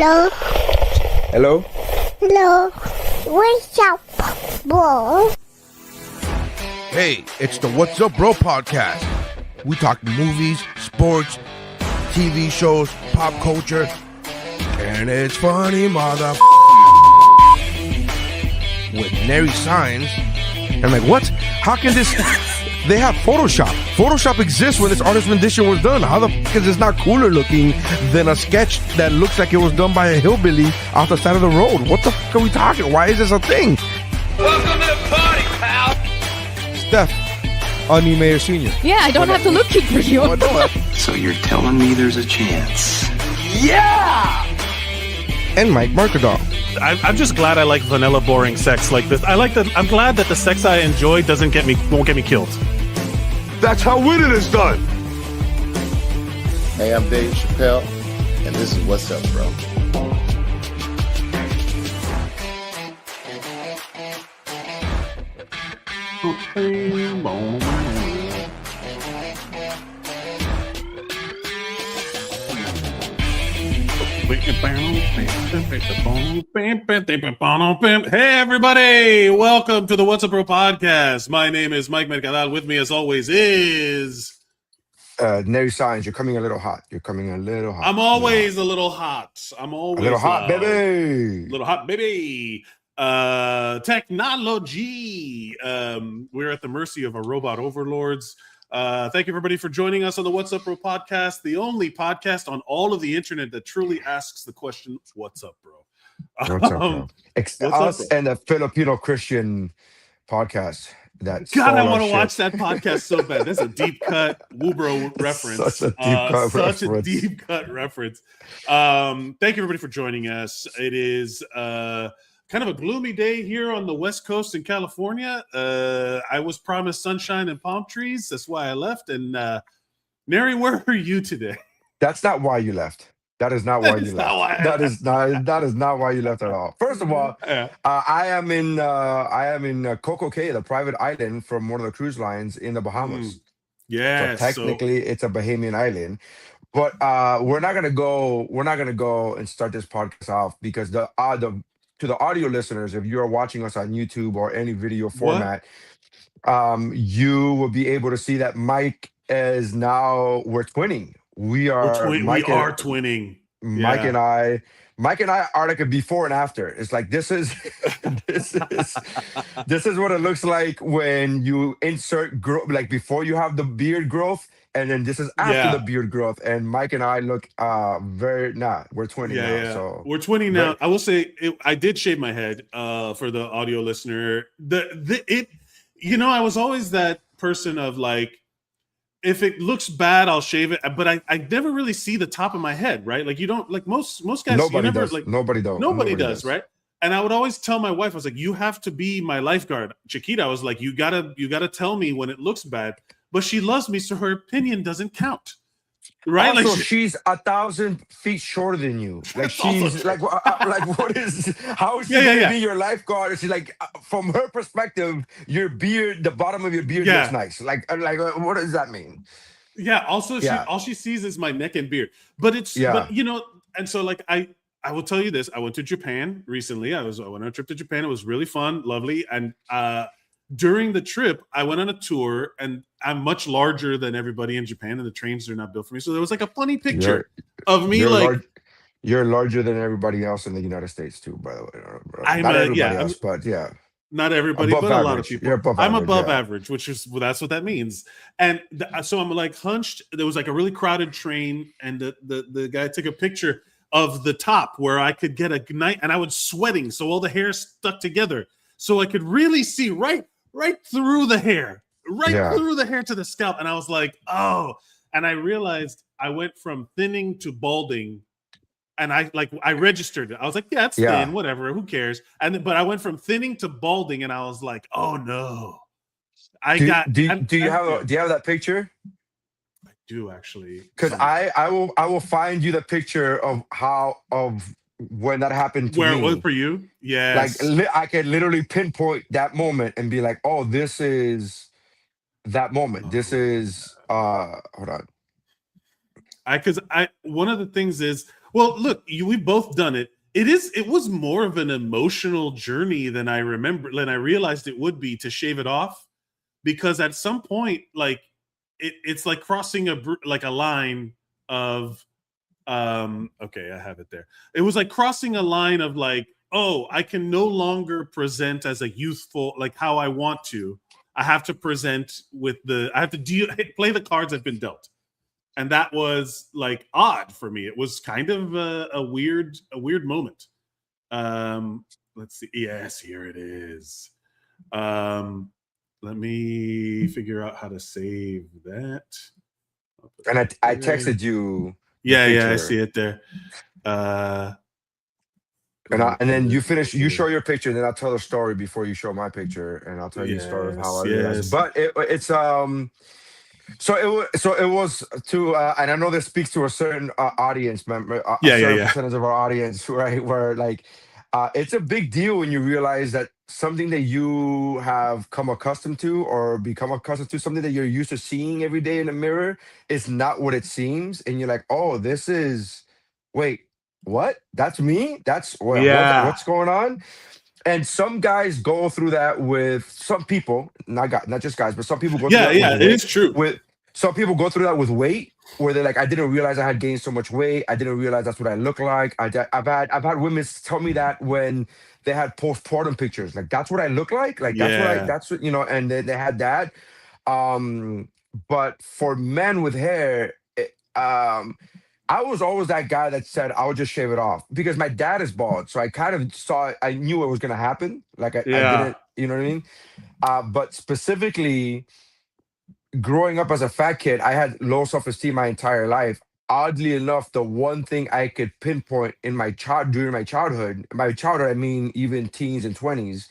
Hello. Hello? Hello. What's up, bro? Hey, it's the What's Up Bro podcast. We talk movies, sports, TV shows, pop culture, and it's funny, mother. With Nery Saenz. I'm like, what? How can this? They have Photoshop. Photoshop exists when this artist rendition was done. How the fuck is this not cooler looking than a sketch that looks like it was done by a hillbilly off the side of the road? What the fuck are we talking? Why is this a thing? Welcome to the party, pal. Steph, Onion Mayor Sr. Yeah, I don't have to look for you. So you're telling me there's a chance? Yeah! And Mike Mercadal. I'm just glad I like vanilla, boring sex like this. I'm glad that the sex I enjoy won't get me killed. That's how winning is done. Hey, I'm Dave Chappelle, and this is What's Up, Bro. Hey everybody, welcome to the What's Up Bro podcast. My name is Mike Valdes. With me as always is Nery Saenz, you're coming a little hot. I'm always a little hot. I'm always a little hot, loud. baby. Little hot baby. Technology. We're at the mercy of our robot overlords. Thank you everybody for joining us on the What's Up Bro podcast, the only podcast on all of the internet that truly asks the question, what's up, bro? What's up, bro? Us and the Filipino Christian podcast. God, I want to watch that podcast so bad. That's a deep cut WUBro reference. Such a deep cut reference. Thank you everybody for joining us. It is kind of a gloomy day here on the West Coast in California. I was promised sunshine and palm trees. That's why I left. And Nery, where are you today? That's not why you left. That is not why you left. That is not why you left at all. First of all, I am in Coco Cay, the private island from one of the cruise lines in the Bahamas. Yeah, so technically it's a Bahamian island. But we're not gonna go and start this podcast off because to the audio listeners, if you are watching us on YouTube or any video format, you will be able to see that Mike is now we're twinning. We are twinning. Mike and I are like a before and after. It's like this is this is what it looks like when you insert like before you have the beard growth. And then this is after the beard growth, and Mike and I look we're twinning now. So we're twinning now. I will say I did shave my head for the audio listener. I was always that person of like, if it looks bad, I'll shave it. But I never really see the top of my head, right? Like you don't like most guys. Nobody Nobody does, right? And I would always tell my wife, I was like, you have to be my lifeguard. Chiquita, I was like, you gotta tell me when it looks bad. But she loves me, so her opinion doesn't count, right? Also, like she's 1,000 feet shorter than you. Like she's like what is? How is she gonna be your lifeguard? She's like, from her perspective, your beard, the bottom of your beard looks nice. Like what does that mean? Yeah. Also, all she sees is my neck and beard. But and so like I will tell you this. I went to Japan recently. I went on a trip to Japan. It was really fun, lovely, and during the trip, I went on a tour, and I'm much larger than everybody in Japan, and the trains are not built for me. So there was like a funny picture of me, you're larger than everybody else in the United States too, by the way. Not everybody, but a lot of people. I'm above average, that's what that means. And so I'm like hunched. There was like a really crowded train, and the guy took a picture of the top where I could get a night, and I was sweating, so all the hair stuck together, so I could really see right through the hair, through the hair to the scalp. And I was like, oh, and I realized I went from thinning to balding, and I registered it. I was like, yeah, it's thin, whatever, who cares? But I went from thinning to balding, and I was like, oh no. Do you have that picture? I do actually. Because I will find you the picture of when that happened to me. Where it was for you? Yes. Like I could literally pinpoint that moment and be like, oh, this is that moment. This is hold on. One of the things is Well, look, we've both done it. It was more of an emotional journey than I remember, than I realized it would be to shave it off, because at some point, like it's like crossing a line of okay, I have it there. It was like crossing a line of like, oh, I can no longer present as a youthful, like how I want to. I have to present with I have to play the cards I've been dealt. And that was like odd for me. It was kind of a weird moment. Let's see. Yes, here it is. Let me figure out how to save that. And I texted you. Yeah, I see it there. And then you finish. You show your picture, then I'll tell the story before you show my picture, and I'll tell you the story of how I realized. But it's So it was to, and I know this speaks to a certain audience member, certain percentage of our audience, right? Where like, it's a big deal when you realize that something that you have come accustomed to or become accustomed to, something that you're used to seeing every day in the mirror, is not what it seems, and you're like, oh, this is, wait, what? That's me? That's what's going on? And some guys go through that with some people, not just guys, but some people go through that with weight. It is true. With some people go through that with weight, where they're like, I didn't realize I had gained so much weight. I didn't realize that's what I look like. I've had women tell me that when they had postpartum pictures, like that's what I look like. Like that's what you know, and they had that. But for men with hair, I was always that guy that said I would just shave it off, because my dad is bald, so I kind of saw it. I knew it was going to happen. Like I didn't, you know what I mean? But specifically, growing up as a fat kid, I had low self-esteem my entire life. Oddly enough, the one thing I could pinpoint in during my childhood, I mean even teens and 20s,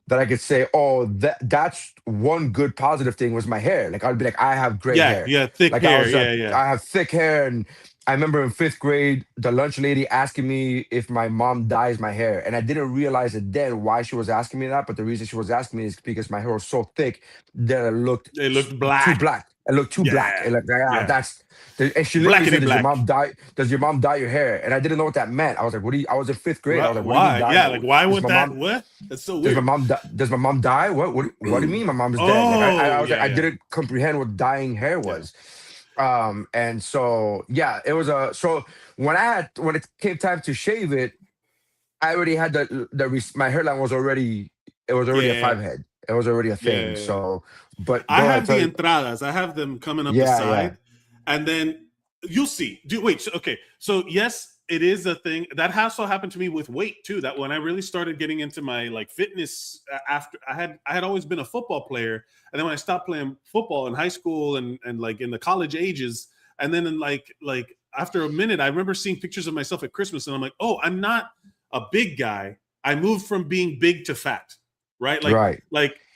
that I could say, oh, that's one good positive thing was my hair. Like I'd be like, I have great hair. Yeah, thick like, hair. I have thick hair. And I remember in 5th grade, the lunch lady asking me if my mom dyes my hair. And I didn't realize it then why she was asking me that. But the reason she was asking me is because my hair was so thick that it looked black. Too black. It looked too black. And like, that's, and she literally said, does your mom dye your hair? And I didn't know what that meant. I was like, I was in 5th grade. I was like, why? Like, why would that? What? That's so weird. Does my mom dye? What do you mean my mom is dead? I was like, I didn't comprehend what dyeing hair was. And so it was so when it came time to shave it, I already had my hairline was already a 5-head. It was already a thing. So, but I have the entradas. I have them coming up the side, and then you'll see. So yes, it is a thing that also happened to me with weight too. That when I really started getting into my like fitness, after I had always been a football player, and then when I stopped playing football in high school and like in the college ages, and then in like after a minute, I remember seeing pictures of myself at Christmas, and I'm like, oh, I'm not a big guy. I moved from being big to fat, right? Like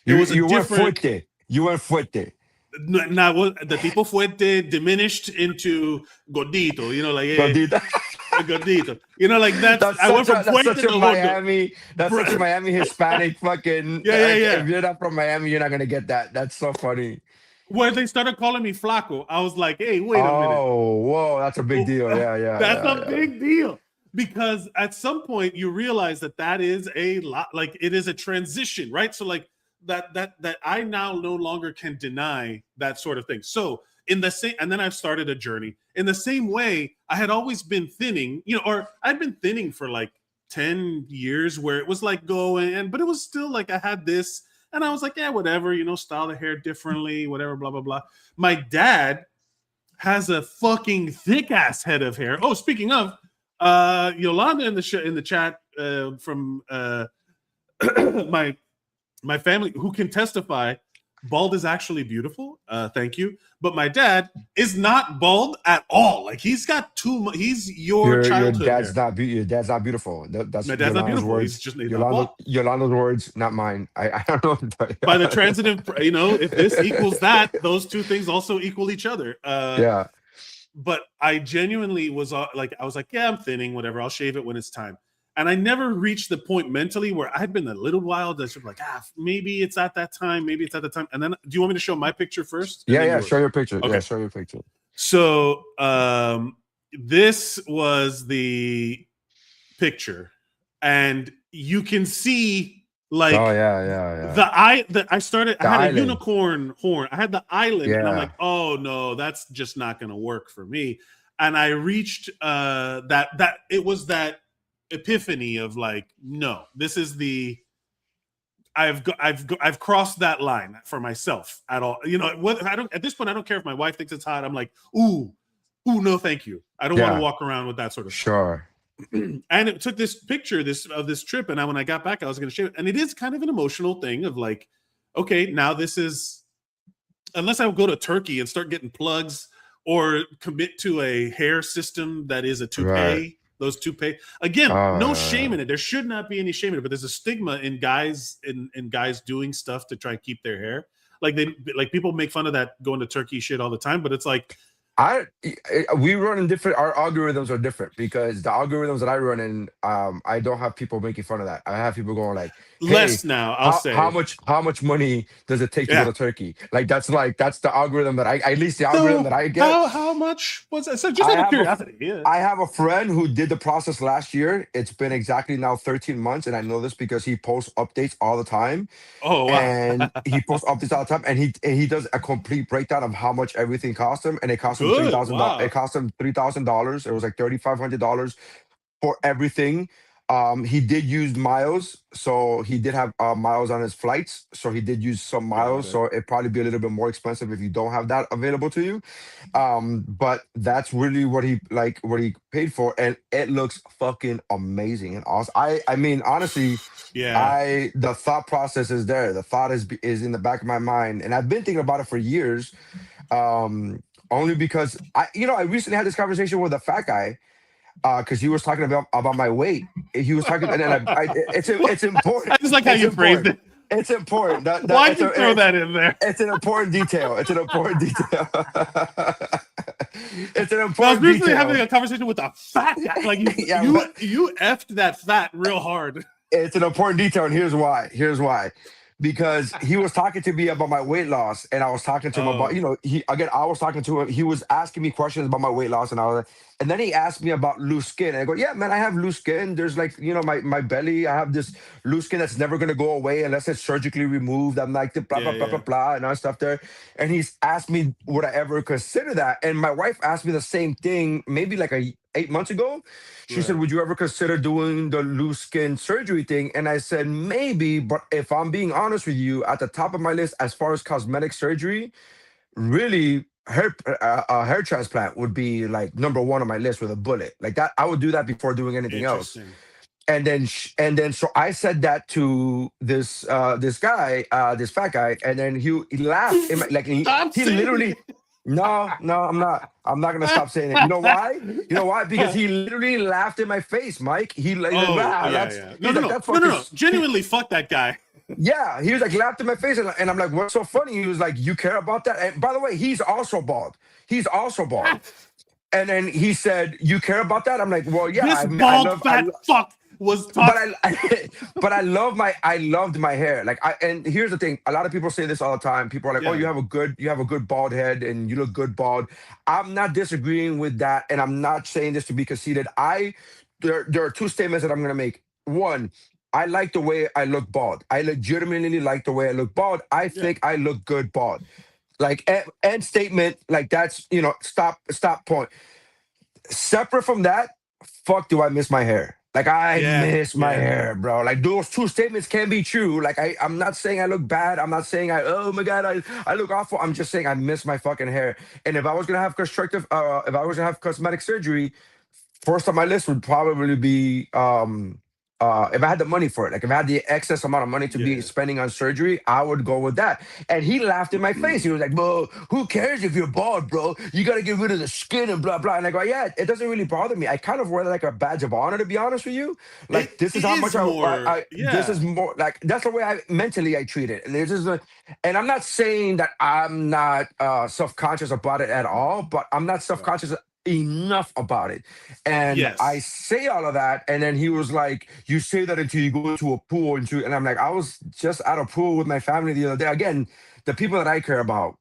it was a different. You were fuerte. Now, the tipo fuerte diminished into gordito, you know, like gordito, you know, like that's I went from fuerte to Miami. That's such a Miami Hispanic fucking. If you're not from Miami, you're not gonna get that. That's so funny. Where they started calling me flaco, I was like, hey, wait a minute. Oh, whoa, that's a big deal. That's a big deal, because at some point you realize that is a lot. Like it is a transition, right? So like. That I now no longer can deny that sort of thing. So in the same, and then I've started a journey in the same way. I had always been thinning, you know, or I'd been thinning for like 10 years, where it was like going, but it was still like I had this, and I was like, yeah, whatever, you know, style the hair differently, whatever, blah blah blah. My dad has a fucking thick ass head of hair. Oh, speaking of, Yolanda in the chat from my family, who can testify, bald is actually beautiful. Thank you. But my dad is not bald at all. Like he's got he's your childhood. Your dad's not beautiful. That's my dad's not beautiful. Words. He's just Yolanda's words, not mine. I don't know. By the transitive, you know, if this equals that, those two things also equal each other. But I genuinely was like, I was like, yeah, I'm thinning, whatever. I'll shave it when it's time. And I never reached the point mentally where I had been a little while that's like, maybe it's at that time, maybe it's at the time. And then, do you want me to show my picture first? Yeah, show your picture. Okay. Yeah, show your picture. So this was the picture, and you can see like I had a unicorn horn. I had the island, and I'm like, oh no, that's just not gonna work for me. And I reached that it was that epiphany of like, no, this is the I've crossed that line for myself at all. You know, I don't at this point. I don't care if my wife thinks it's hot. I'm like, ooh, no, thank you. I don't want to walk around with that sort of stuff. And it took this picture of this trip, and when I got back, I was going to share it. And it is kind of an emotional thing of like, okay, now this is, unless I go to Turkey and start getting plugs or commit to a hair system that is a toupee. Right. Those toupee again, no shame in it. There should not be any shame in it, but there's a stigma in guys in guys doing stuff to try and keep their hair. Like people make fun of that going to Turkey shit all the time, but it's like we run in different. Our algorithms are different because the algorithms that I run in, I don't have people making fun of that. I have people going like, hey, less now. I'll say how much money does it take to go to Turkey? That's the algorithm that at least the algorithm that I get. How much was it? So just out of curiosity. I have a friend who did the process last year. It's been exactly now 13 months, and I know this because he posts updates all the time. Oh wow! And he posts updates all the time, and he does a complete breakdown of how much everything cost him, and it cost him $3,000. Wow. It cost him $3,000. It was like $3,500 for everything. He did use miles, so he did have miles on his flights, so he did use some miles. So it'd probably be a little bit more expensive if you don't have that available to you. But that's really what he paid for, and it looks fucking amazing and awesome. I mean, honestly, the thought process is there. The thought is in the back of my mind, and I've been thinking about it for years. Only because I recently had this conversation with a fat guy. Because he was talking about my weight. He was talking, and then it's important. I just like how you phrased it. It's important. Why did you throw that in there? It's an important detail. It's an important detail. It's an important. I was recently having a conversation with a fat guy. Like you effed that fat real hard. It's an important detail, and here's why. Because he was talking to me about my weight loss, and I was talking to him about, I was talking to him. He was asking me questions about my weight loss, and then he asked me about loose skin. And I go, yeah, man, I have loose skin. There's like, my belly, I have this loose skin that's never going to go away unless it's surgically removed. I'm like, blah, blah, blah, and all that stuff there. And he's asked me, would I ever consider that? And my wife asked me the same thing, maybe like 8 months ago. She said, would you ever consider doing the loose skin surgery thing? And I said, maybe, but if I'm being honest with you, at the top of my list, as far as cosmetic surgery, really hair transplant would be like number one on my list with a bullet. Like that, I would do that before doing anything else. And then, so I said that to this guy, this fat guy, and then he laughed. Like he literally. No, I'm not. I'm not gonna stop saying it. You know why? Because he literally laughed in my face, Mike. He No. Genuinely, fuck that guy. Yeah, he was like laughed in my face, and I'm like, what's so funny? He was like, you care about that? And by the way, he's also bald. And then he said, you care about that? I'm like, well, yeah. This bald fat fuck was tough. But I loved my hair. Like and here's the thing, a lot of people say this all the time. People are like, oh, you have a good bald head and you look good bald. I'm not disagreeing with that, and I'm not saying this to be conceited. There are two statements that I'm gonna make. One, I like the way I look bald. I legitimately like the way I look bald. I think I look good bald. Like end statement, like that's stop point. Separate from that, fuck do I miss my hair. Like I miss my hair, bro. Like those two statements can be true. Like I'm not saying I look bad. I'm not saying oh my God, I look awful. I'm just saying I miss my fucking hair. And if I was gonna have cosmetic surgery, first on my list would probably be if I had the money for it, like if I had the excess amount of money to be spending on surgery, I would go with that. And he laughed in my face. He was like, bro, who cares if you're bald, bro? You got to get rid of the skin and blah, blah. And I go, yeah, it doesn't really bother me. I kind of wear it like a badge of honor, to be honest with you. Like, this is how much this is more like, that's the way I treat it. And I'm not saying that I'm not self-conscious about it at all, but I'm not self-conscious enough about it. And I say all of that, and then he was like, you say that until you go into a pool and I'm like, I was just at a pool with my family the other day. Again, the people that I care about,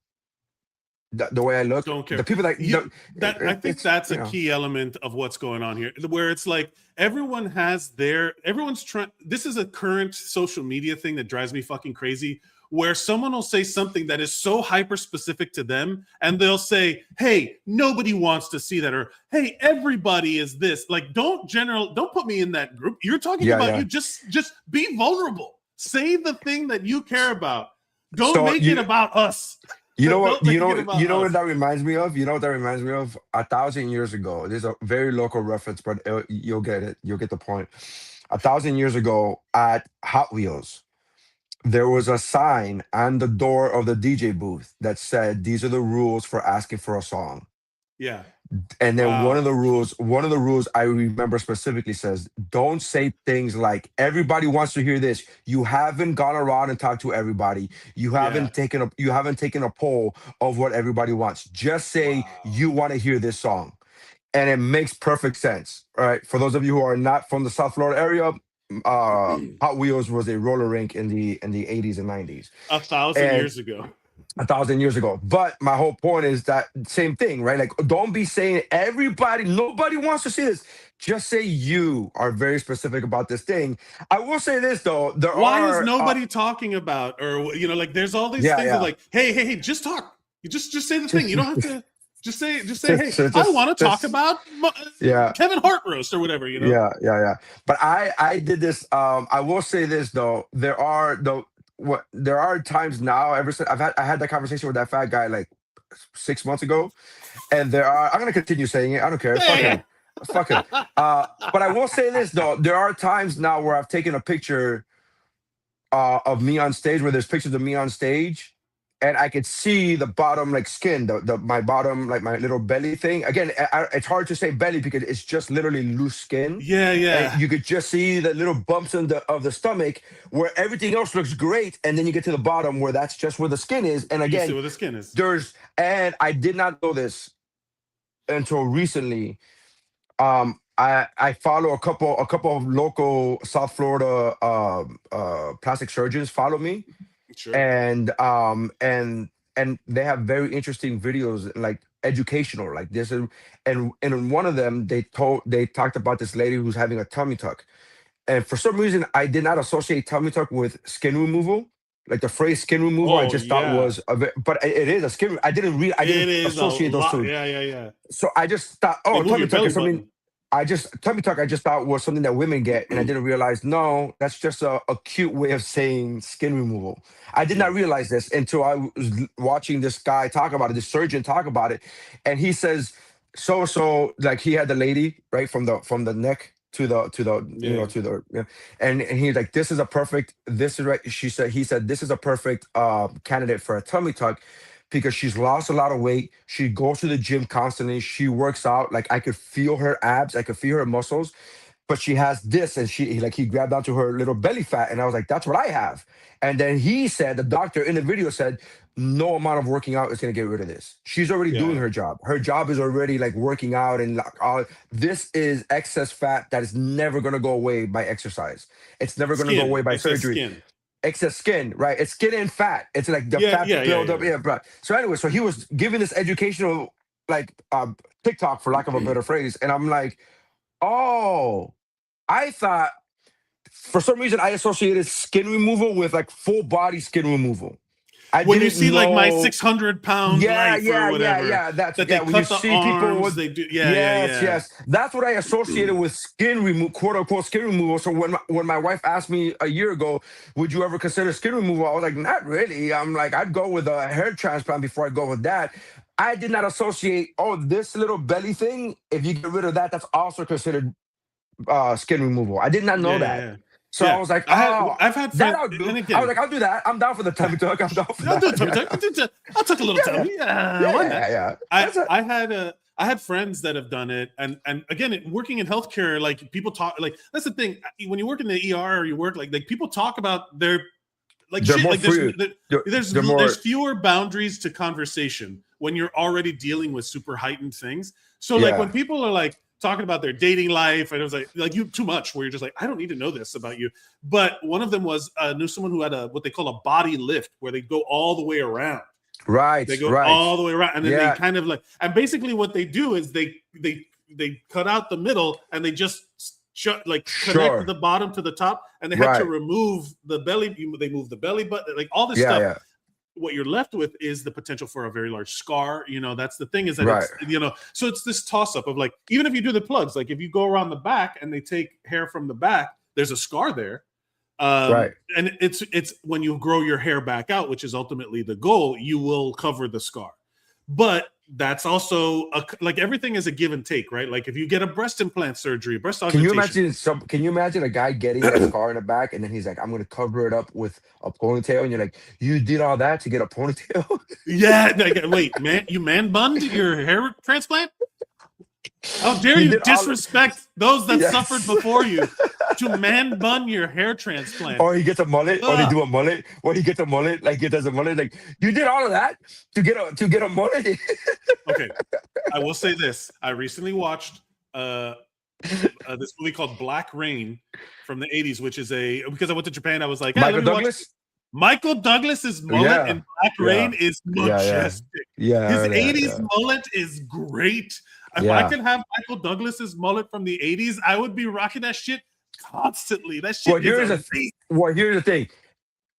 the way I look. Don't care. The people that I think that's a key element of what's going on here, where it's like everyone's trying. This is a current social media thing that drives me fucking crazy, where someone will say something that is so hyper specific to them, and they'll say, "Hey, nobody wants to see that," or "Hey, everybody is this." Like, don't put me in that group. You're talking about you. Just be vulnerable. Say the thing that you care about. Don't make it about us. You know what? You know what that reminds me of? You know what that reminds me of? 1,000 years ago. There's a very local reference, but you'll get it. You'll get the point. 1,000 years ago at Hot Wheels, there was a sign on the door of the DJ booth that said, "These are the rules for asking for a song." Yeah. And then one of the rules I remember specifically says, don't say things like, "Everybody wants to hear this." You haven't gone around and talked to everybody. You haven't taken a poll of what everybody wants. Just say you want to hear this song. And it makes perfect sense. All right. For those of you who are not from the South Florida area, Hot Wheels was a roller rink in the 80s and 90s. 1,000 years ago. 1,000 years ago. But my whole point is that same thing, right? Like, don't be saying nobody wants to see this. Just say you are very specific about this thing. I will say this though, why is nobody talking about, or like there's all these things that like, hey, just talk. You just say the thing. You don't have to just say, hey, I want to talk about KEVIN HART Roast or whatever, Yeah. But I did this. I will say this though, there are times now, ever since I had that conversation with that fat guy like 6 months ago, and I'm gonna continue saying it. I don't care. Fuck him. But I will say this though, there are times now where I've taken a picture of me on stage, where there's pictures of me on stage, and I could see the bottom like skin, my bottom, like my little belly thing. Again, it's hard to say belly because it's just literally loose skin. Yeah. And you could just see the little bumps of the stomach where everything else looks great, and then you get to the bottom where that's just where the skin is. And again, you see where the skin is. And I did not know this until recently. I follow a couple of local South Florida plastic surgeons follow me. Sure. And they have very interesting videos, like educational, like this. And in one of them, they talked about this lady who's having a tummy tuck. And for some reason, I did not associate tummy tuck with skin removal. Like the phrase skin removal, I just thought was but it is a skin. I didn't associate those two. Yeah. So I just thought, tummy tuck is something. Tummy tuck, I just thought was something that women get, and I didn't realize, no, that's just a cute way of saying skin removal. I did not realize this until I was watching this guy talk about it, this surgeon talk about it, and he says, so like he had the lady right from the neck to the and he's like, this is right. He said this is a perfect candidate for a tummy tuck, because she's lost a lot of weight. She goes to the gym constantly. She works out. Like, I could feel her abs. I could feel her muscles. But she has this, and he grabbed onto her little belly fat, and I was like, that's what I have. And then he said, the doctor in the video said, no amount of working out is going to get rid of this. She's already doing her job. Her job is already like working out, and this is excess fat that is never going to go away by exercise. It's never going to go away by surgery. Excess skin, right? It's skin and fat. It's like the fat buildup. Yeah, bro. So anyway, so he was giving this educational like TikTok, for lack of a better phrase, and I'm like, oh, I thought for some reason I associated skin removal with like full body skin removal. When you see like my 600-pound knife or whatever, that's that they when cut you the see arms, people with, they do, yes. That's what I associated with skin removal, quote unquote skin removal. So when my wife asked me a year ago, would you ever consider skin removal? I was like, not really. I'm like, I'd go with a hair transplant before I go with that. I did not associate, this little belly thing, if you get rid of that, that's also considered skin removal. I did not know that. Yeah. So I was like, I've had friends, I was like, I'll do that. I'm down for the tummy tuck. I'm down for that. I'll tuck a little tummy. Yeah. I had friends that have done it, and again, working in healthcare, like people talk, like that's the thing. When you work in the ER or you work like people talk about their like shit. Like there's fewer boundaries to conversation when you're already dealing with super heightened things. So like when people are like talking about their dating life, and it was like you too much, where you're just like, I don't need to know this about you. But one of them was knew someone who had what they call a body lift, where they go all the way around. Right. They go all the way around, and then they kind of like, and basically what they do is they cut out the middle, and they just connect the bottom to the top, and they have to remove the belly. They move the belly button, like all this stuff. Yeah. What you're left with is the potential for a very large scar. You know, that's the thing, is that it's, you know, so it's this toss up of like, even if you do the plugs, like if you go around the back and they take hair from the back, there's a scar there. And it's when you grow your hair back out, which is ultimately the goal, you will cover the scar. But that's also like everything is a give and take, right? Like if you get a breast implant surgery, breast augmentation. Can you imagine a guy getting a scar in the back and then he's like, I'm going to cover it up with a ponytail, and you're like, you did all that to get a ponytail? Yeah. Like, wait, man, you man bunned your hair transplant? How dare you disrespect those that suffered before you to man bun your hair transplant? Or he gets a mullet, or they do a mullet, or he gets a mullet, like he does a mullet. Like, you did all of that to get a mullet? Okay, I will say this: I recently watched this movie called Black Rain from the '80s, which is because I went to Japan, I was like, Michael Douglas's mullet in Black Rain is majestic. His '80s mullet is great. If I could have Michael Douglas's mullet from the '80s, I would be rocking that shit constantly. That shit here's the thing.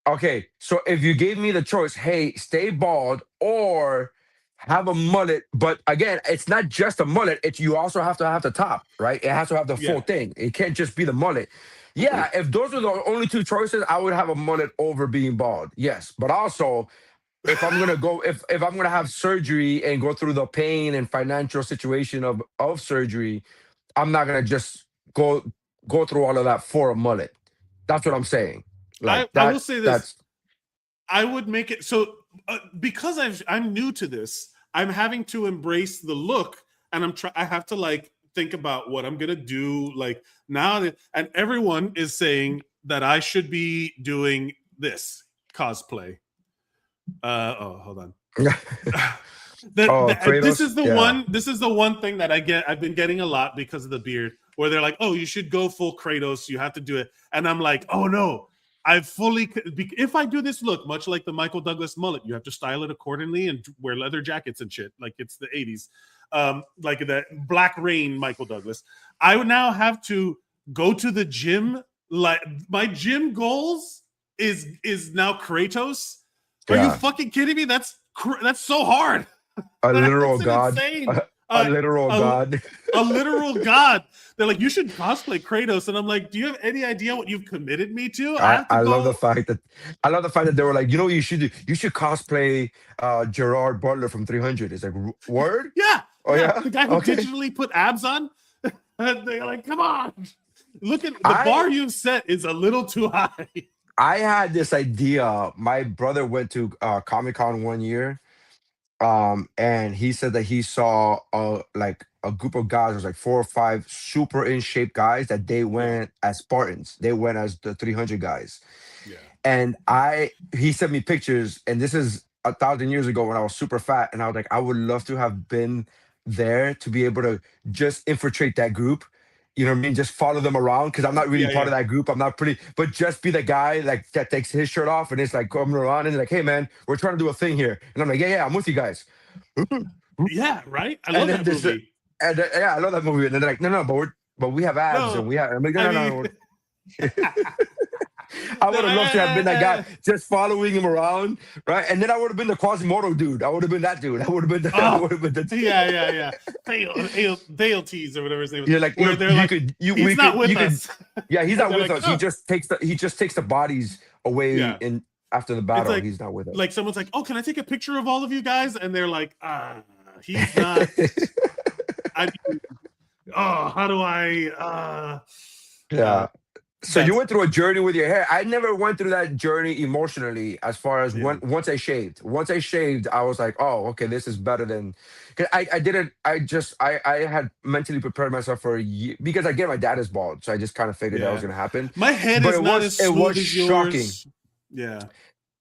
Okay, so if you gave me the choice, hey, stay bald or have a mullet, but again, it's not just a mullet. You also have to have the top, right? It has to have the full thing. It can't just be the mullet. Yeah, if those were the only two choices, I would have a mullet over being bald. Yes, but also, if I'm gonna go, if I'm gonna have surgery and go through the pain and financial situation of surgery, I'm not gonna just go through all of that for a mullet. That's what I'm saying. Like, I will say this: I would make it so because I'm new to this. I'm having to embrace the look, and I have to like think about what I'm gonna do. Like now, and everyone is saying that I should be doing this cosplay. Hold on. This is the one thing that I've been getting a lot because of the beard, where they're like, oh, you should go full Kratos, you have to do it. And I'm like, oh no, if I do this look, much like the Michael Douglas mullet, you have to style it accordingly and wear leather jackets and shit, like it's the 80s. Like that Black Rain Michael Douglas. I would now have to go to the gym. Like my gym goals is now Kratos. Are you fucking kidding me? That's so hard. A literal god. A literal god. A literal god. They're like, you should cosplay Kratos, and I'm like, do you have any idea what you've committed me to? I love the fact that they were like, you know what you should do? You should cosplay Gerard Butler from 300. It's like, word? Yeah. Oh yeah. The guy who digitally put abs on. They're like, come on. Look at the bar you've set is a little too high. I had this idea. My brother went to Comic-Con one year, and he said that he saw a group of guys. It was like 4 or 5 super in shape guys that they went as Spartans. They went as the 300 guys. Yeah. And he sent me pictures, and this is 1,000 years ago when I was super fat, and I was like, I would love to have been there to be able to just infiltrate that group. You know what I mean? Just follow them around, because I'm not really part of that group. I'm not pretty, but just be the guy like that takes his shirt off and it's like coming around and like, hey man, we're trying to do a thing here. And I'm like, yeah, I'm with you guys. Yeah, right. I love that movie. I love that movie. And they're like, no, but we have abs and we have. I'm like, no. I would have loved to have been that guy, just following him around, right? And then I would have been the Quasimodo dude. I would have been that dude. I would have been the yeah. Dale or whatever his name is. You're like, they're like, he's not with us. Yeah, he's not with us. Oh. He just takes the bodies away in after the battle. Like, he's not with us. Like someone's like, oh, can I take a picture of all of you guys? And they're like, he's not. How do I? Yeah. So you went through a journey with your hair. I never went through that journey emotionally as far as once I shaved. Once I shaved, I was like, oh, okay, this is better than... Cause I had mentally prepared myself for a year, because again, my dad is bald. So I just kind of figured that was going to happen. My head is not as smooth as yours. Shocking. Yeah.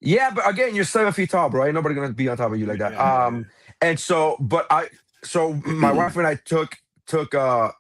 Yeah, but again, you're 7 feet tall, bro. Ain't nobody going to be on top of you like that. And so, my wife and I took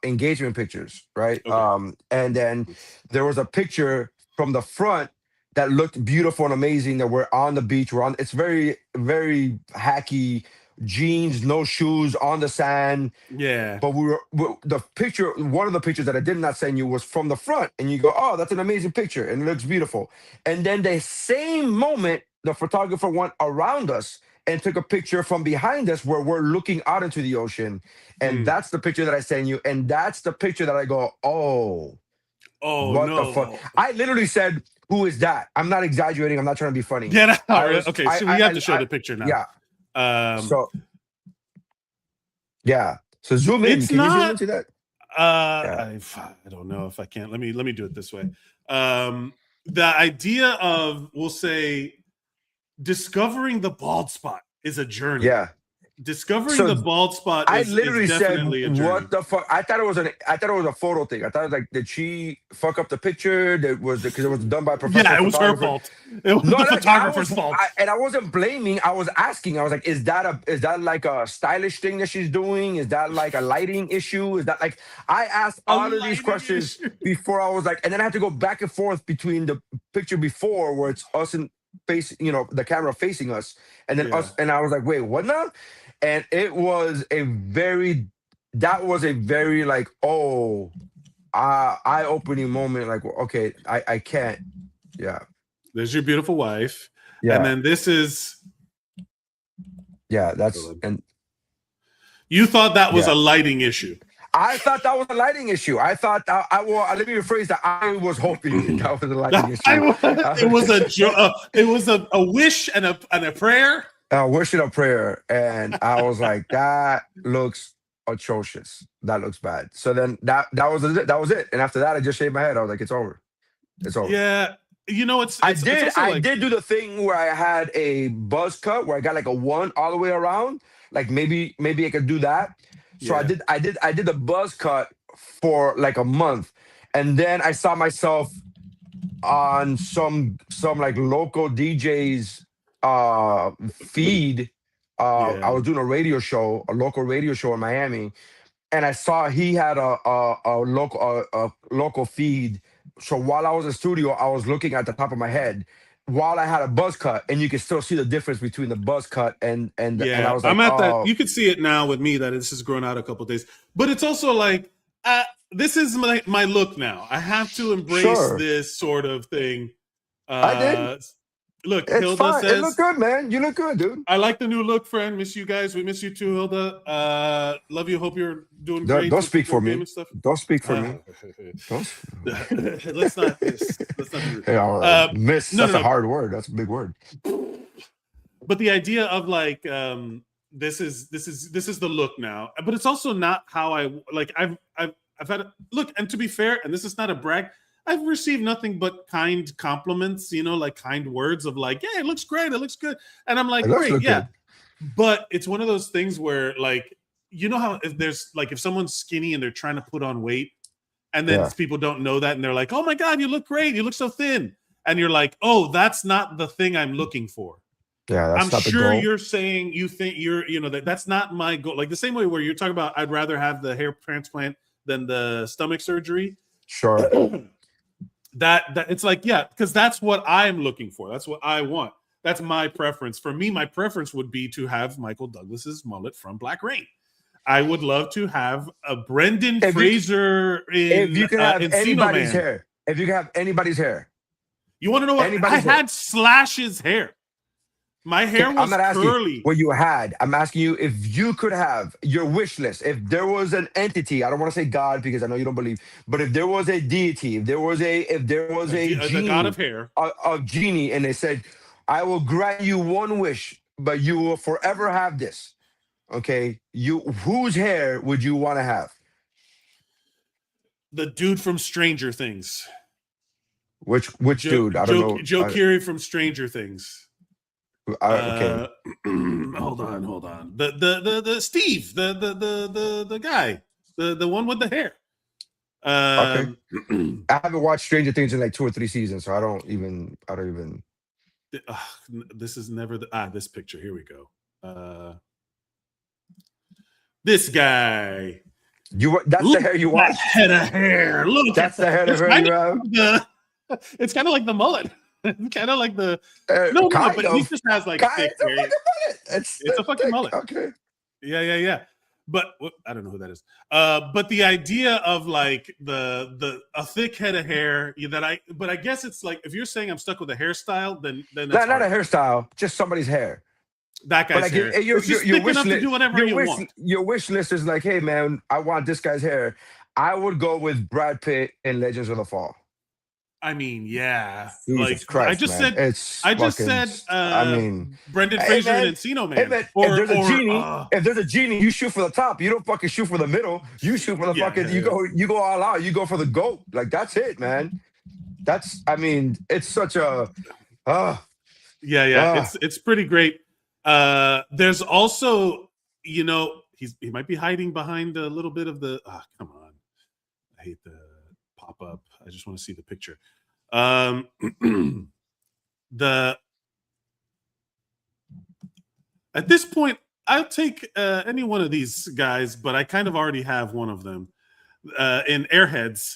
engagement pictures, right? Okay. And then there was a picture from the front that looked beautiful and amazing. That we're on the beach. It's very, very hacky jeans, no shoes on the sand. Yeah. But the picture, one of the pictures that I did not send you was from the front, and you go, "Oh, that's an amazing picture, and it looks beautiful." And then the same moment, the photographer went around us and took a picture from behind us where we're looking out into the ocean, and that's the picture that I sent you, and that's the picture that I go, "Oh, what no. the fuck?" I literally said, "Who is that?" I'm not exaggerating. I'm not trying to be funny. Yeah. Okay, so we have to show the picture now. Yeah. So zoom in. It's Can not, you zoom into that? I don't know if I can. Let me do it this way. The idea of, we'll say, discovering the bald spot is a journey. Yeah. Discovering the bald spot is, I literally is definitely said, a journey. "What the fuck?" I thought it was a photo thing. I thought it was like, did she fuck up the picture? That was because it was done by a professional. Yeah, it was her fault. It was the photographer's fault. And I wasn't blaming. I was asking. I was like, is that like a stylish thing that she's doing? Is that like a lighting issue? Is that like, I asked all of these questions before I was like, and then I had to go back and forth between the picture before where it's us and face, the camera facing us, and then us, and I was like, wait, what now? And it was a very like, eye-opening moment. Like, okay, I can't. Yeah. There's your beautiful wife. Yeah. And then this is. Yeah, and you thought that was a lighting issue. I thought that was a lighting issue. I thought let me rephrase that. I was hoping that was a lighting issue. It was a wish and a prayer. A wish and a prayer, and I was like, that looks atrocious. That looks bad. So then that was it. And after that, I just shaved my head. I was like, it's over. It's over. Yeah. I did do the thing where I had a buzz cut where I got like a 1 all the way around. Like maybe I could do that. So I did the buzz cut for like a month, and then I saw myself on some like local DJs feed. I was doing a local radio show in Miami, and I saw he had a local feed. So while I was in the studio, I was looking at the top of my head while I had a buzz cut, and you can still see the difference between the buzz cut and I was like, I'm at that. You can see it now with me that this has grown out a couple of days, but it's also like, this is my look now. I have to embrace this sort of thing. I did. Look, it's Hilda fine. says, "It look good, man. You look good, dude. I like the new look, friend. Miss you guys. We miss you too, Hilda. Love you. Hope you're doing great. Don't speak for me. Don't speak for me. Let's not miss. Let's not do miss. That's a hard word. That's a big word. But the idea of like, this is the look now. But it's also not how I like. I've had look, and to be fair, and this is not a brag, I've received nothing but kind compliments, like kind words of like, "Yeah, it looks great, it looks good," and I'm like, "Great, yeah." Good. But it's one of those things where, like, how if someone's skinny and they're trying to put on weight, and then people don't know that, and they're like, "Oh my God, you look great, you look so thin," and you're like, "Oh, that's not the thing I'm looking for." Yeah, that's I'm sure you're saying you think that's not my goal. Like the same way where you're talking about, I'd rather have the hair transplant than the stomach surgery. Sure. That it's like, yeah, because that's what I'm looking for. That's what I want. That's my preference. For me, my preference would be to have Michael Douglas's mullet from Black Rain. I would love to have a Brendan Fraser if you can have anybody's hair. If you can have anybody's hair. You want to know what? I had Slash's hair. My hair was I'm not asking curly. What you had. I'm asking you if you could have your wish list. If there was an entity, I don't want to say God because I know you don't believe, but if there was a deity, if there was a genie, god of hair, a genie, and they said, "I will grant you one wish, but you will forever have this." Okay, whose hair would you want to have? The dude from Stranger Things. Which dude? I don't know. Joe Keery from Stranger Things. Okay. Hold on. The Steve, the guy, the one with the hair. Okay. I haven't watched Stranger Things in like 2 or 3 seasons, so I don't even. This is never this picture. Here we go. This guy. That's the hair you watch. Head of hair. Look, that's the head of hair you have. It's kind of like the mullet. kind of like the no, but he just has like thick hair. It's a fucking mullet. Okay. Yeah. But I don't know who that is. But the idea of like a thick head of hair but I guess it's like if you're saying I'm stuck with a hairstyle, then that's not a hairstyle, just somebody's hair. That guy's hair. Your wish list, to do whatever you want. Your wish list is like, hey man, I want this guy's hair. I would go with Brad Pitt in Legends of the Fall. I mean, yeah. Jesus like Christ, I just man. said. I mean, Brendan Fraser and Encino Man. Hey, man, if there's a genie, you shoot for the top. You don't fucking shoot for the middle. You shoot for the fucking. You go all out. You go for the GOAT. Like that's it, man. It's such a. It's pretty great. There's also, he might be hiding behind a little bit of the. Come on, I hate the pop up. I just want to see the picture. At this point, I'll take any one of these guys, but I kind of already have one of them in Airheads.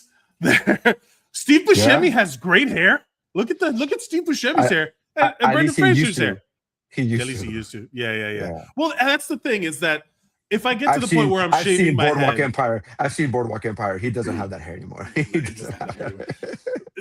Steve Buscemi has great hair. Look at Steve Buscemi's hair and Brendan Fraser's hair. He used to. Yeah. Well, that's the thing is that if I get to the point where I'm shaving my head, I've seen Boardwalk Empire. He doesn't have that hair anymore. He doesn't have that hair.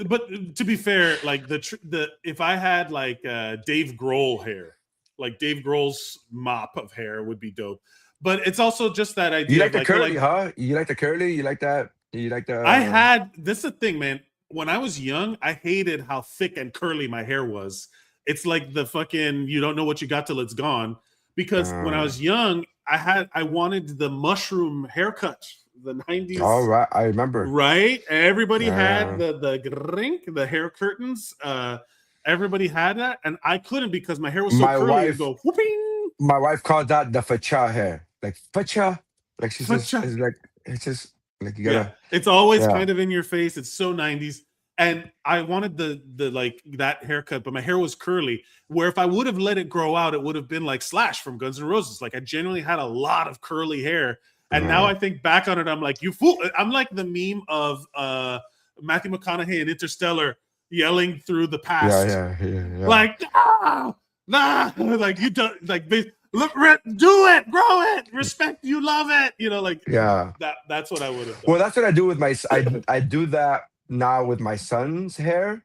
But to be fair, like if I had like Dave Grohl hair, like Dave Grohl's mop of hair would be dope. But it's also just that idea. You like the curly, huh? You like the curly? You like that? You like the? This is the thing, man. When I was young, I hated how thick and curly my hair was. It's like the fucking you don't know what you got till it's gone. Because when I was young, I wanted the mushroom haircut, the 90s. Oh, right. I remember. Right? Everybody had the hair curtains. Everybody had that. And I couldn't because my hair was so curly. It'd go whooping. My wife called that the facha hair. Like facha. Like she's just, it's just like you gotta. It's always kind of in your face. It's so 90s. And I wanted the like that haircut, but my hair was curly. Where if I would have let it grow out, it would have been like Slash from Guns N' Roses. Like I genuinely had a lot of curly hair. And now I think back on it, I'm like, you fool. I'm like the meme of Matthew McConaughey in Interstellar yelling through the past. Yeah. Like, nah. Like you don't like look, do it, grow it, respect, you love it. That's what I would have done. Well, that's what I do with my I do that now with my son's hair.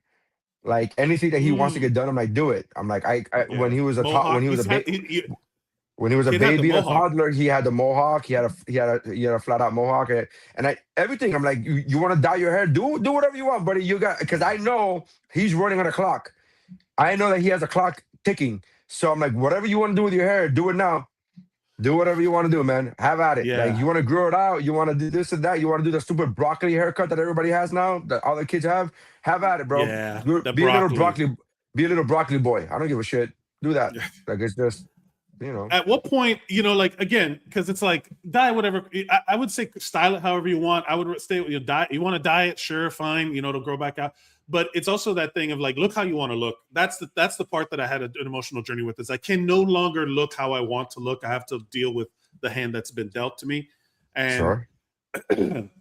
Like anything that he wants to get done, I'm like, do it. I'm like, when he was a baby, a toddler, he had the mohawk. He had a flat out mohawk, and everything. I'm like, you want to dye your hair? Do whatever you want, buddy. You got, because I know he's running on a clock. I know that he has a clock ticking. So I'm like, whatever you want to do with your hair, do it now. Do whatever you want to do, man. Have at it. Yeah. Like you want to grow it out, you want to do this and that, you want to do the stupid broccoli haircut that everybody has now, that all the kids have. Have at it, bro. Yeah, be a little broccoli boy. I don't give a shit. Do that. Like it's just, At what point, like again, because it's like dye whatever. I would say style it however you want. I would stay with your dye. You want to dye it, sure, fine. It'll grow back out. But it's also that thing of like, look how you want to look. That's the part that I had an emotional journey with. Is I can no longer look how I want to look. I have to deal with the hand that's been dealt to me, and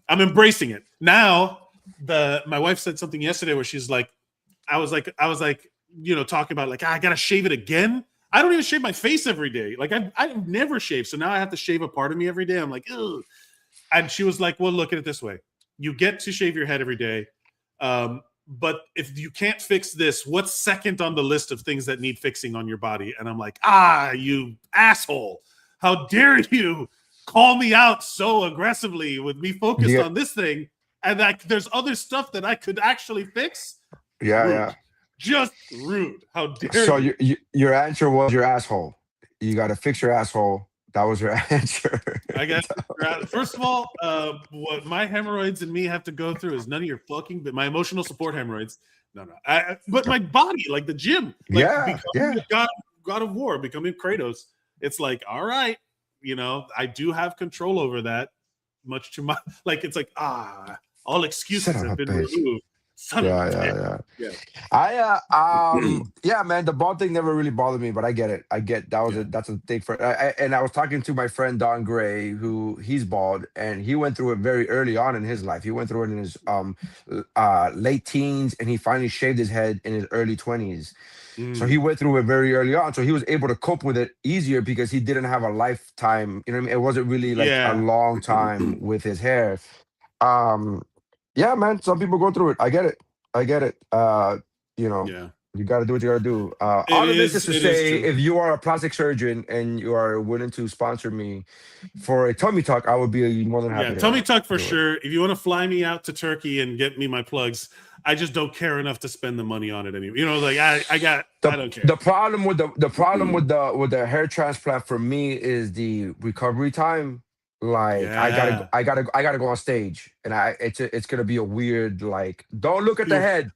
I'm embracing it now. My wife said something yesterday where she's like, I was like, talking about like I gotta shave it again. I don't even shave my face every day. Like I've never shaved, so now I have to shave a part of me every day. I'm like, ugh. And she was like, well, look at it this way: you get to shave your head every day. But if you can't fix this, what's second on the list of things that need fixing on your body? And I'm like, you asshole. How dare you call me out so aggressively with me focused on this thing? And like, there's other stuff that I could actually fix. Yeah, rude. yeah. Just rude. How dare so you? Your answer was your asshole. You got to fix your asshole. That was your answer. I guess. First of all, what my hemorrhoids and me have to go through is none of your fucking. But my emotional support hemorrhoids. No. But my body, like the gym, like God of War, becoming Kratos. It's like, all right, I do have control over that. Much too much. Like it's like all excuses have been removed. Son of a bitch. Yeah, man, the bald thing never really bothered me, but I get it. That's a thing for. And I was talking to my friend Don Gray, who he's bald, and he went through it very early on in his life. He went through it in his late teens, and he finally shaved his head in his early 20s. So he went through it very early on. So he was able to cope with it easier because he didn't have a lifetime. You know what I mean? It wasn't really like a long time with his hair. Yeah, man. Some people go through it. I get it. You know, you got to do what you got to do. All of this is to say, if you are a plastic surgeon and you are willing to sponsor me for a tummy tuck, I would be more than happy. Yeah, tummy tuck for sure. If you want to fly me out to Turkey and get me my plugs, I just don't care enough to spend the money on it anymore. You know, like I don't care. The problem with the hair transplant for me is the recovery time. Like I gotta go on stage, and it's gonna be a weird, like, don't look at the head,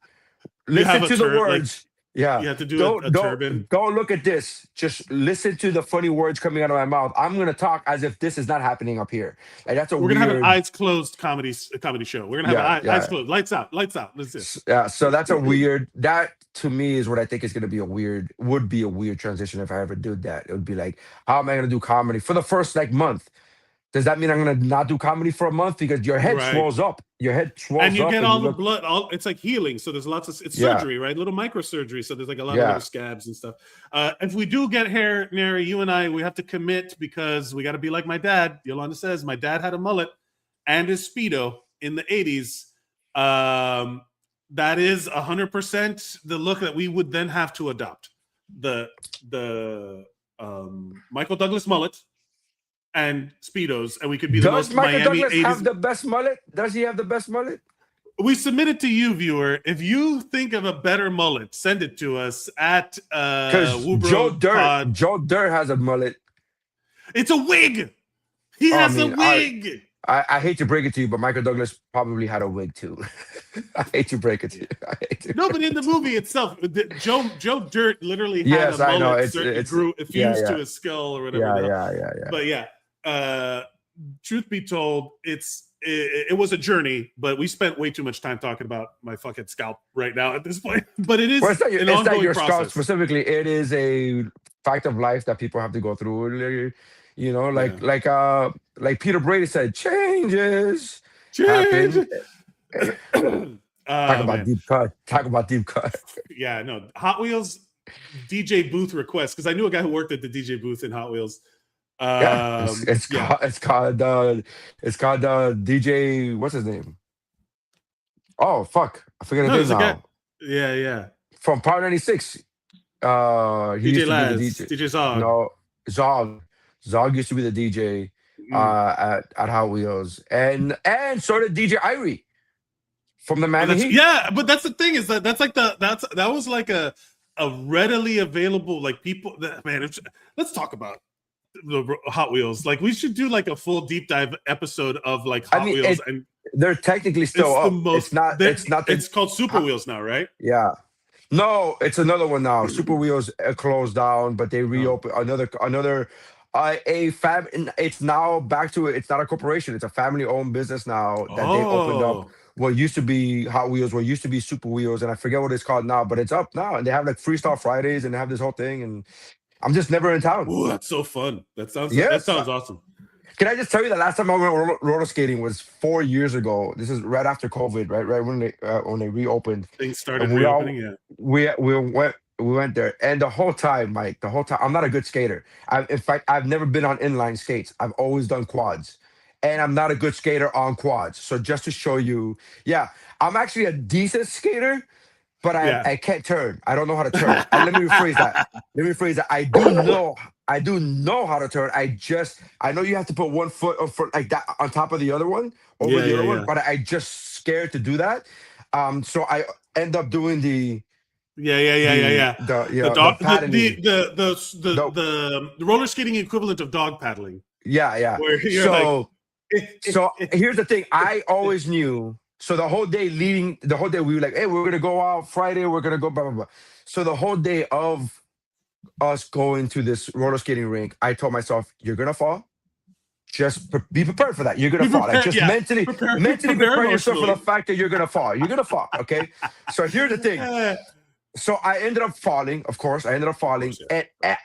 listen to the words. Like, you have to do a turban. Don't look at this. Just listen to the funny words coming out of my mouth. I'm gonna talk as if this is not happening up here. Like we're gonna have an eyes closed comedy show. We're gonna have eyes closed, lights out. That's it. Yeah. So that's a weird. That to me is what I think is gonna be would be a weird transition if I ever did that. It would be like, how am I gonna do comedy for the first month? Does that mean I'm gonna not do comedy for a month because your head swells up? Your head swells up, and you get all the blood. It's like healing. So there's lots of surgery, right? Little microsurgery. So there's like a lot of little scabs and stuff. If we do get hair, Nery, you and I, we have to commit because we got to be like my dad. Yolanda says my dad had a mullet and his Speedo in the 80s. That is 100% the look that we would then have to adopt. The Michael Douglas mullet and Speedos, and we could be the most Miami 80s. Does Michael Douglas have the best mullet? Does he have the best mullet? We submit it to you, viewer. If you think of a better mullet, send it to us at WUBro. Joe Dirt has a mullet. It's a wig. He has a wig. I hate to break it to you, but Michael Douglas probably had a wig too. I hate to break it to you. No, but in the movie itself, Joe Dirt literally had a mullet. I know. It fused to his skull or whatever. Yeah. But truth be told, it was a journey, but we spent way too much time talking about my fucking scalp right now at this point. But it is an ongoing process. Scalp specifically. It is a fact of life that people have to go through. You know, like Peter Brady said, changes happen. Talk about deep cut. Yeah, no. Hot Wheels DJ booth request, because I knew a guy who worked at the DJ booth in Hot Wheels. It's called DJ. What's his name? Oh fuck, I forget his name now. Yeah. From Power 96. DJ Laz, DJ Zog. No, Zog used to be the DJ at Hot Wheels, and so did DJ Irie from the Miami Heat. Yeah, but that's the thing is that was like a readily available, like, people that, man. Let's talk about the Hot Wheels. Like, we should do like a full deep dive episode of like Hot Wheels, and they're technically still up. It's called Super Wheels now, right? Yeah. No, it's another one now. Super Wheels closed down, but they reopened another. It's now back to it. It's not a corporation. It's a family-owned business now that they opened up. What used to be Hot Wheels, what used to be Super Wheels, and I forget what it's called now, but it's up now, and they have like Freestyle Fridays, and they have this whole thing, and I'm just never in town. Ooh, that's so fun. That sounds awesome. Can I just tell you the last time I went roller skating was 4 years ago. This is right after COVID, right when they reopened. Things started reopening. We went there, and the whole time, Mike, I'm not a good skater. In fact, I've never been on inline skates. I've always done quads, and I'm not a good skater on quads. So just to show you, I'm actually a decent skater, but I can't turn. I don't know how to turn. Let me rephrase that. I do know how to turn. I know you have to put one foot like that on top of the other one over the other one, but I just scared to do that. So I end up doing the the roller skating equivalent of dog paddling. Yeah. So here's the thing. I always knew. So the whole day we were like, hey, we're gonna go out Friday. We're gonna go blah blah blah. So the whole day of us going to this roller skating rink, I told myself, you're gonna fall. just be prepared for that. You're gonna fall. Like just mentally prepare yourself for the fact that you're gonna fall. You're gonna fall. Okay. So here's the thing. So I ended up falling, of course. And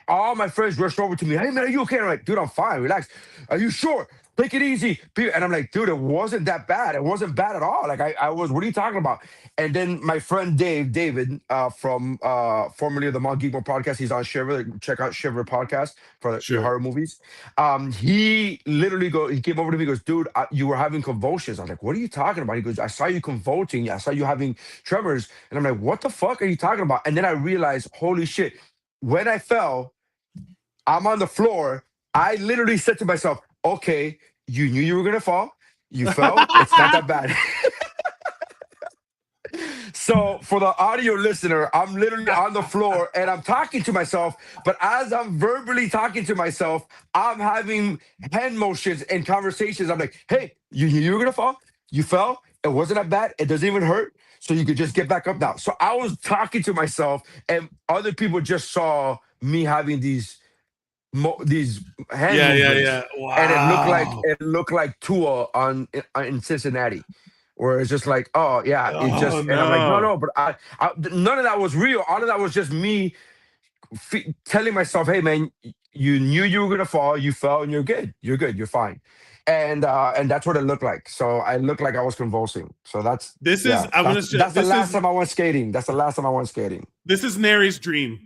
all my friends rushed over to me. Hey, man, are you okay? I'm like, dude, I'm fine. Relax. Are you sure? Take it easy. And I'm like, dude, it wasn't that bad. It wasn't bad at all. Like, I was, what are you talking about? And then my friend David, from formerly of the Mount Geekmo podcast, he's on Shiver. Check out Shiver podcast for the horror movies. He literally he came over to me and goes, dude, you were having convulsions. I was like, what are you talking about? He goes, I saw you convulsing. I saw you having tremors. And I'm like, what the fuck are you talking about? And then I realized, holy shit, when I fell, I'm on the floor. I literally said to myself, okay, you knew you were going to fall. You fell. It's not that bad. So for the audio listener, I'm literally on the floor and I'm talking to myself. But as I'm verbally talking to myself, I'm having hand motions and conversations. I'm like, hey, you knew you were going to fall. You fell. It wasn't that bad. It doesn't even hurt. So you could just get back up now. So I was talking to myself and other people just saw me having these hand movements. Wow. And it looked like Tua in Cincinnati, where it's just like, oh yeah, it just. And I'm like, no, but I none of that was real. All of that was just me telling myself, hey man, you knew you were gonna fall, you fell, and you're good, you're fine. And that's what it looked like. So I looked like I was convulsing. So that's the last time I went skating. That's the last time I went skating. This is Nery's dream.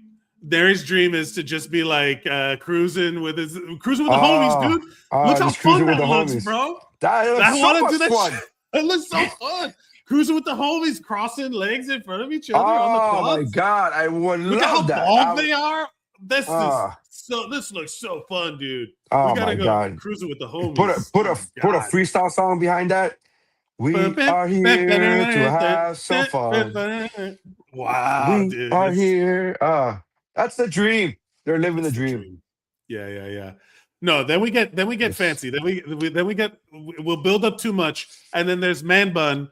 Nery's dream is to just be like cruising with the homies, dude. Look how fun that looks, bro. I want to do that fun. It looks so fun. Cruising with the homies, crossing legs in front of each other on the quads. Oh my god, I would look love that. Look how bald they are. This looks so fun, dude. Oh we gotta my go god, cruising with the homies. Put a freestyle song behind that. We are here to have some fun. Wow, we are here. That's the dream. They're living the dream. Yeah. No, then we get fancy. We'll build up too much, and then there's Man Bun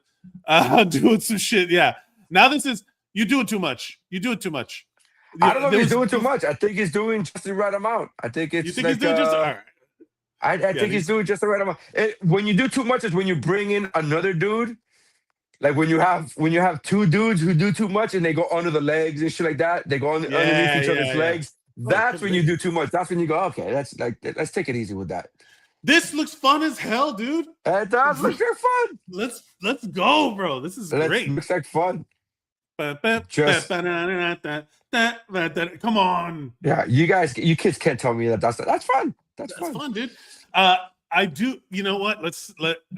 doing some shit. Yeah. Now this is you doing too much. You do it too much. I don't know if he's doing too much. I think he's doing just the right amount. I think it's. You think he's doing just all right? I think he's doing just the right amount. When you do too much is when you bring in another dude. Like when you have two dudes who do too much and they go under the legs and shit like that. They go underneath each other's legs. That's when you do too much. That's when you go, okay, let's take it easy with that. This looks fun as hell, dude. It does look fun. Let's go, bro. This is great. Looks like fun. Come on. Yeah, you kids can't tell me that's fun. That's fun, dude. I do. You know what?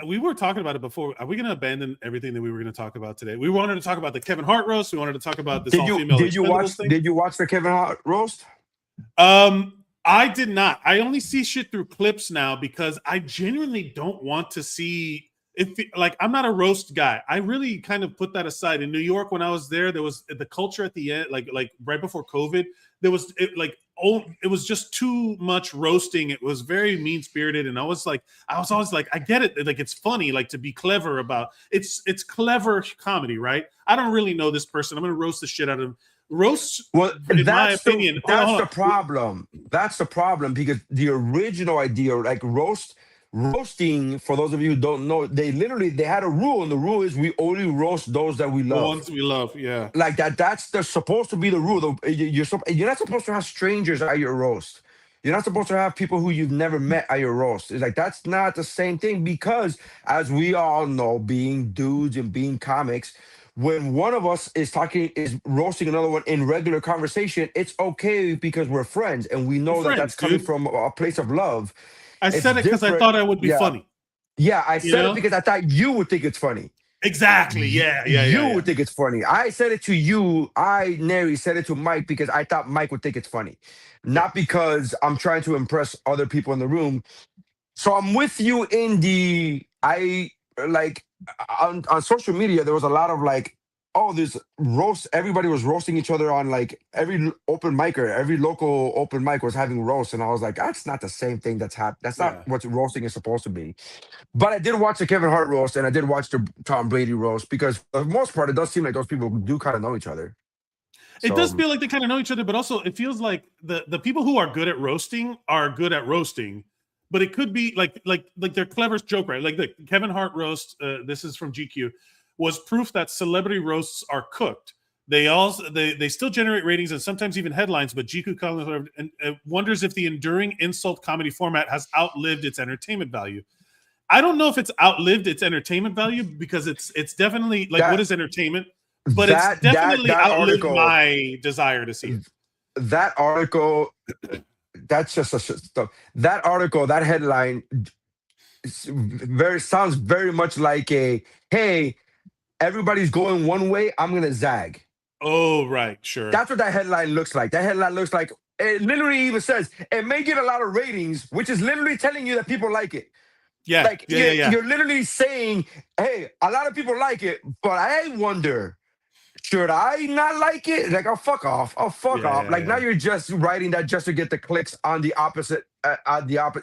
We were talking about it before. Are we going to abandon everything that we were going to talk about today? We wanted to talk about the Kevin Hart roast. We wanted to talk about this all-female expendables thing. Did you watch the Kevin Hart roast? I did not. I only see shit through clips now because I genuinely don't want to see. I'm not a roast guy. I really kind of put that aside. In New York, when I was there was the culture at the end, like right before COVID. There was it was just too much roasting. It was very mean spirited, and I was always like, I get it. Like it's funny, like to be clever about it's clever comedy, right? I don't really know this person. I'm gonna roast the shit out of him. Roast. Well, in my opinion, that's the problem. That's the problem because the original idea, like roasting, for those of you who don't know, they had a rule, and the rule is we only roast those that we love. The ones we love, yeah. Like that. That's supposed to be the rule. You're not supposed to have strangers at your roast. You're not supposed to have people who you've never met at your roast. It's like that's not the same thing because, as we all know, being dudes and being comics, when one of us is roasting another one in regular conversation, it's okay because we're friends and we know that's coming from a place of love. I said it because I thought I would be funny. Yeah, I said it because I thought you would think it's funny. Exactly. Yeah. You would think it's funny. I said it to you. Nery, said it to Mike because I thought Mike would think it's funny, not because I'm trying to impress other people in the room. So I'm with you in on social media. There was a lot of this roast. Everybody was roasting each other on every open micer, every local open mic was having roasts, and I was like, that's not the same thing that's happening. That's not what roasting is supposed to be. But I did watch the Kevin Hart roast, and I did watch the Tom Brady roast because for the most part, it does seem like those people do kind of know each other. It does feel like they kind of know each other, but also it feels like the people who are good at roasting are good at roasting. but it could be like their cleverest joke, right? Like the Kevin Hart roast. This is from GQ. Was proof that celebrity roasts are cooked. They still generate ratings and sometimes even headlines, but GQ wonders if the enduring insult comedy format has outlived its entertainment value. I don't know if it's outlived its entertainment value because it's definitely like what is entertainment, but it's definitely outlived my desire to see it. That article, that's just a stuff. That article, that headline, sounds very much like a hey, everybody's going one way, I'm gonna zag. Oh, right, sure. That's what that headline looks like. That headline looks like, it literally even says, it may get a lot of ratings, which is literally telling you that people like it. Yeah, like you're literally saying, hey, a lot of people like it, but I wonder, should I not like it? Like, oh, fuck off. Oh, fuck off. Like, now you're just writing that just to get the clicks on the opposite.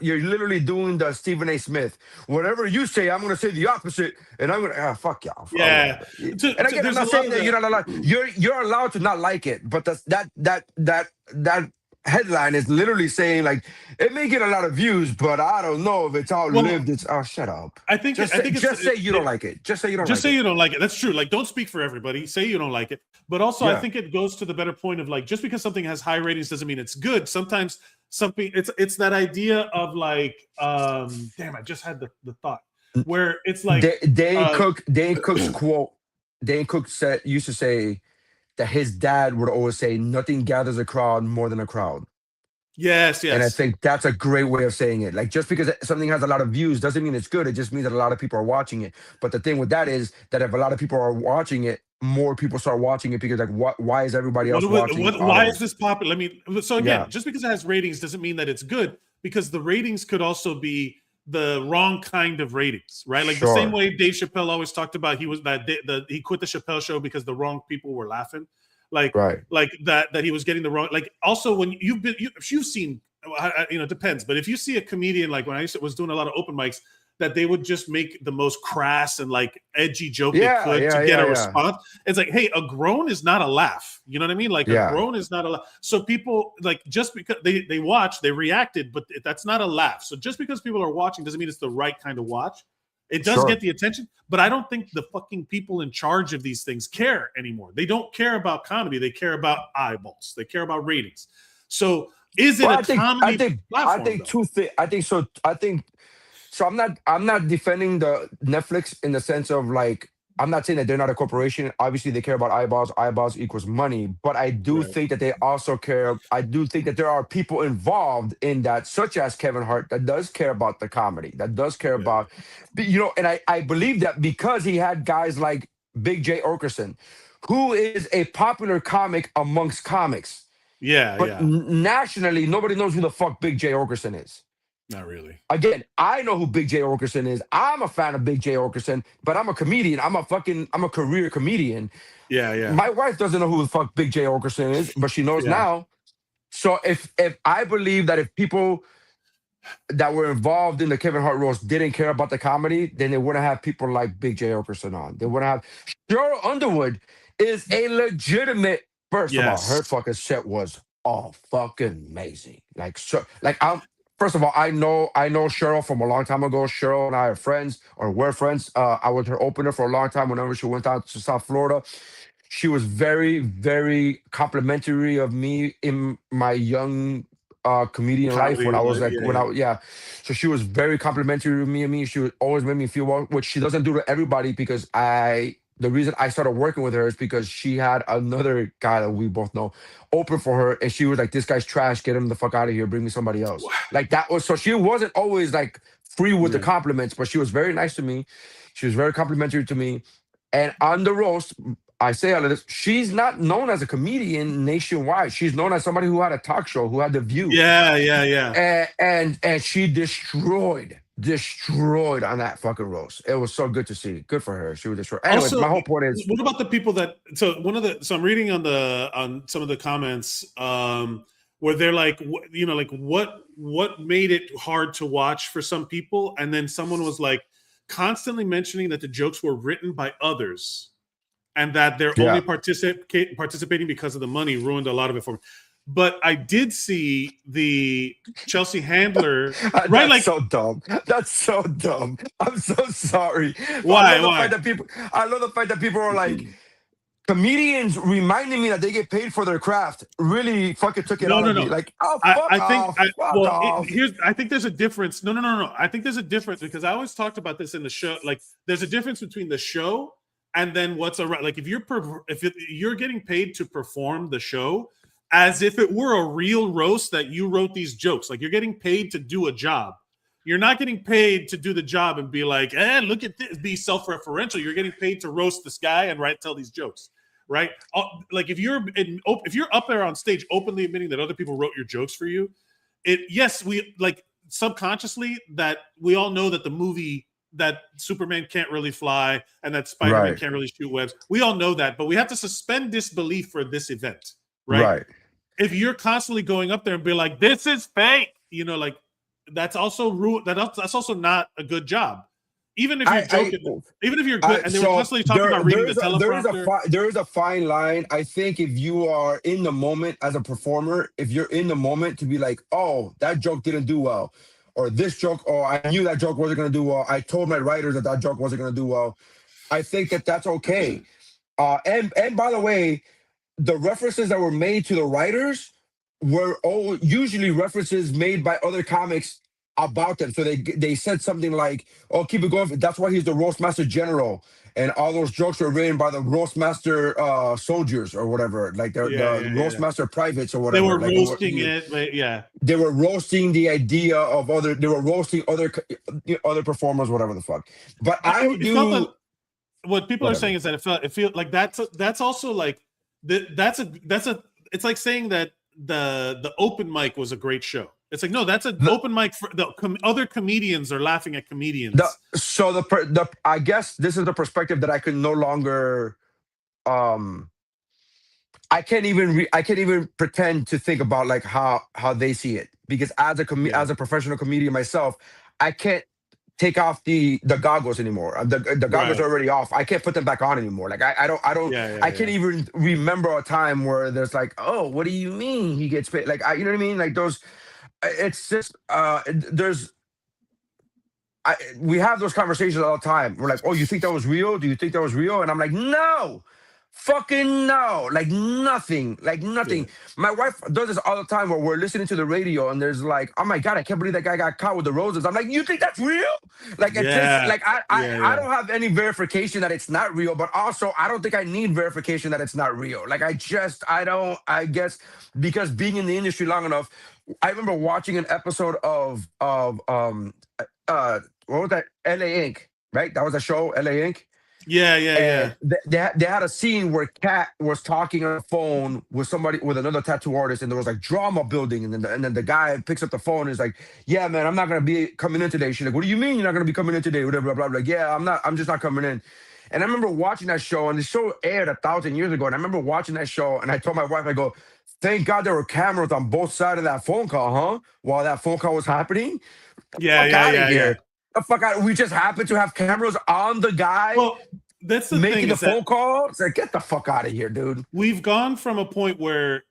You're literally doing the Stephen A. Smith. Whatever you say, I'm going to say the opposite, and I'm going to, fuck y'all. Yeah. And again, I'm not saying that you're not allowed. You're allowed to not like it, but that headline is literally saying, like, it may get a lot of views, but I don't know if it's outlived. Shut up. I think just say you don't like it. Just say you don't. Just say you don't like it. That's true. Like, don't speak for everybody. Say you don't like it. But also, I think it goes to the better point of like, just because something has high ratings doesn't mean it's good. Sometimes something it's that idea of like, damn, I just had the thought where it's like Dane Cook's quote. Dane Cook used to say that his dad would always say, nothing gathers a crowd more than a crowd. Yes. And I think that's a great way of saying it. Like, just because something has a lot of views doesn't mean it's good. It just means that a lot of people are watching it. But the thing with that is that if a lot of people are watching it, more people start watching it because, like, why is everybody else watching it? Why is this popular? So again, just because it has ratings doesn't mean that it's good, because the ratings could also be the wrong kind of ratings, right? Like the same way Dave Chappelle always talked about, he quit the Chappelle show because the wrong people were laughing. Like that he was getting the wrong, like, also when if you've seen, it depends, but if you see a comedian, like when I was doing a lot of open mics, that they would just make the most crass and like edgy joke they could to get a response. It's like, hey, a groan is not a laugh. You know what I mean? Like a groan is not a laugh. So people, like, just because they watch, they reacted, but that's not a laugh. So just because people are watching doesn't mean it's the right kind of watch. It does get the attention, but I don't think the fucking people in charge of these things care anymore. They don't care about comedy. They care about eyeballs. They care about ratings. So is it comedy platform? I think two things. So I'm not defending the Netflix in the sense of, like, I'm not saying that they're not a corporation. Obviously, they care about eyeballs. Eyeballs equals money. But I do think that they also care. I do think that there are people involved in that, such as Kevin Hart, that does care about the comedy, that does care about, and I believe that because he had guys like Big J Okerson, who is a popular comic amongst comics. But nationally, nobody knows who the fuck Big J Okerson is. Not really. Again, I know who Big J Okerson is. I'm a fan of Big J Okerson, but I'm a comedian. I'm a career comedian. My wife doesn't know who the fuck Big J Okerson is, but she knows now. So if I believe that if people that were involved in the Kevin Hart roast didn't care about the comedy, then they wouldn't have people like Big J Okerson on. They wouldn't have. Cheryl Underwood is a legitimate. First of all, her fucking set was all fucking amazing. First of all, I know Cheryl from a long time ago. Cheryl and I are friends, or were friends. I was her opener for a long time whenever she went out to South Florida. She was very, very complimentary of me in my young comedian life when I was like, So she was very complimentary of me. She would always make me feel well, which she doesn't do to everybody, because the reason I started working with her is because she had another guy that we both know open for her, and she was like, this guy's trash, get him the fuck out of here, bring me somebody else. Like, that was, so she wasn't always like free with the compliments, but she was very nice to me. She was very complimentary to me. And on the roast, I say all of this, she's not known as a comedian nationwide. She's known as somebody who had a talk show, who had The View. And she destroyed on that fucking roast. It was so good to see. Good for her. She was destroyed. Anyways, my whole point is, what about the people that? So I'm reading on some of the comments where they're like, what made it hard to watch for some people, and then someone was like constantly mentioning that the jokes were written by others, and that they're only participating because of the money ruined a lot of it for me. But I did see the Chelsea Handler, right? That's Like, so dumb. That's so dumb. I'm so sorry. Why? I love the fact that people are like, comedians reminding me that they get paid for their craft really fucking took it out of me. Like, oh, fuck off. Fuck off. I think there's a difference. No. I think there's a difference because I always talked about this in the show. Like, there's a difference between the show and then what's around. Like, if you're getting paid to perform the show as if it were a real roast that you wrote these jokes, like you're getting paid to do a job. You're not getting paid to do the job and be like, look at this, be self-referential. You're getting paid to roast this guy and tell these jokes, right? Like if you're up there on stage openly admitting that other people wrote your jokes for you, we like subconsciously that we all know that the movie that Superman can't really fly and that Spider-Man can't really shoot webs. We all know that, but we have to suspend disbelief for this event, right? If you're constantly going up there and be like, this is fake, like that's also that's also not a good job. Even if you're joking, even if you're good, and they were constantly talking about reading the teleprompter. There is a fine line. I think if you are in the moment as a performer, if you're in the moment to be like, oh, that joke didn't do well, or this joke, oh, I knew that joke wasn't going to do well. I told my writers that joke wasn't going to do well. I think that's okay. And by the way, the references that were made to the writers were all usually references made by other comics about them. So they said something like, oh, keep it going. That's why he's the Roastmaster General. And all those jokes were written by the Roastmaster soldiers or whatever, like the Roastmaster privates or whatever. They were roasting it, They were roasting the idea of they were roasting other performers, whatever the fuck. But what people are saying is that it feels like that's also like, it's like saying that the open mic was a great show. It's like, no, that's an open mic for other comedians are laughing at comedians. I guess this is the perspective that I can no longer I can't even pretend to think about like how they see it, because as a professional comedian myself, I can't take off the goggles anymore. The goggles are already off. I can't put them back on anymore. Like I can't even remember a time where there's like, oh, what do you mean he gets paid? Like you know what I mean? Like those. It's just we have those conversations all the time. We're like, oh, you think that was real? Do you think that was real? And I'm like, no. Fucking no, like nothing. Yeah. My wife does this all the time where we're listening to the radio and there's like, oh my God, I can't believe that guy got caught with the roses. I'm like, you think that's real? Like, I don't have any verification that it's not real, but also I don't think I need verification that it's not real. Like, I guess because being in the industry long enough, I remember watching an episode of what was that? LA Inc., right? That was a show, LA Inc. Yeah. They had a scene where Kat was talking on the phone with another tattoo artist, and there was like drama building, and then the guy picks up the phone and is like, "Yeah, man, I'm not gonna be coming in today." She's like, "What do you mean you're not gonna be coming in today?" Whatever, blah blah. Like, yeah, I'm just not coming in. And I remember watching that show, and the show aired 1,000 years ago. And I remember watching that show, and I told my wife, I go, "Thank God there were cameras on both sides of that phone call, huh? While that phone call was happening." Yeah. The fuck out! We just happened to have cameras on the guy. Well, that's the making thing, the phone call. It's like, get the fuck out of here, dude. We've gone from a point where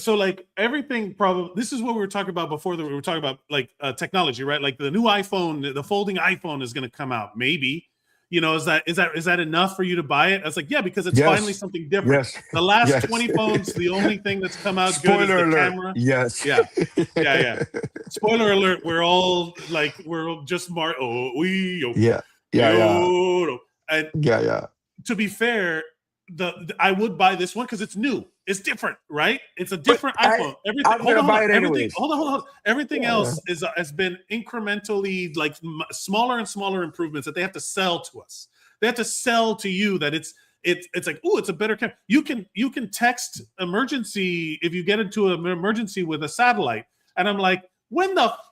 like everything probably. This is what we were talking about before. That we were talking about like technology, right? Like the new iPhone, the folding iPhone is going to come out. Maybe, is that enough for you to buy it? I was like, yeah, because it's finally something different. Yes. The last 20 phones, the only thing that's come out good is the camera. Yes. Yeah. Spoiler alert. We're all like, we're just smart. And to be fair, I would buy this one because it's new. It's different, right? It's a different iPhone. Hold on. Everything else has been incrementally like smaller and smaller improvements that they have to sell to us. They have to sell to you that it's like, oh, it's a better camera. You can text emergency if you get into an emergency with a satellite. And I'm like,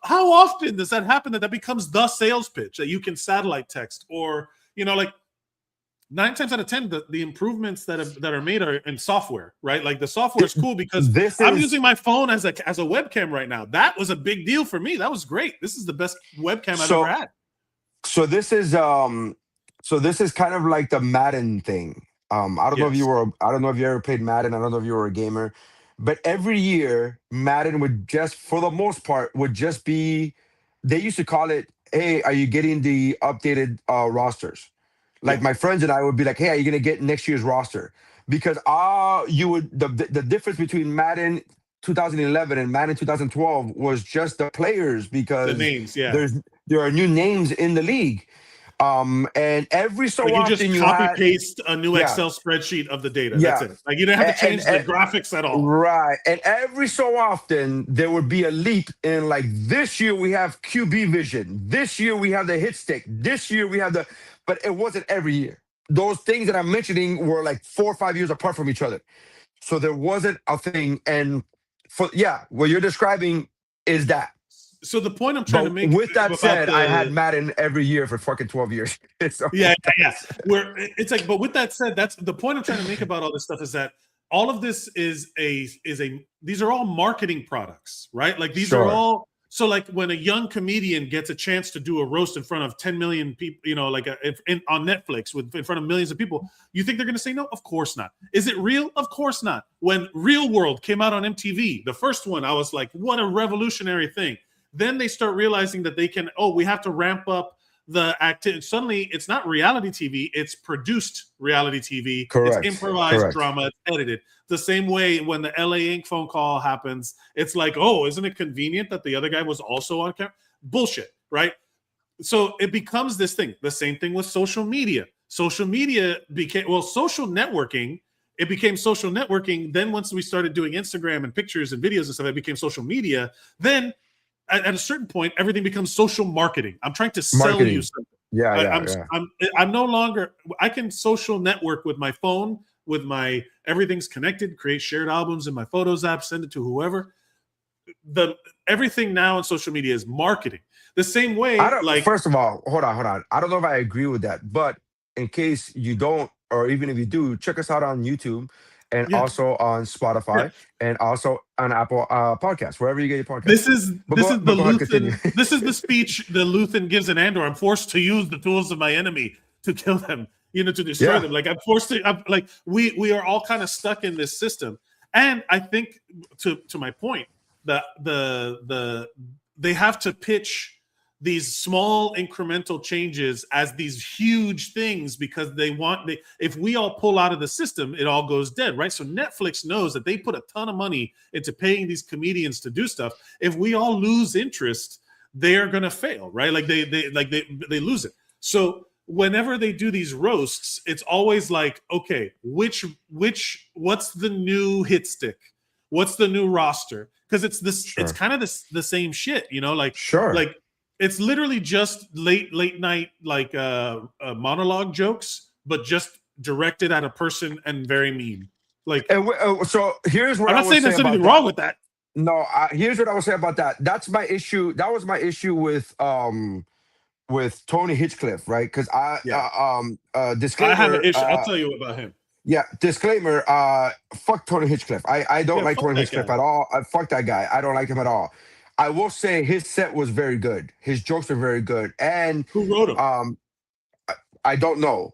how often does that happen that becomes the sales pitch that you can satellite text? Or, like 9 times out of 10, the improvements that are made are in software, right? Like the software is cool because I'm using my phone as a webcam right now. That was a big deal for me. That was great. This is the best webcam I've ever had. So this is kind of like the Madden thing. I don't know if you ever played Madden. I don't know if you were a gamer. but every year Madden would just, for the most part, would just be. They used to call it, "Hey, are you getting the updated rosters?" Like my friends and I would be like, "Hey, are you gonna get next year's roster?" Because you would the difference between Madden 2011 and Madden 2012 was just the players, because the names, there are new names in the league. And every so like often you just copy paste a new Excel spreadsheet of the data. That's it. Like you didn't have to change the graphics at all. Right. And every so often there would be a leap in, like, this year we have QB vision. This year we have the hit stick. This year we have but it wasn't every year. Those things that I'm mentioning were like 4 or 5 years apart from each other. So there wasn't a thing. And what you're describing is that. So the point I'm trying to make, with that said, I had Madden every year for fucking 12 years. So. Yeah. Where it's like, but with that said, that's the point I'm trying to make about all this stuff, is that all of this is these are all marketing products, right? Like these are all. So like when a young comedian gets a chance to do a roast in front of 10 million people, you know, like on Netflix in front of millions of people, you think they're going to say no? Of course not. Is it real? Of course not. When Real World came out on MTV, the first one, I was like, what a revolutionary thing. Then they start realizing that they can, we have to ramp up the activity. Suddenly it's not reality TV, it's produced reality TV. Correct. It's improvised drama, it's edited. The same way when the LA Ink phone call happens, it's like, isn't it convenient that the other guy was also on camera? Bullshit, right? So it becomes this thing. The same thing with social media. Social media became, social networking. It became social networking. Then once we started doing Instagram and pictures and videos and stuff, it became social media. Then at a certain point, everything becomes social marketing. I'm trying to sell you something. I'm no longer, I can social network with my phone, with my, everything's connected, create shared albums in my Photos app, send it to whoever. Everything now on social media is marketing. The same way, first of all, hold on. I don't know if I agree with that, but in case you don't, or even if you do, check us out on YouTube. And also on Spotify, and also on Apple Podcasts, wherever you get your podcast. This is the speech the Luthen gives in Andor. I'm forced to use the tools of my enemy to kill them, to destroy them. Like I'm forced to. We are all kind of stuck in this system. And I think to my point, that they have to pitch these small incremental changes as these huge things, because if we all pull out of the system, it all goes dead, right? So Netflix knows that they put a ton of money into paying these comedians to do stuff. If we all lose interest, they're gonna fail, right? Like they lose it. So whenever they do these roasts, it's always like, okay, what's the new hit stick? What's the new roster? Because it's this, it's kind of the same shit, like. It's literally just late night monologue jokes, but just directed at a person and very mean. So here's what I'm not saying there's anything wrong with that. No, here's what I would say about that. That's my issue. That was my issue with Tony Hinchcliffe, right? Because disclaimer. I have an issue. I'll tell you about him. Yeah, disclaimer. Fuck Tony Hinchcliffe. I don't like Tony Hinchcliffe at all. Fuck that guy. I don't like him at all. I will say his set was very good. His jokes are very good. And who wrote them? I don't know.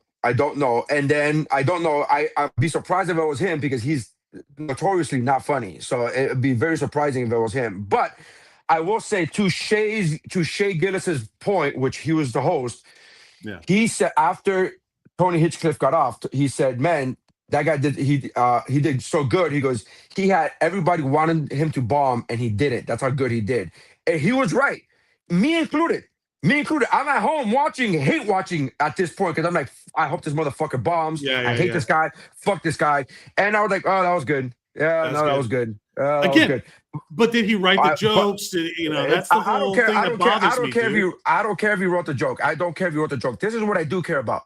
And then I don't know. I'd be surprised if it was him, because he's notoriously not funny. So it'd be very surprising if it was him. But I will say, to Shay Gillis's point, which he was the host, he said after Tony Hinchcliffe got off, he said, man, that guy he did so good. He goes, he had everybody wanted him to bomb, and he did it. That's how good he did. And he was right. Me included. I'm at home hate watching at this point, because I'm like, I hope this motherfucker bombs. I hate this guy. Fuck this guy. And I was like, oh, that was good. Yeah, that was good. Again, was good. But did he write the jokes? That's the whole thing that bothers me. I don't care if he wrote the joke. I don't care if he wrote the joke. This is what I do care about.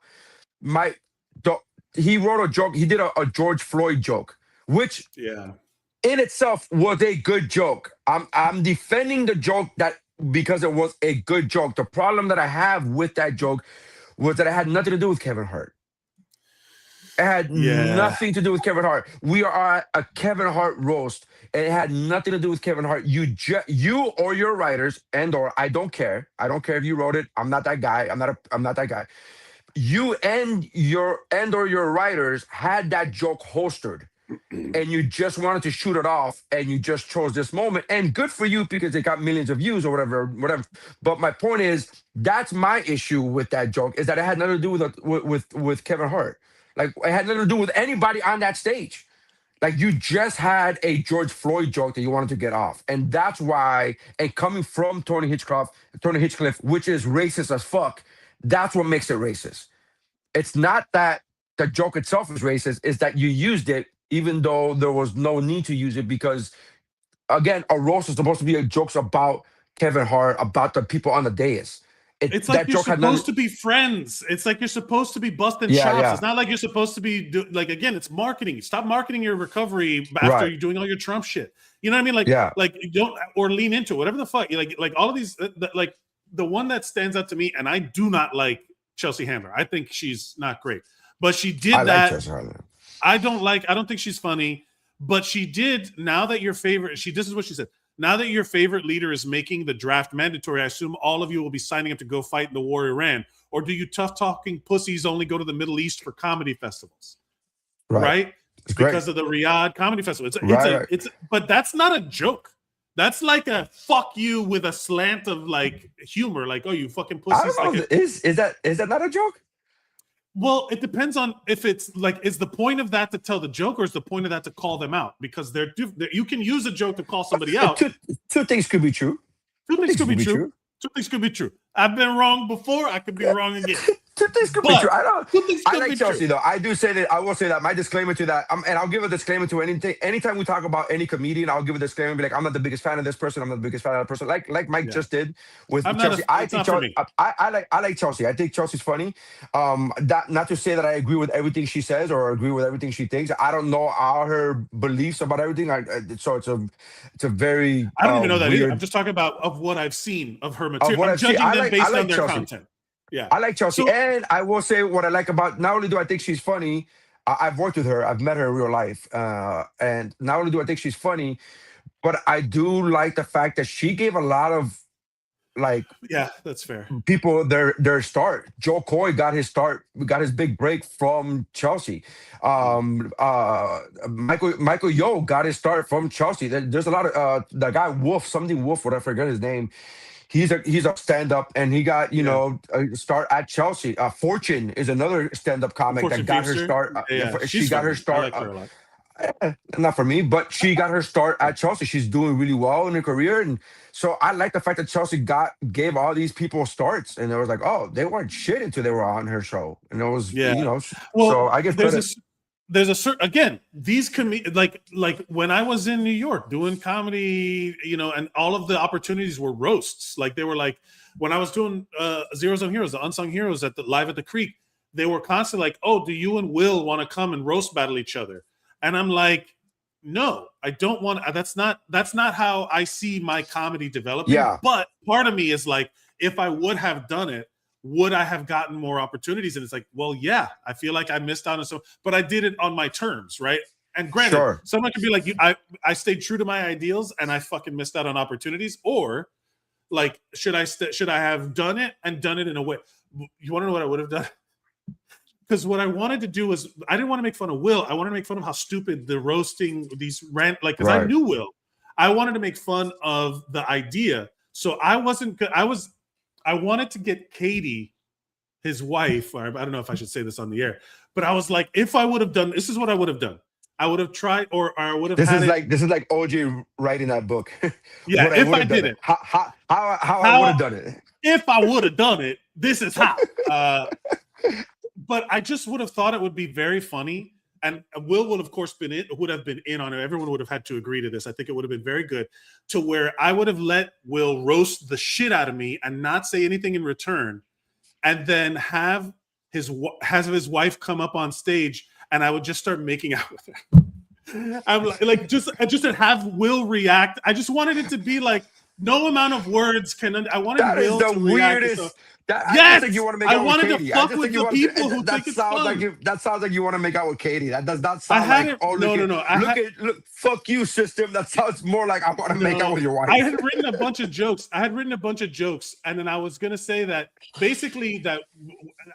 He wrote a joke. He did a George Floyd joke, which in itself was a good joke. I'm defending the joke because it was a good joke. The problem that I have with that joke was that it had nothing to do with Kevin Hart. It had nothing to do with Kevin Hart. We are at a Kevin Hart roast, and it had nothing to do with Kevin Hart. You or your writers or I don't care. I don't care if you wrote it. I'm not that guy. I'm not that guy. You or your writers had that joke hosted. and you just wanted to shoot it off, and you just chose this moment, and good for you because it got millions of views or whatever. But my point is, that's my issue with that joke, is that it had nothing to do with Kevin Hart. Like, it had nothing to do with anybody on that stage. Like, you just had a George Floyd joke that you wanted to get off. And that's why, and coming from Tony Hinchcliffe, which is racist as fuck, that's what makes it racist. It's not that the joke itself is racist, it's that you used it even though there was no need to use it, because, again, a roast is supposed to be jokes about Kevin Hart, about the people on the dais. It's like you're supposed to be friends. It's like you're supposed to be busting chops. Yeah. It's not like you're supposed to be like, again, it's marketing. Stop marketing your recovery after you're doing all your Trump shit. You know what I mean? Like, like you don't, or lean into it, whatever the fuck. Like all of these, like the one that stands out to me, and I do not like Chelsea Handler. I think she's not great, but she did that. I don't think she's funny, but she did. Now that your favorite, this is what she said. Now that your favorite leader is making the draft mandatory, I assume all of you will be signing up to go fight in the war in Iran. Or do you tough-talking pussies only go to the Middle East for comedy festivals? Right? Because of the Riyadh Comedy Festival. But that's not a joke. That's like a fuck you with a slant of like humor. Like, oh, you fucking pussies. Is that not a joke? Well, it depends on if it's like, is the point of that to tell the joke, or is the point of that to call them out? Because you can use a joke to call somebody out. Two things could be true. Two things could be true. Two things could be true. I've been wrong before. I could be wrong again. Two things could be true. I like Chelsea though. I do say that. I will say that my disclaimer to that, and I'll give a disclaimer to anything. Anytime we talk about any comedian, I'll give a disclaimer and be like, I'm not the biggest fan of this person. I'm not the biggest fan of that person. Like Mike just did with Chelsea. I like Chelsea. I think Chelsea's funny. Not to say that I agree with everything she says or agree with everything she thinks. I don't know all her beliefs about everything. So it's a very I don't even know that weird either. I'm just talking about of what I've seen of her material. I'm judging them based on their content. Yeah, I like Chelsea, and I will say what I like about. Not only do I think she's funny, I've worked with her, I've met her in real life, and not only do I think she's funny, but I do like the fact that she gave a lot of, like, that's fair, people their start. Joe Coy got his start, got his big break from Chelsea. Michael Yo got his start from Chelsea. There's a lot of the guy Wolf, what I forget his name. He's a stand-up, and he got, a start at Chelsea. Fortune is another stand-up comic that got her start. She got her start. Not for me, but she got her start at Chelsea. She's doing really well in her career, and so I like the fact that Chelsea gave all these people starts, and it was like, oh, they weren't shit until they were on her show, and it was, so I give credit. There's a certain, again, these like when I was in New York doing comedy, and all of the opportunities were roasts. Like, they were like, when I was doing Zero Zone Heroes, the Unsung Heroes live at the Creek, they were constantly like, oh, do you and Will want to come and roast battle each other? And I'm like, no, I don't want. That's not how I see my comedy developing. Yeah. But part of me is like, if I would have done it, would I have gotten more opportunities? And it's like, well, yeah, I feel like I missed out on some, but I did it on my terms, right? And granted, someone could be like, I stayed true to my ideals and I fucking missed out on opportunities. Or like, should I have done it in a way? You want to know what I would have done? Because what I wanted to do was, I didn't want to make fun of Will. I wanted to make fun of how stupid the roasting, these rant, like, because I knew Will. I wanted to make fun of the idea. So I wanted to get Katie, his wife, or I don't know if I should say this on the air, but I was like, if I would have done, this is what I would have done. I would have tried, or I would have. This is like OJ writing that book. Yeah, if I did it, how I would have done it. If I would have done it, this is how. But I just would have thought it would be very funny. And Will would, of course, would have been in on it. Everyone would have had to agree to this. I think it would have been very good, to where I would have let Will roast the shit out of me and not say anything in return, and then have his wife come up on stage, and I would just start making out with her. I'm like just to have Will react. I just wanted it to be like No amount of words can. I wanted That is Will the to react. weirdest. I Yes, just think you want to make I out with wanted Katie. to fuck with the people who that think it's sounds fun. like that sounds like you want to make out with Katie. That does not I sound had like it. oh look, fuck you system. That sounds more like I want to make out with your wife. I had written a bunch of jokes. And then I was gonna say that basically that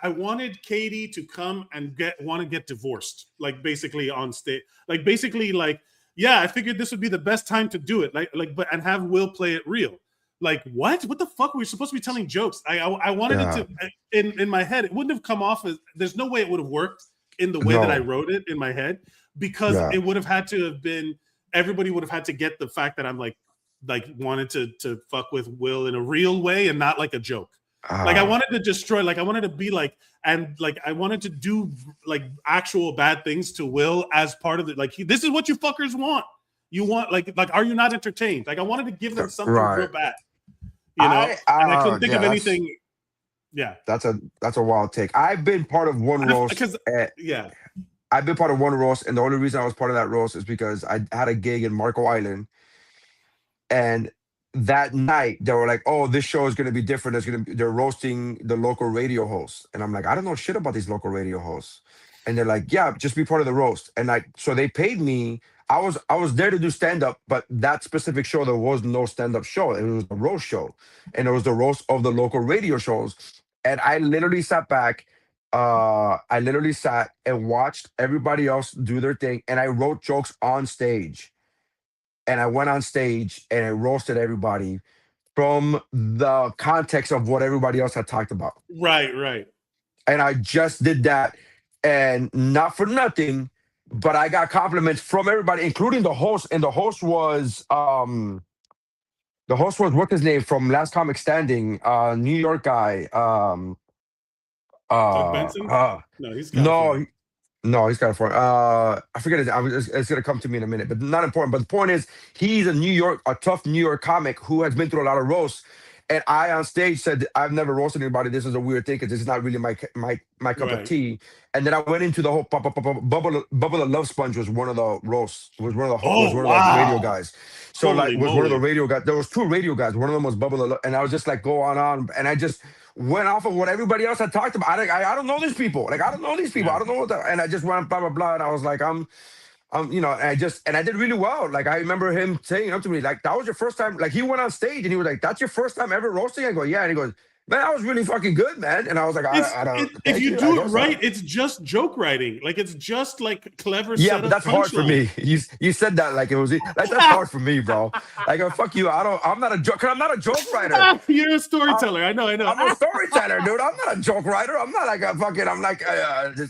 I wanted Katie to come and get divorced, like basically on stage, like basically like yeah, I figured this would be the best time to do it, but and have Will play it real. Like what the fuck? We're supposed to be telling jokes. I wanted it to in my head. It wouldn't have come off as there's no way it would have worked in the way that I wrote it in my head, because it would have had to have been everybody would have had to get the fact that I'm like wanted to fuck with Will in a real way and not like a joke. Like I wanted to destroy, like I wanted to be like, and like I wanted to do like actual bad things to Will as part of it. Like this is what you fuckers want. You want like are you not entertained? Like I wanted to give them something real bad. You know, and I couldn't think of anything. Yeah, that's a wild take. I've been part of one roast. I've been part of one roast, and the only reason I was part of that roast is because I had a gig in Marco Island, and that night they were like, "Oh, this show is going to be different. They're roasting the local radio hosts," and I'm like, "I don't know shit about these local radio hosts," and they're like, "Yeah, just be part of the roast," and so they paid me. I was there to do stand-up, but that specific show, there was no stand-up show. It was a roast show. And it was the roast of the local radio shows. And I literally sat back. I literally sat and watched everybody else do their thing. And I wrote jokes on stage. And I went on stage and I roasted everybody from the context of what everybody else had talked about. Right. And I just did that. And not for nothing, but I got compliments from everybody, including the host. And the host was what's his name from Last Comic Standing, New York guy. Doug Benson? No, he's California. No, he's California. I forget his. It's gonna come to me in a minute, but not important. But the point is, he's a tough New York comic who has been through a lot of roasts. And I on stage said, I've never roasted anybody. This is a weird thing because this is not really my cup of tea. And then I went into the whole Bubba the Love Sponge was one of the roasts. Was one of the radio guys. So one of the radio guys. There was two radio guys. One of them was Bubba the Love, and I was just like go on, and I just went off of what everybody else had talked about. I don't know these people. Like I don't know these people. I don't know what and I just went blah blah blah. And I was like you know, and I did really well. Like I remember him saying up to me, like, that was your first time. Like he went on stage and he was like, "That's your first time ever roasting?" I go, "Yeah." And he goes, "Man, that was really fucking good, man." And I was like, I don't. If you do it right, it's just joke writing. Like it's just like clever. Yeah, but that's hard for me. You said that like it was. That's hard for me, bro. Like fuck you. I'm not a joke. I'm not a joke writer. You're a storyteller. I know. I'm a storyteller, dude. I'm not a joke writer. I'm not like a fucking. I'm like.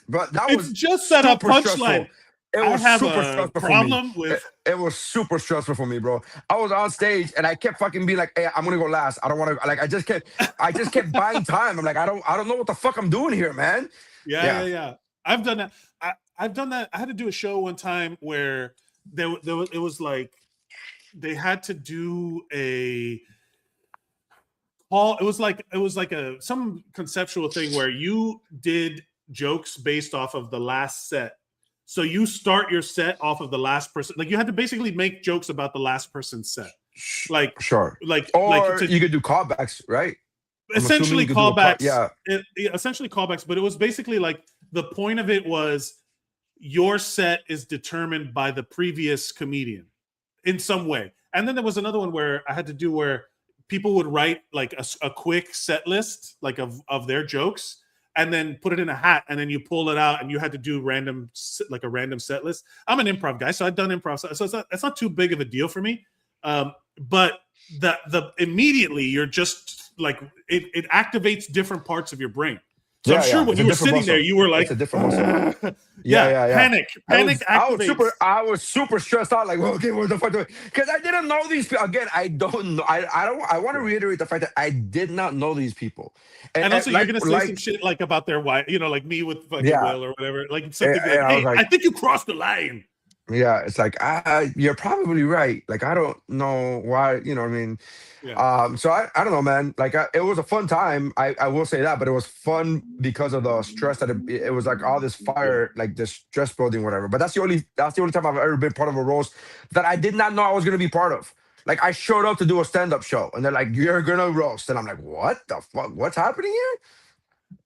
But that was just set up punchline. It was super stressful problem for me. with it was super stressful for me, bro. I was on stage and I kept fucking being like, "Hey, I'm gonna go last. I don't want to." Like, I just kept buying time. I'm like, I don't know what the fuck I'm doing here, man. Yeah. I've done that. I've done that. I had to do a show one time where it was like they had to do a call. It was like some conceptual thing where you did jokes based off of the last set. So you start your set off of the last person. Like you had to basically make jokes about the last person's set. Like sure. Or you could do callbacks, right? Essentially callbacks. Essentially callbacks. But it was basically like the point of it was your set is determined by the previous comedian in some way. And then there was another one where I had to do where people would write like a quick set list like of their jokes, and then put it in a hat, and then you pull it out, and you had to do a random set list. I'm an improv guy, so I've done improv, so it's not too big of a deal for me. But the immediately you're just like it activates different parts of your brain. So I'm sure when you were sitting there, you were like, it's a different muscle. Panic activates. I was super stressed out. Like, well, okay, what the fuck do I? Because I didn't know these people. Again, I don't know. I want to reiterate the fact that I did not know these people. And also, you're gonna say some shit like about their wife, you know, like me with fucking Will or whatever. Like something. Hey, I think you crossed the line. Yeah, it's like you're probably right. Like I don't know why, you know what I mean? Yeah. So I don't know, man. Like it was a fun time. I will say that, but it was fun because of the stress that it was like all this fire, like this stress building, whatever. But that's the only time I've ever been part of a roast that I did not know I was gonna be part of. Like I showed up to do a stand-up show, and they're like, "You're gonna roast," and I'm like, "What the fuck? What's happening here?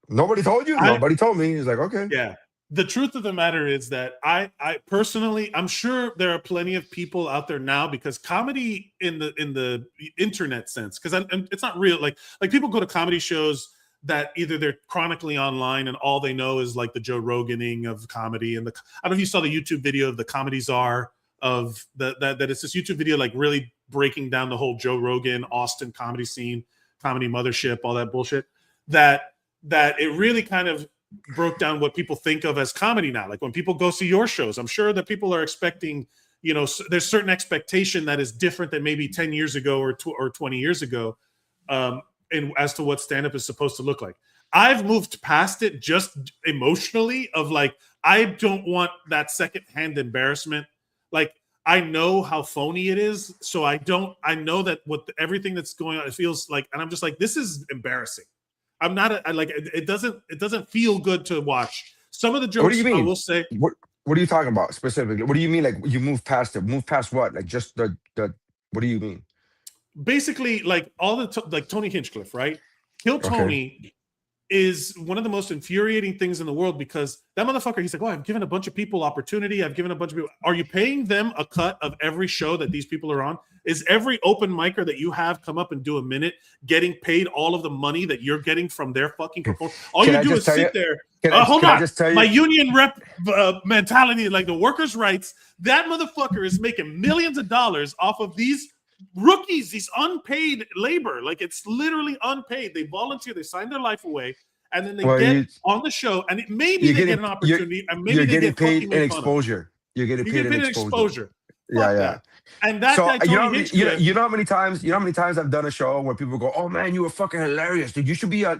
Nobody told you? Nobody told me." He's like, "Okay." Yeah. The truth of the matter is that I personally, I'm sure there are plenty of people out there now, because comedy in the internet sense, because it's not real. Like people go to comedy shows that either they're chronically online and all they know is like the Joe Roganing of comedy, and I don't know if you saw the YouTube video of the Comedy Czar of that it's this YouTube video like really breaking down the whole Joe Rogan Austin comedy scene, comedy mothership, all that bullshit. That it really kind of broke down what people think of as comedy now. Like when people go see your shows, I'm sure that people are expecting, you know, there's certain expectation that is different than maybe 10 years ago or 20 years ago, and as to what stand-up is supposed to look like. I've moved past it just emotionally of like, I don't want that secondhand embarrassment. Like I know how phony it is. So I know that everything that's going on, it feels like, and I'm just like, this is embarrassing. I'm not it doesn't feel good to watch. Some of the jokes, what do you mean? I will say. What are you talking about specifically? What do you mean? Like you move past it? Move past what? Like just the what do you mean? Basically, like all the like Tony Hinchcliffe, right? Kill Tony is one of the most infuriating things in the world, because that motherfucker, he's like, oh, I've given a bunch of people opportunity. I've given a bunch of people. Are you paying them a cut of every show that these people are on? Is every open micer that you have come up and do a minute getting paid all of the money that you're getting from their fucking performance? All you do is sit there. Hold on. My union rep mentality, like the workers' rights, that motherfucker is making millions of dollars off of these rookies, these unpaid labor. Like it's literally unpaid. They volunteer, they sign their life away, and then they get on the show, and maybe they get an opportunity, and maybe they get paid in exposure. You're getting paid in exposure. Yeah. And that guy, you know how many times I've done a show where people go, "Oh man, you were fucking hilarious, dude. You should be on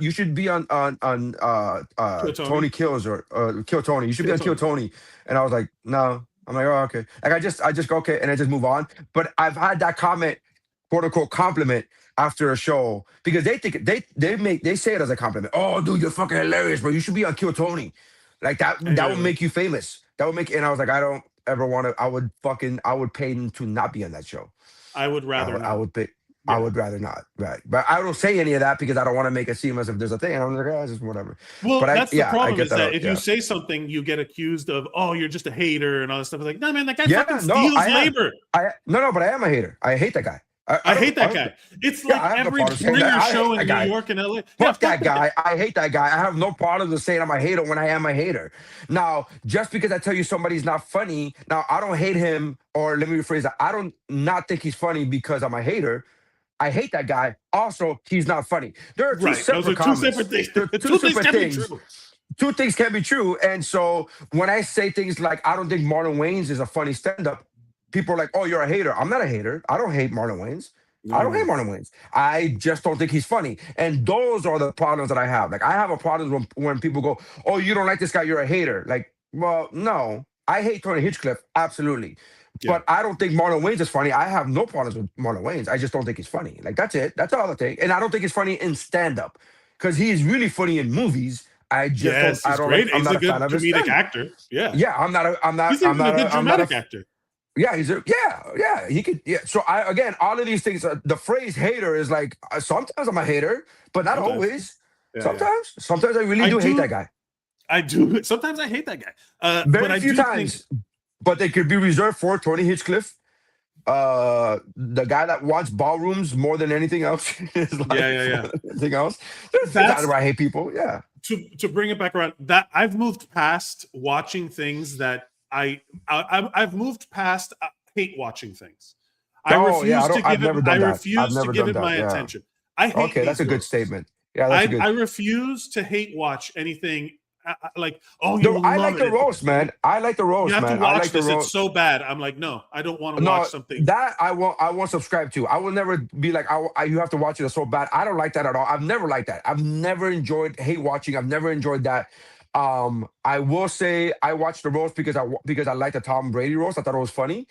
Tony Kills or Kill Tony. You should be on Kill Tony." And I was like, "No." I'm like, "Oh, okay." Like I just go, "Okay," and I just move on. But I've had that comment, quote unquote, compliment after a show, because they think they say it as a compliment. "Oh, dude, you're fucking hilarious, bro. You should be on Kill Tony." Like that would make you famous. That would make. And I was like, I don't ever want to. I would pay them to not be on that show. I would rather not. I would pay. Yeah. I would rather not, right? But I don't say any of that because I don't want to make it seem as if there's a thing. And I'm like, oh, just whatever. Well, but that's the problem, is that if you say something, you get accused of, oh, you're just a hater and all this stuff. It's like, no, man, that guy fucking steals labor. No, but I am a hater. I hate that guy. I hate that guy. It's like every Ringer show in New York and LA. Fuck that guy. I hate that guy. I have no problem with saying I'm a hater when I am a hater. Now, just because I tell you somebody's not funny, now I don't hate him, or let me rephrase that. I don't not think he's funny because I'm a hater. I hate that guy. Also, he's not funny. There are two separate things. There are two separate things. Two things can be true. And so when I say things like, I don't think Marlon Wayans is a funny stand-up, people are like, oh, you're a hater. I'm not a hater. I don't hate Marlon Wayans. I don't hate Marlon Wayans. I just don't think he's funny. And those are the problems that I have. Like, I have a problem when people go, oh, you don't like this guy, you're a hater. Like, well, no. I hate Tony Hinchcliffe, absolutely. Yeah. But I don't think Marlon Wayans is funny. I have no problems with Marlon Wayans. I just don't think he's funny. Like, that's it. That's all I think. And I don't think he's funny in stand-up, because he's really funny in movies. I just don't. I'm not a fan of his comedic actor. Yeah. Yeah, I'm not a good dramatic actor. Yeah, he could. Yeah. So all of these things, the phrase hater is like, sometimes I'm a hater, but not always. Sometimes I really do hate that guy. I do. Sometimes I hate that guy. Very few times. But they could be reserved for Tony Hinchcliffe, the guy that wants ballrooms more than anything else. Anything else. That's where I hate people. Yeah. To bring it back around, that I've moved past watching things that I've moved past hate watching things. I refuse to give it my attention. I hate okay, that's a good statement. Yeah, that's I refuse to hate watch anything. Like, oh, I like the roast, man. I like the roast, man. You have to watch this. It's so bad. I'm like, no, I don't want to watch something that I won't subscribe to. I will never be like, you have to watch it. It's so bad. I don't like that at all. I've never liked that. I've never enjoyed hate watching. I've never enjoyed that. I will say I watched the roast because I liked the Tom Brady roast. I thought it was funny.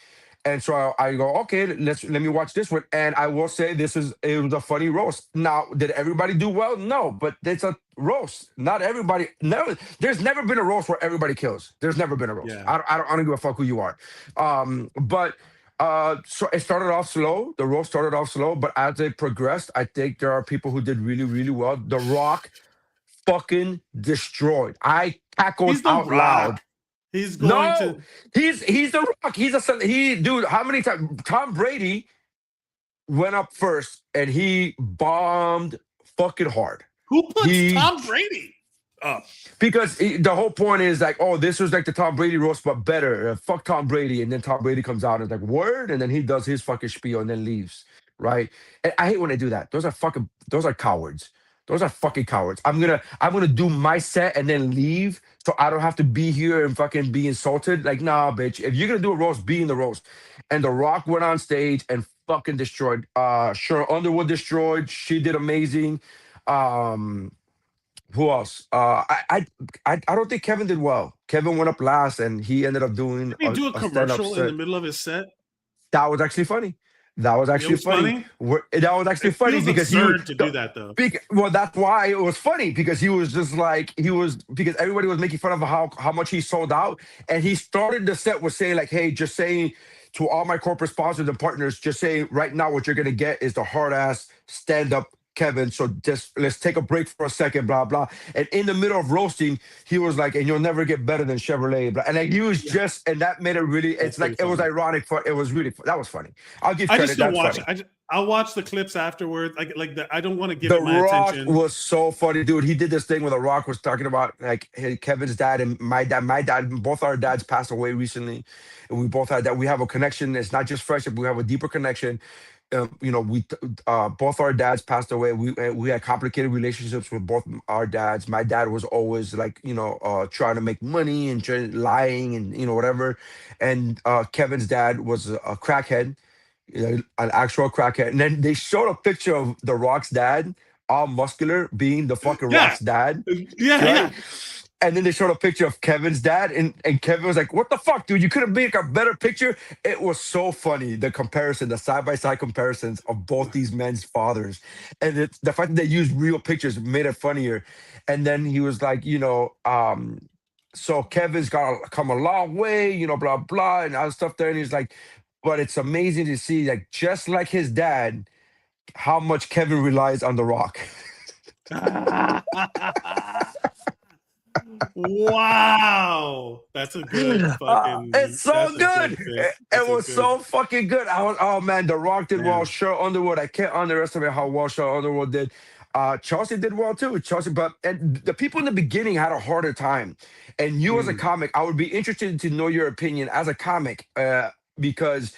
And so I go, okay, let me watch this one. And I will say it was a funny roast. Now, did everybody do well? No, but it's a roast. Not everybody. No, there's never been a roast where everybody kills. There's never been a roast. Yeah. I don't give a fuck who you are. But So it started off slow. The roast started off slow, but as it progressed, I think there are people who did really, really well. The Rock fucking destroyed. I cackled He's the out loud. Rock. He's going to. He's the Rock. Dude. How many times Tom Brady went up first and he bombed fucking hard. Who puts Tom Brady up? Because the whole point is like, oh, this was like the Tom Brady roast, but better. Fuck Tom Brady, and then Tom Brady comes out and is like, word, and then he does his fucking spiel and then leaves, right? And I hate when they do that. Those are cowards. Those are fucking cowards. I'm gonna do my set and then leave, so I don't have to be here and fucking be insulted. Like, nah, bitch. If you're gonna do a roast, be in the roast. And The Rock went on stage and fucking destroyed. Cheryl Underwood destroyed. She did amazing. Who else? I don't think Kevin did well. Kevin went up last, and he ended up doing. Did he do a commercial in the middle of his set? That was actually funny. That was actually funny. That was actually funny because he was to do that though. Well, that's why it was funny, because he was just like because everybody was making fun of how much he sold out, and he started the set with saying like, "Hey, just saying to all my corporate sponsors and partners, just saying right now what you're gonna get is the hard ass stand up Kevin. So just let's take a break for a second, blah blah." And in the middle of roasting, he was like, "And you'll never get better than Chevrolet." Blah. And like he was just, and that made it really. It's like it was ironic. It was really that was funny. I'll give credit. I just don't watch it. I'll watch the clips afterwards. I don't want to give The it my Rock attention. was so funny, dude. He did this thing where The Rock was talking about like Kevin's dad and my dad. My dad, both our dads passed away recently, and we both had that. We have a connection. It's not just friendship. We have a deeper connection. We both our dads passed away. We had complicated relationships with both our dads. My dad was always like, trying to make money and lying and whatever. And Kevin's dad was a crackhead, an actual crackhead. And then they showed a picture of The Rock's dad, all muscular, being the fucking Rock's dad. Yeah. And then they showed a picture of Kevin's dad, and Kevin was like, "What the fuck, dude? You couldn't make a better picture." It was so funny, the comparison, the side-by-side comparisons of both these men's fathers. And the fact that they used real pictures made it funnier. And then he was like, so Kevin's got to come a long way, blah, blah, and other stuff there. And he's like, but it's amazing to see, like, just like his dad, how much Kevin relies on The Rock. Wow, that's a good fucking. It's so good. It was so fucking good. Oh man, The Rock did well. Cheryl Underwood, I can't underestimate how well Cheryl Underwood did. Chelsea did well too. And the people in the beginning had a harder time. And you as a comic, I would be interested to know your opinion as a comic, because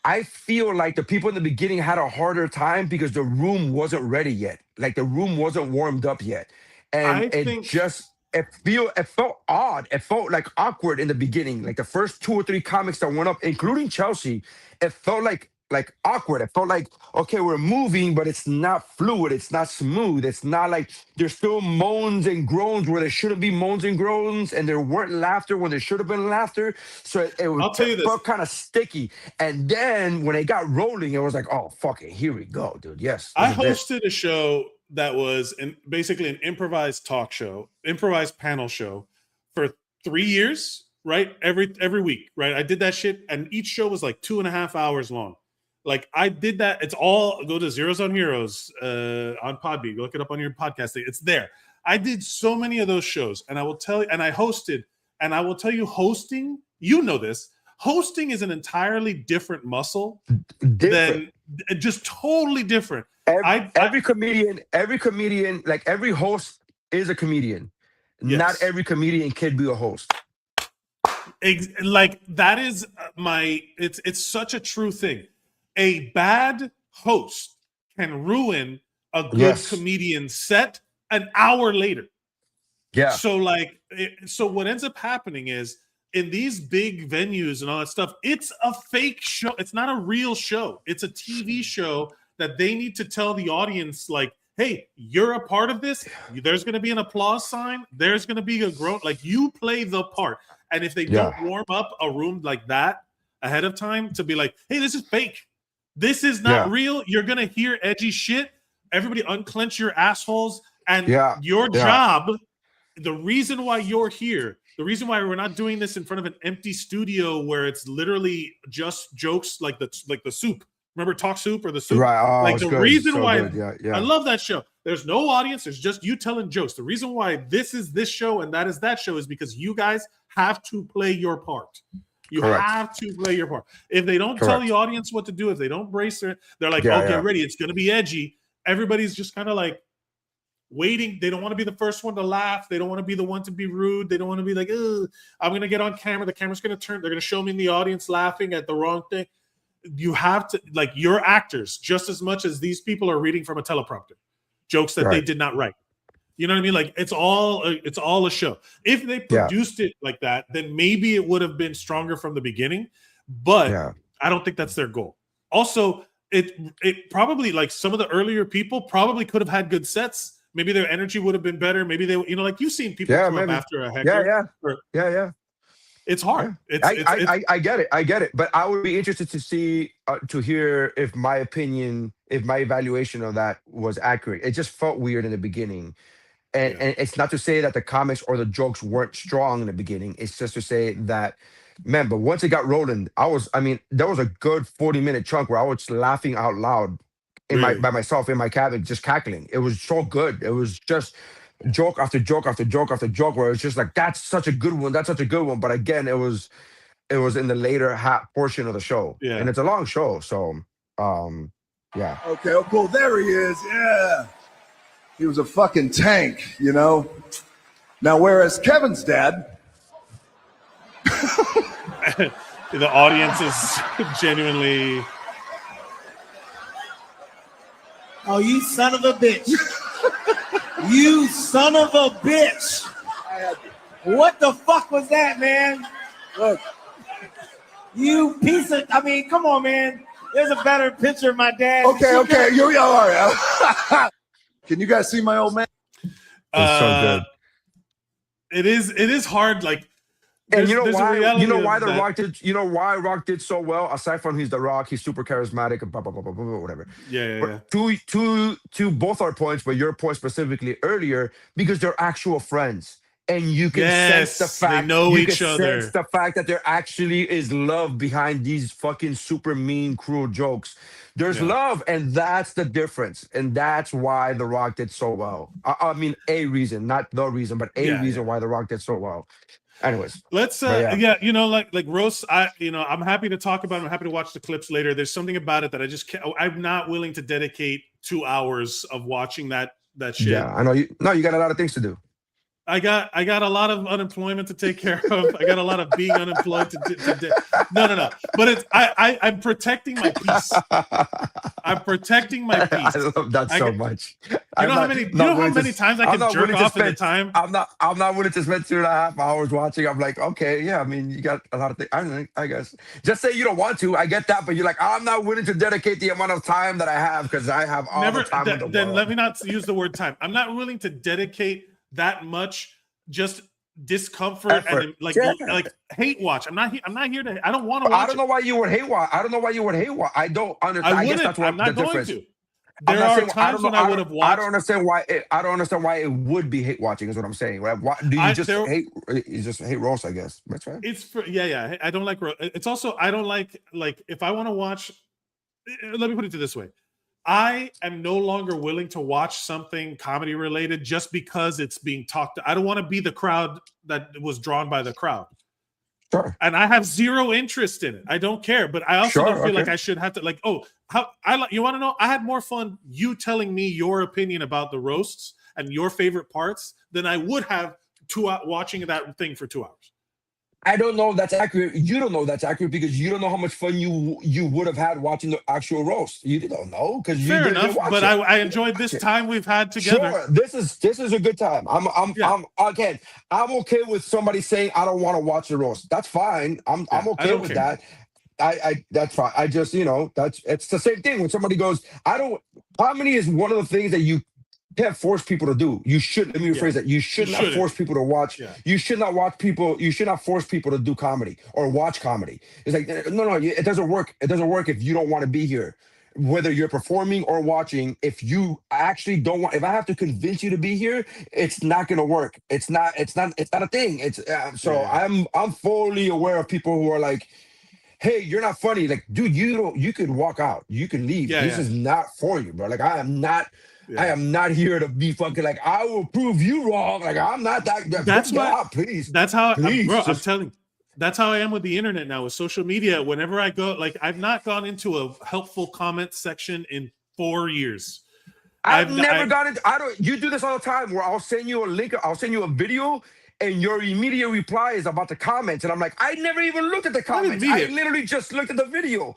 I feel like the people in the beginning had a harder time because the room wasn't ready yet. Like the room wasn't warmed up yet, and it felt odd. It felt like awkward in the beginning. Like the first 2 or 3 comics that went up, including Chelsea, it felt like awkward. It felt like, okay, we're moving, but it's not fluid. It's not smooth. It's not like there's still moans and groans where there shouldn't be moans and groans, and there weren't laughter when there should have been laughter. So it felt kind of sticky. And then when it got rolling, it was like, oh, fuck it. Here we go, dude. Yes. I hosted a show that was basically an improvised talk show, improvised panel show for 3 years, right? Every week, right? I did that shit, and each show was like 2.5 hours long. Like I did that. It's all, go to Zero Zone Heroes on Podbean. Look it up on your podcast thing. It's there. I did so many of those shows, and I will tell you, and I hosted, and I will tell you, hosting, you know this, hosting is an entirely different muscle than just totally different. Every comedian, like every host is a comedian. Yes. Not every comedian can be a host. Like that is it's such a true thing. A bad host can ruin a good comedian set an hour later. Yeah. So so what ends up happening is in these big venues and all that stuff, it's a fake show. It's not a real show. It's a TV show that they need to tell the audience, like, hey, you're a part of this. There's going to be an applause sign. There's going to be a groan. Like, you play the part. And if they don't warm up a room like that ahead of time to be like, hey, this is fake. This is not real. You're going to hear edgy shit. Everybody unclench your assholes. And your job, the reason why you're here The reason why we're not doing this in front of an empty studio where it's literally just jokes like the Soup. Remember Talk Soup or the Soup? Right. Oh, like the good. reason So why good. Yeah. I love that show. There's no audience. There's just you telling jokes. The reason why this is this show and that is that show is because you guys have to play your part. You have to play your part. If they don't tell the audience what to do, if they don't brace it, they're like, get ready. It's going to be edgy. Everybody's just kind of like waiting. They don't want to be the first one to laugh. They don't want to be the one to be rude. They don't want to be like, I'm going to get on camera. The camera's going to turn. They're going to show me in the audience laughing at the wrong thing. You have to, like, you're actors just as much as these people are reading from a teleprompter. Jokes that they did not write. You know what I mean? Like, it's all a show. If they produced it like that, then maybe it would have been stronger from the beginning. But I don't think that's their goal. Also, it probably, like, some of the earlier people probably could have had good sets. Maybe their energy would have been better. Maybe they, you know, like you've seen people come up after a heckler. Yeah. It's hard. I get it. I get it. But I would be interested to see, to hear if my opinion, if my evaluation of that was accurate. It just felt weird in the beginning. And it's not to say that the comics or the jokes weren't strong in the beginning. It's just to say that, man, but once it got rolling, there was a good 40-minute chunk where I was laughing out loud by myself in my cabin, just cackling. It was so good. It was just joke after joke after joke after joke where it's just like, that's such a good one. That's such a good one. But again, it was in the later portion of the show. Yeah. And it's a long show. So, yeah. Okay, oh, cool. There he is. Yeah. He was a fucking tank, you know? Now, whereas Kevin's dad... the audience is genuinely... Oh, you son of a bitch. You son of a bitch. What the fuck was that, man? Look. You piece of... I mean, come on, man. There's a better picture of my dad. Okay. Here we are. Can you guys see my old man? It's so good. It is hard. Like, and you know why The Rock did. You know why Rock did so well. Aside from he's The Rock, he's super charismatic and blah blah blah blah blah whatever. Yeah. To both our points, but your point specifically earlier, because they're actual friends. And you can sense the fact they know each other. Sense the fact that there actually is love behind these fucking super mean, cruel jokes. There's love, and that's the difference. And that's why The Rock did so well. I mean, a reason, not the reason, but a reason why The Rock did so well. Anyways, let's you know, like roast. I'm happy to talk about it. I'm happy to watch the clips later. There's something about it that I just can't. I'm not willing to dedicate 2 hours of watching that shit. Yeah, I know you. No, you got a lot of things to do. I got a lot of unemployment to take care of. I got a lot of being unemployed No. But I'm protecting my peace. I'm protecting my peace. I love that so much. You know how many times I can jerk off in a time? I'm not willing to spend 2.5 hours watching. I'm like, okay, yeah. I mean, you got a lot of things. I guess just say you don't want to. I get that, but you're like, I'm not willing to dedicate the amount of time that I have because I have all the time in the world. Then let me not use the word time. I'm not willing to dedicate that much just discomfort and like hate watch. I'm not here to. I don't want to watch. I don't know why you would hate watch. I don't know why you would hate watch. I don't understand. I guess that's what I'm not the going difference. to. There are times when I would have watched. I don't understand why. I don't understand why it would be hate watching. Is what I'm saying. Right? Why do you just hate? You just hate roast, I guess. That's right. It's for I don't like. It's also I don't like if I want to watch. Let me put it this way. I am no longer willing to watch something comedy related just because it's being talked. I don't want to be the crowd that was drawn by the crowd. Sure. And I have zero interest in it. I don't care, but I also don't feel like I should have to you want to know? I had more fun you telling me your opinion about the roasts and your favorite parts than I would have watching that thing for 2 hours. I don't know if that's accurate. You don't know if that's accurate because you don't know how much fun you would have had watching the actual roast. You don't know because you didn't watch it. I enjoyed this time we've had together. Sure, this is a good time. I'm okay with somebody saying I don't want to watch the roast. That's fine. I'm okay with that. That's fine. I just it's the same thing when somebody goes comedy is one of the things that you can't force people to do. You should, let me rephrase that. You should not force people to watch. Yeah. You should not force people to do comedy or watch comedy. It's like, no, it doesn't work. It doesn't work if you don't want to be here. whether you're performing or watching, if you actually don't want, if I have to convince you to be here, it's not gonna work. It's not a thing. It's so I'm fully aware of people who are like, hey, you're not funny. Like, dude, you could walk out. You can leave. This is not for you, bro. Like, I am not here to be fucking like, I will prove you wrong. Like, I'm not that. That's why, out, please. That's how, please, bro, I'm telling you, that's how I am with the internet now, with social media. Whenever I go, like, I've not gone into a helpful comment section in 4 years. I've never gone into, you do this all the time where I'll send you a link, I'll send you a video, and your immediate reply is about the comments. And I'm like, I never even looked at the comments. I literally just looked at the video.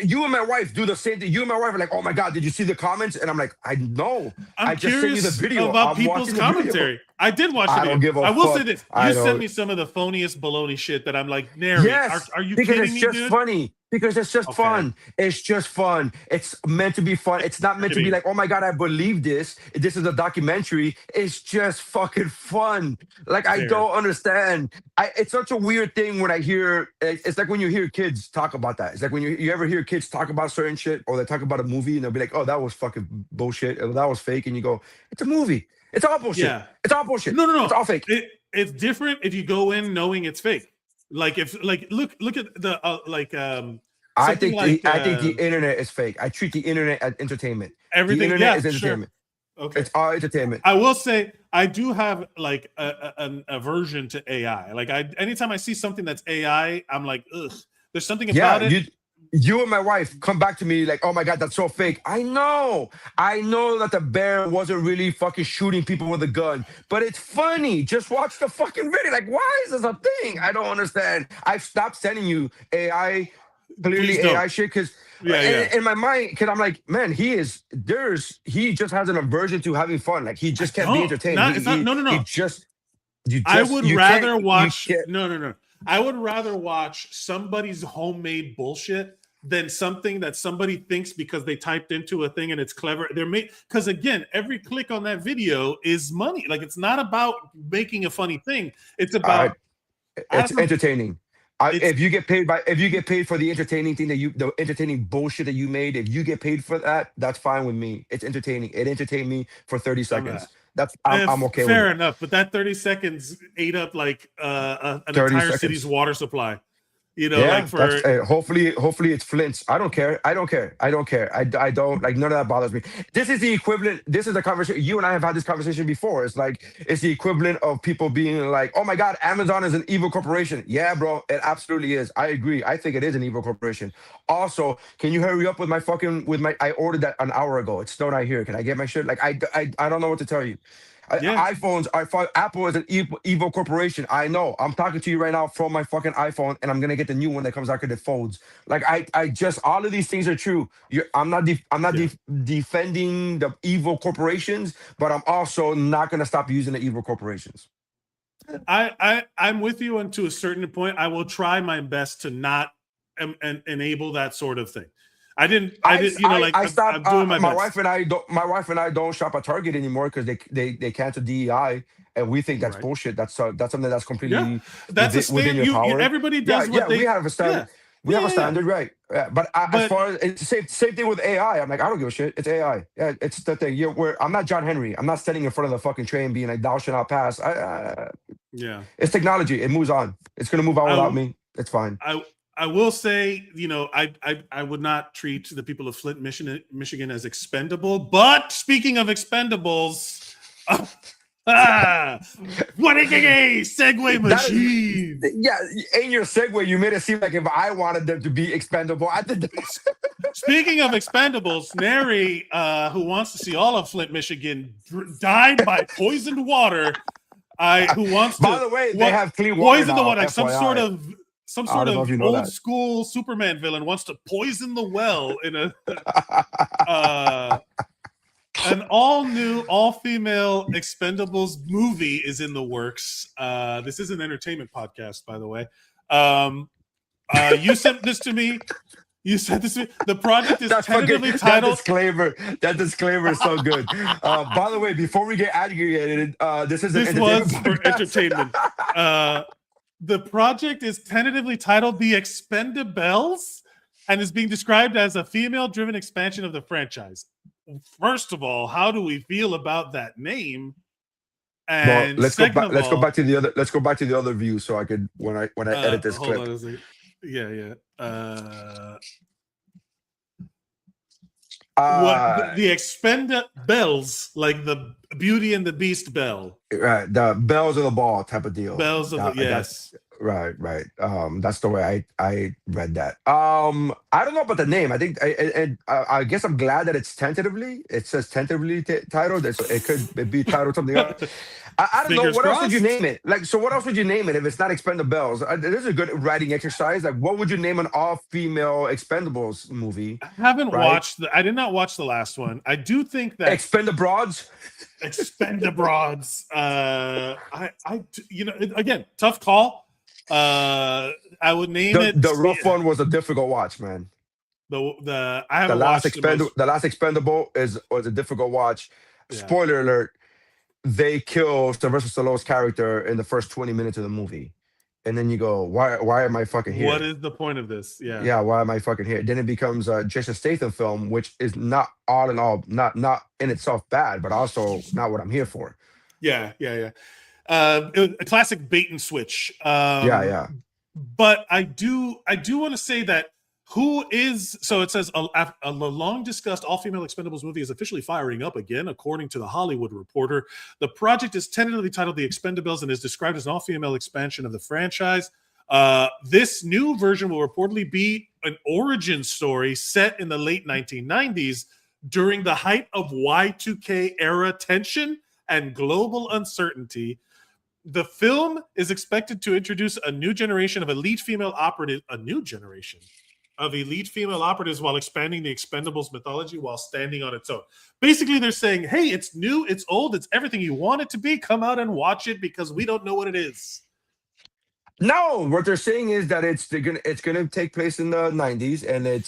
You and my wife do the same thing. You and my wife are like, oh my God, did you see the comments? And I'm like, I know. I just sent you the video about people's commentary. I did watch the video. I will say this. You sent me some of the phoniest baloney shit that I'm like, Nery, are you kidding me, dude? Just funny. Because it's just fun. It's just fun. It's meant to be fun. It's not meant to be like, oh my God, I believe this. This is a documentary. It's just fucking fun. Like, I don't understand. It's such a weird thing when I hear, it's like when you hear kids talk about that. It's like when you ever hear kids talk about certain shit, or they talk about a movie and they'll be like, oh, that was fucking bullshit. Or that was fake. And you go, it's a movie. It's all bullshit. Yeah. It's all bullshit. No. It's all fake. It's different if you go in knowing it's fake. Like, if look at the I think the internet is fake. I treat the internet as entertainment. Everything, the internet is entertainment. Sure. Okay, it's all entertainment. I will say I do have like an aversion to AI. Like, anytime I see something that's AI, I'm like, ugh. There's something about it. You and my wife come back to me like, oh my God, that's so fake. I know that the bear wasn't really fucking shooting people with a gun, but it's funny. Just watch the fucking video. Like, why is this a thing? I don't understand. I've stopped sending you AI, clearly AI shit, because in my mind, because I'm like, man, he just has an aversion to having fun. Like, he just can't be entertained. No. I would rather watch. No. I would rather watch somebody's homemade bullshit than something that somebody thinks because they typed into a thing and it's clever. Because again, every click on that video is money. Like, it's not about making a funny thing. It's about it's entertaining. If you get paid for the entertaining thing the entertaining bullshit that you made, if you get paid for that, that's fine with me. It's entertaining. It entertained me for 30 seconds. I'm okay with it. Fair enough, but that 30 seconds ate up like an entire city's water supply. You know, like for hopefully it's Flint's. I don't care. I don't like, none of that bothers me. This is the equivalent. This is a conversation. You and I have had this conversation before. It's the equivalent of people being like, oh my God, Amazon is an evil corporation. Yeah, bro, it absolutely is. I agree. I think it is an evil corporation. Also, can you hurry up with my I ordered that an hour ago. It's still not here. Can I get my shit? Like, I don't know what to tell you. Apple is an evil corporation. I know. I'm talking to you right now from my fucking iPhone, and I'm gonna get the new one that comes after the folds. Like, I just, all of these things are true. I'm not defending the evil corporations, but I'm also not gonna stop using the evil corporations. I'm with you, and to a certain point, I will try my best to not enable that sort of thing. I didn't. I stopped. I'm doing my wife and I don't shop at Target anymore because they canceled DEI, and we think that's bullshit. That's something that's completely within your power. Everybody does. We have a standard. We have a standard, right? But as far as it's same thing with AI, I'm like, I don't give a shit. It's AI. Yeah, it's the thing. I'm not John Henry. I'm not standing in front of the fucking train being like, thou shalt not pass. It's technology. It moves on. It's gonna move on without me. It's fine. I will say, I would not treat the people of Flint, Michigan as expendable. But speaking of expendables, what a segue machine! In your segue, you made it seem like if I wanted them to be expendable, I did. Speaking of expendables, Nery, who wants to see all of Flint, Michigan, died by poisoned water. By the way, they have clean water poison now, the water, like FYI. some sort of old school Superman villain wants to poison the well in an all-new, all-female Expendables movie is in the works. This is an entertainment podcast, by the way. You sent this to me. The project is tentatively titled. That disclaimer is so good. By the way, before we get aggregated, this was for entertainment. The project is tentatively titled The Expendables, and is being described as a female-driven expansion of the franchise. First of all, how do we feel about that name? And well, let's go back. Let's go all, back to the other. Let's go back to the other view, so I could when I edit this hold clip. on a second. Yeah. What the Expendables, like the Beauty and the Beast bell. Right, the bells of the ball type of deal. Bells of the, yes. Right. That's the way I read that. I don't know about the name. I think I guess I'm glad that it's tentatively. It says tentatively titled. It could be titled something else. I don't know. What else would you name it? Like, so what else would you name it if it's not Expendables? This is a good writing exercise. Like, what would you name an all-female Expendables movie? I haven't watched. I did not watch the last one. I do think that Expendabroads. Expendabroads. Again, tough call. I would name it. The rough one was a difficult watch, man. I haven't watched the last Expendable was a difficult watch. Yeah. Spoiler alert: they kill Sylvester Stallone's character in the first 20 minutes of the movie, and then you go, "Why am I fucking here? What is the point of this?" Yeah. Why am I fucking here? Then it becomes a Jason Statham film, which is not all in all not in itself bad, but also not what I'm here for. Yeah. A classic bait and switch. Yeah. But I do want to say that so it says a long discussed all-female Expendables movie is officially firing up again, according to the Hollywood Reporter. The project is tentatively titled The Expendables and is described as an all-female expansion of the franchise. This new version will reportedly be an origin story set in the late 1990s during the height of Y2K era tension and global uncertainty. The film is expected to introduce a new generation of elite female operatives while expanding the Expendables mythology while standing on its own. Basically, they're saying, hey, it's new, it's old, it's everything you want it to be. Come out and watch it because we don't know what it is. No, what they're saying is that it's gonna take place in the 90s, and it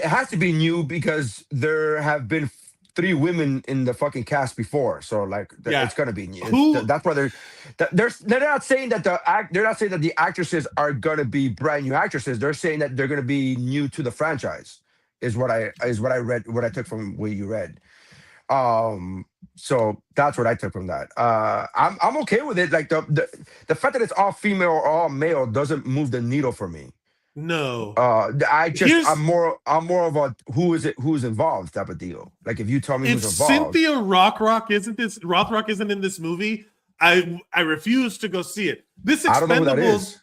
has to be new because there have been 3 women in the fucking cast before, so like it's gonna be new. That's why they're not saying that the actresses are gonna be brand new actresses. They're saying that they're gonna be new to the franchise. Is what I read. What I took from what you read. So that's what I took from that. I'm okay with it. Like the fact that it's all female or all male doesn't move the needle for me. No. I'm more of a who's involved type of deal. Like if you tell me who's involved. Cynthia Rothrock isn't in this movie, I refuse to go see it. This Expendables. I don't know who that is.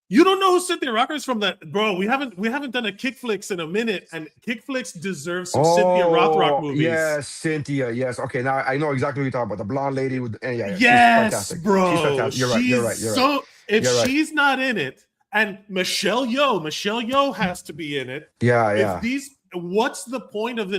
You don't know who Cynthia Rothrock is from that, bro. We haven't done a Kick Flicks in a minute, and Kick Flicks deserves some Cynthia Rothrock movies. Yes, Cynthia. Yes. Okay, now I know exactly what you're talking about. The blonde lady with yes, she's fantastic. Bro. She's fantastic. You're right. So if she's not in it. And Michelle Yeoh has to be in it. Yeah. What's the point of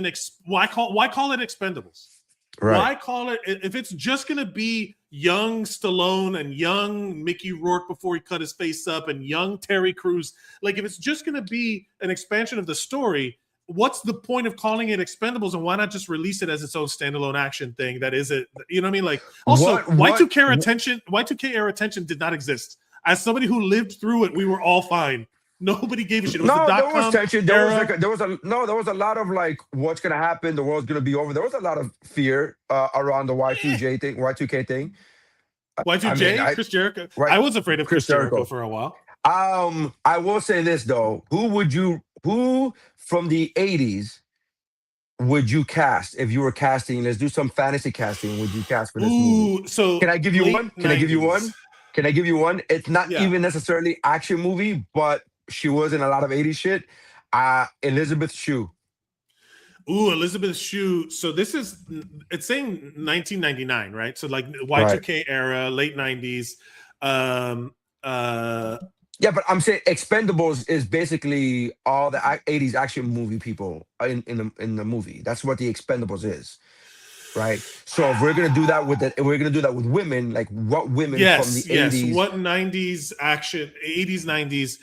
why call it Expendables? Right. Why call it, if it's just gonna be young Stallone and young Mickey Rourke before he cut his face up and young Terry Crews, like if it's just gonna be an expansion of the story, what's the point of calling it Expendables, and why not just release it as its own standalone action thing that is it? You know what I mean? Like also Y2K era tension did not exist. As somebody who lived through it, we were all fine. Nobody gave a shit. It was there was tension. There was a lot of like, what's gonna happen? The world's gonna be over. There was a lot of fear around the Y2K thing. Y2J, Chris Jericho. Right. I was afraid of Chris Jericho for a while. I will say this though: who from the 80s would you cast if you were casting? Let's do some fantasy casting. Would you cast for this movie? So can I give you one? Can I give you one? It's not even necessarily action movie, but she was in a lot of 80s shit. Elizabeth Shue. Ooh, Elizabeth Shue. So it's saying 1999, right? So like Y2K era, late 90s. Yeah, but I'm saying Expendables is basically all the 80s action movie people in the movie. That's what the Expendables is. Right. So if we're gonna do that with women, like what women from the 80s? What 90s action, 80s,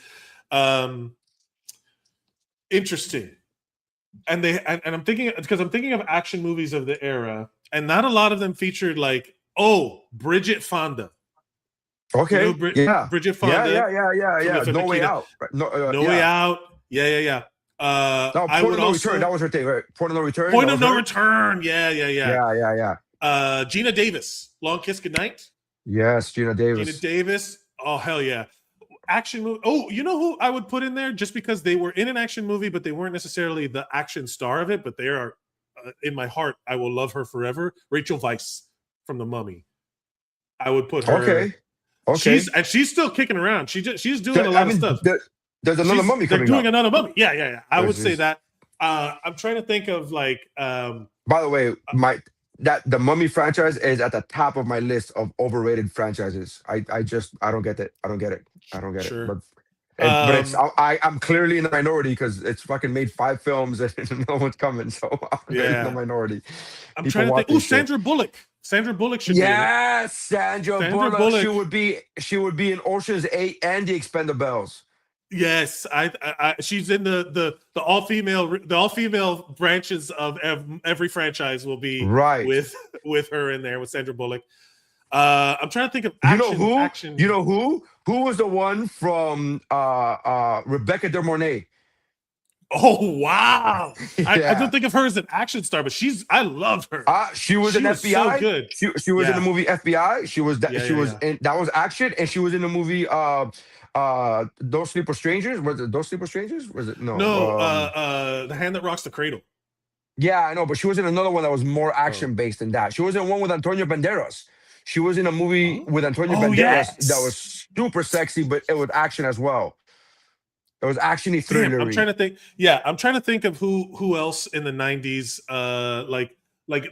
90s? Interesting. And I'm thinking of action movies of the era, and not a lot of them featured like Bridget Fonda. Okay. You know, Bridget Fonda. Yeah. No Way Out. No Way Out. Yeah. No, Point of No Return. That was her thing, right? Point of No Return. Point of No Return. Yeah. Gina Davis. Long Kiss Goodnight. Yes, Gina Davis. Gina Davis. Oh, hell yeah. Action movie. Oh, you know who I would put in there just because they were in an action movie, but they weren't necessarily the action star of it, but they are in my heart. I will love her forever. Rachel Weisz from The Mummy. I would put her. Okay. She's still kicking around. She's doing a lot of stuff. There's another Mummy coming up. They're doing another Mummy. Yeah. I would say that. I'm trying to think of like. By the way, the Mummy franchise is at the top of my list of overrated franchises. I don't get it. I don't get it. Sure. But I'm clearly in the minority because it's fucking made 5 films and no one's coming. So I'm in the minority. I'm trying to think. Oh, Sandra Bullock. Sandra Bullock should be in it. Yes, Sandra Bullock. She would be in Ocean's 8 and The Expendables. Yes, she's in the all-female branches of every franchise will be with her in there with Sandra Bullock. I'm trying to think of action. You know who was the one from Rebecca De Mornay? Oh wow! I don't think of her as an action star, but I love her. She was in FBI. So good. She was in the movie FBI. She was in that was action, and she was in the movie Don't Sleep with Strangers. Was it Don't Sleep with Strangers? Was it no? The Hand That Rocks the Cradle. Yeah, I know, but she was in another one that was more action based than that. She was in one with Antonio Banderas. She was in a movie with Antonio Banderas that was super sexy, but it was action as well. It was actiony thriller. I'm trying to think. Yeah, I'm trying to think of who else in the 90s like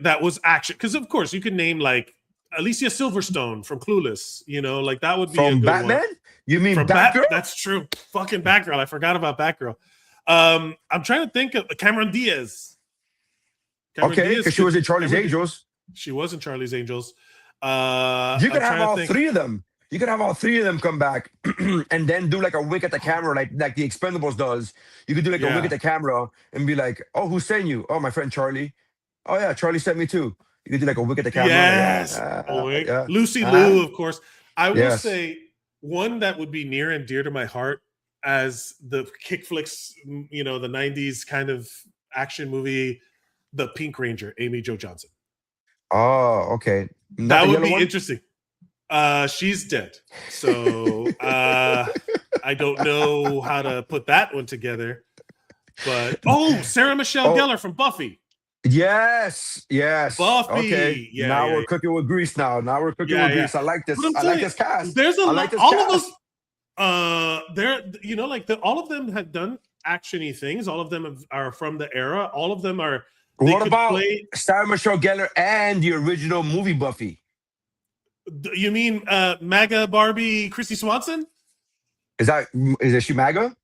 that was action. Because of course you can name like Alicia Silverstone from Clueless. You know, like that would be from a good Batman. One. You mean Batgirl? That's true. Fucking Batgirl. I forgot about Batgirl. I'm trying to think of Cameron Diaz. Because she was in Charlie's Angels. She was in Charlie's Angels. You could have all 3 of them. You could have all 3 of them come back and then do like a wink at the camera, like The Expendables does. You could do like a wink at the camera and be like, "Oh, who sent you? Oh, my friend Charlie. Oh yeah, Charlie sent me too." You could do like a wink at the camera. Yes, Lucy Liu, of course. I will say one that would be near and dear to my heart as the kick flicks, you know, the 90s kind of action movie, The Pink Ranger, Amy Jo Johnson. Oh, okay. That would be interesting. She's dead, so I don't know how to put that one together. But Sarah Michelle Gellar from Buffy. Yes. Buffy. Okay. Now we're cooking with grease. Now we're cooking with grease. I like this. I like this cast. There's a lot. All of us. You know, like all of them have done actiony things. All of them are from the era. All of them are. What about Sarah Michelle Gellar and the original movie Buffy? You mean MAGA Barbie Christy Swanson? Is she MAGA?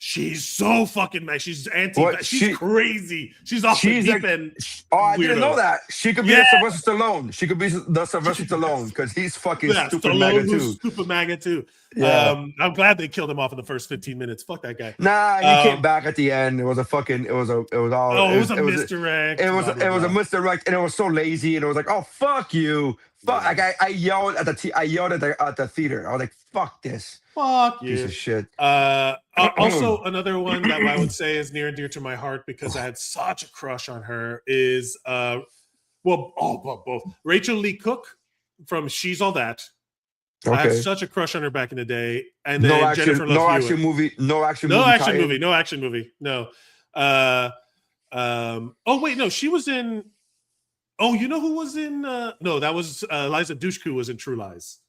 She's so fucking mad. She's anti. She's crazy. She's off the deep end. I didn't know that. She could be the Sylvester Stallone. She could be the Sylvester Stallone because he's fucking stupid MAGA too. Stupid MAGA too. Yeah. I'm glad they killed him off in the first 15 minutes. Fuck that guy. Nah, he came back at the end. It was a misdirect. It was a misdirect, and it was so lazy. And it was like, oh fuck you. Fuck. Like I yelled at the theater. I was like, fuck this. Fuck you. Piece of shit. Also, another one that I would say is near and dear to my heart because I had such a crush on her is both Rachel Lee Cook from She's All That. Okay. I had such a crush on her back in the day, and then Jennifer Love Hewitt. No action movie. No. She was in. Oh, you know who was in? No, that was Eliza Dushku was in True Lies.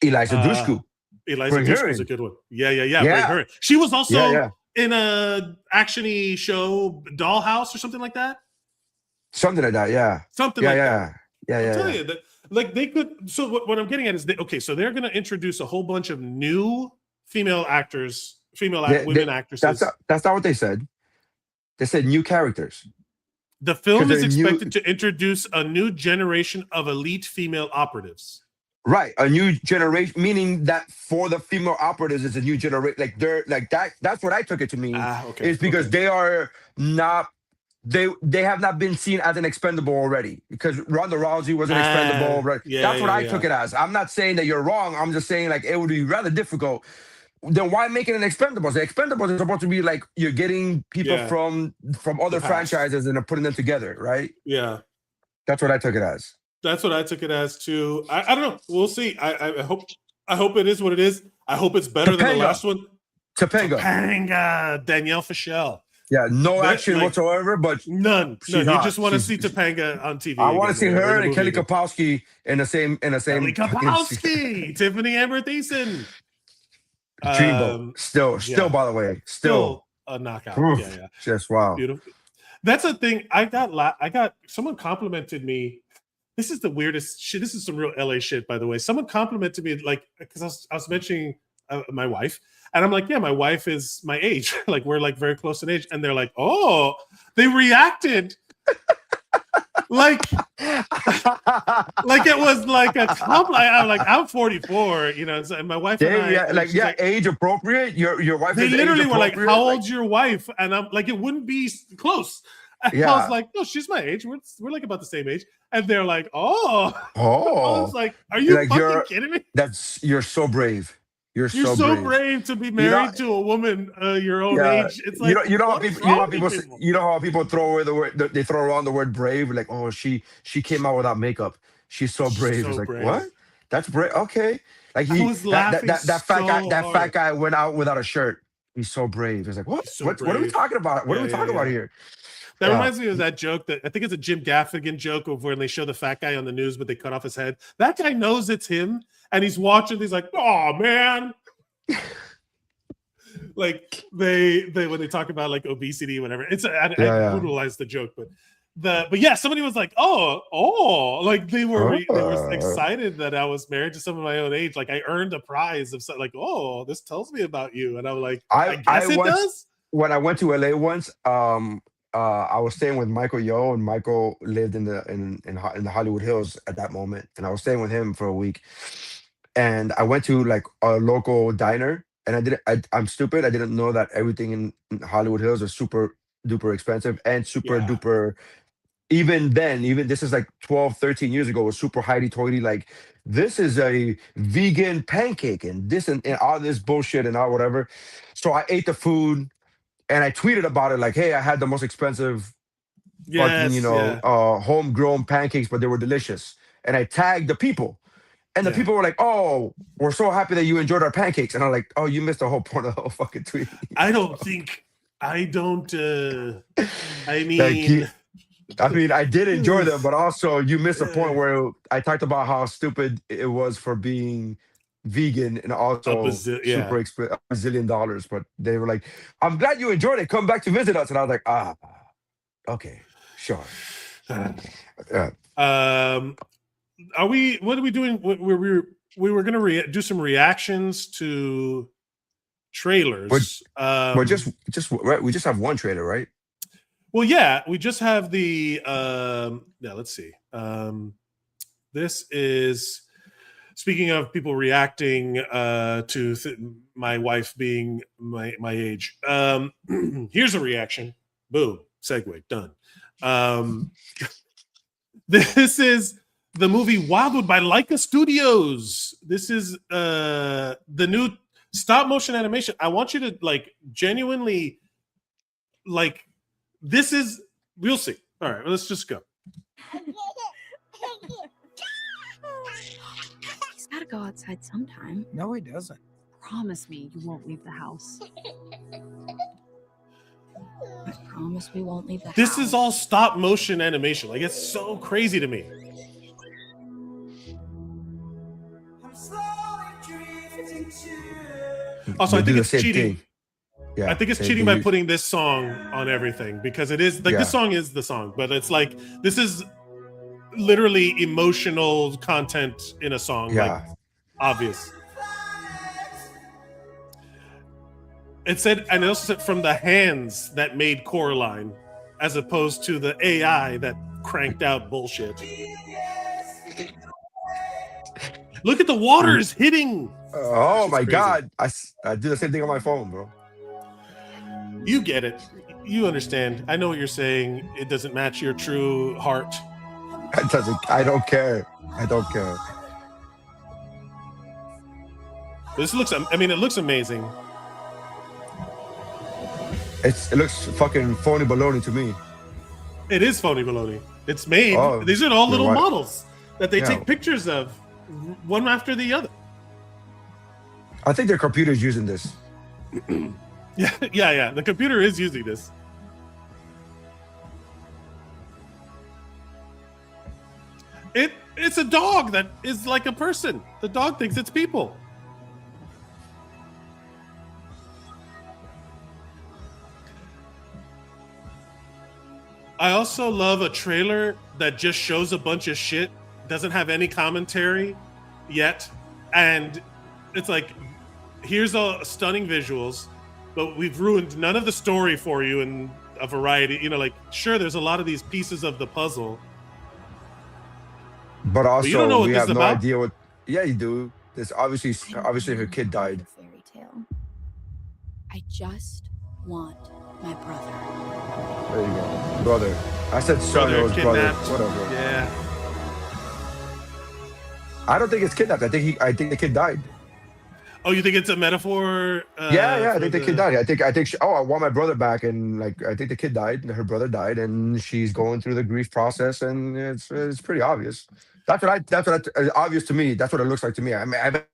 Eliza Dushku. Eliza Dushku was a good one. Yeah. Bring her in. She was also in a actiony show, Dollhouse or something like that. Something like that, yeah. Something like that. Yeah. I'm telling you that, like they could. So what I'm getting at is, so they're going to introduce a whole bunch of new female actors, women actresses. That's not what they said. They said new characters. The film is expected to introduce a new generation of elite female operatives. Right, a new generation, meaning that for the female operatives, it's a new generation. Like they're like that. That's what I took it to mean. Is because they are not they have not been seen as an expendable already because Ronda Rousey was an expendable. Right? That's what I took it as. I'm not saying that you're wrong. I'm just saying like it would be rather difficult. Then why make it an expendables? The expendables is supposed to be like you're getting people from other franchises and putting them together, right? Yeah. That's what I took it as. That's what I took it as too. I don't know. We'll see. I hope it is what it is. I hope it's better than the last one. Topanga. Danielle Fishel. Yeah, no action whatsoever, but none. You just want to see Topanga on TV. I want to see her and Kelly Kapowski in the same. Kelly Kapowski, Tiffany Amber Thiessen. Dreamboat. Still, by the way, still a knockout. Oof, just wow. Beautiful. That's a thing. I got someone complimented me. This is the weirdest shit. This is some real LA shit, by the way. Someone complimented me, like, because I was mentioning my wife, and I'm like, yeah, my wife is my age. Like, we're like very close in age, and they're like, oh, they reacted like it was like a compliment. I'm like, I'm 44, you know, and my wife and I, age appropriate. Your wife. They literally were like, how old's your wife? And I'm like, it wouldn't be close. And I was like, no, she's my age. We're like about the same age. And they're like, oh. I was like, are you fucking kidding me? You're so brave. You're so brave to be married to a woman your own age. It's like you know how people throw away the word, they throw around the word brave, like, oh, she came out without makeup. She's so brave. It's like, what? That's brave. Okay. Like that fat guy went out without a shirt. He's so brave. It's like, what? What are we talking about? What are we talking about here? That reminds me of that joke that I think it's a Jim Gaffigan joke of when they show the fat guy on the news, but they cut off his head. That guy knows it's him, and he's watching. He's like, "Oh man!" Like they when they talk about like obesity, whatever. It's I brutalized the joke, but yeah, somebody was like, "Oh," like they were excited that I was married to someone my own age. Like I earned a prize of like, "Oh, this tells me about you," and I was like, "I guess it does." When I went to LA once, I was staying with Michael Yo, and Michael lived in the Hollywood Hills at that moment, and I was staying with him for a week. And I went to like a local diner, and I'm stupid. I didn't know that everything in Hollywood Hills is super duper expensive and super duper. Even this is like 12, 13 years ago, was super hoity-toity. Like, this is a vegan pancake and this and all this bullshit and all whatever. So I ate the food. And I tweeted about it like, hey, I had the most expensive homegrown pancakes, but they were delicious. And I tagged the people. And the people were like, oh, we're so happy that you enjoyed our pancakes. And I'm like, oh, you missed the whole point of the whole fucking tweet. I mean, I did enjoy them, but also you missed the point where I talked about how stupid it was for being vegan and also super expensive, $1 zillion. But they were like, I'm glad you enjoyed it. Come back to visit us. And I was like, okay, sure. What are we doing? We were gonna do some reactions to trailers. We just have one trailer, right? Well, yeah, we just have the let's see. This is, speaking of people reacting to my wife being my age. Here's a reaction. Boom. Segue. Done. This is the movie Wildwood by Leica Studios. This is the new stop motion animation. I want you to like genuinely like. This is, we'll see. All right, let's just go. He's got to go outside sometime. No, he doesn't. Promise me you won't leave the house. I promise we won't leave the house. This is all stop motion animation. Like, it's so crazy to me. Also, I think it's cheating. Yeah, I think it's cheating by putting this song on everything, because it is like this song is the song, but it's like this is literally emotional content in a song. Like, obvious. It said, and it also said from the hands that made Coraline, as opposed to the AI that cranked out bullshit. Look at the waters hitting. Oh my God. I do the same thing on my phone, bro. You get it. You understand. I know what you're saying. It doesn't match your true heart. It doesn't. I don't care. I don't care. This looks. I mean, it looks amazing. It looks fucking phony baloney to me. It is phony baloney. It's made. Oh, these are all little what? models that they Yeah. take pictures of, one after the other. I think their computer's using this. Yeah. The computer is using this. It's a dog that is like a person. The dog thinks it's people. I also love a trailer that just shows a bunch of shit, doesn't have any commentary yet, and it's like, here's a stunning visuals, but we've ruined none of the story for you in a variety. You know, like, sure, there's a lot of these pieces of the puzzle, But also, you don't know what we this have is no about? idea what. Yeah, you do. This obviously her kid died. Fairy tale. I just want my brother. There you go, brother. I said son, it was brother. Kidnapped. Whatever. Yeah. I don't think it's kidnapped. I think the kid died. Oh, you think it's a metaphor? Yeah. I for think the kid died. I think. I want my brother back, and like I think the kid died. Her brother died, and she's going through the grief process, and it's pretty obvious. That's obvious to me. That's what it looks like to me. I mean, I don't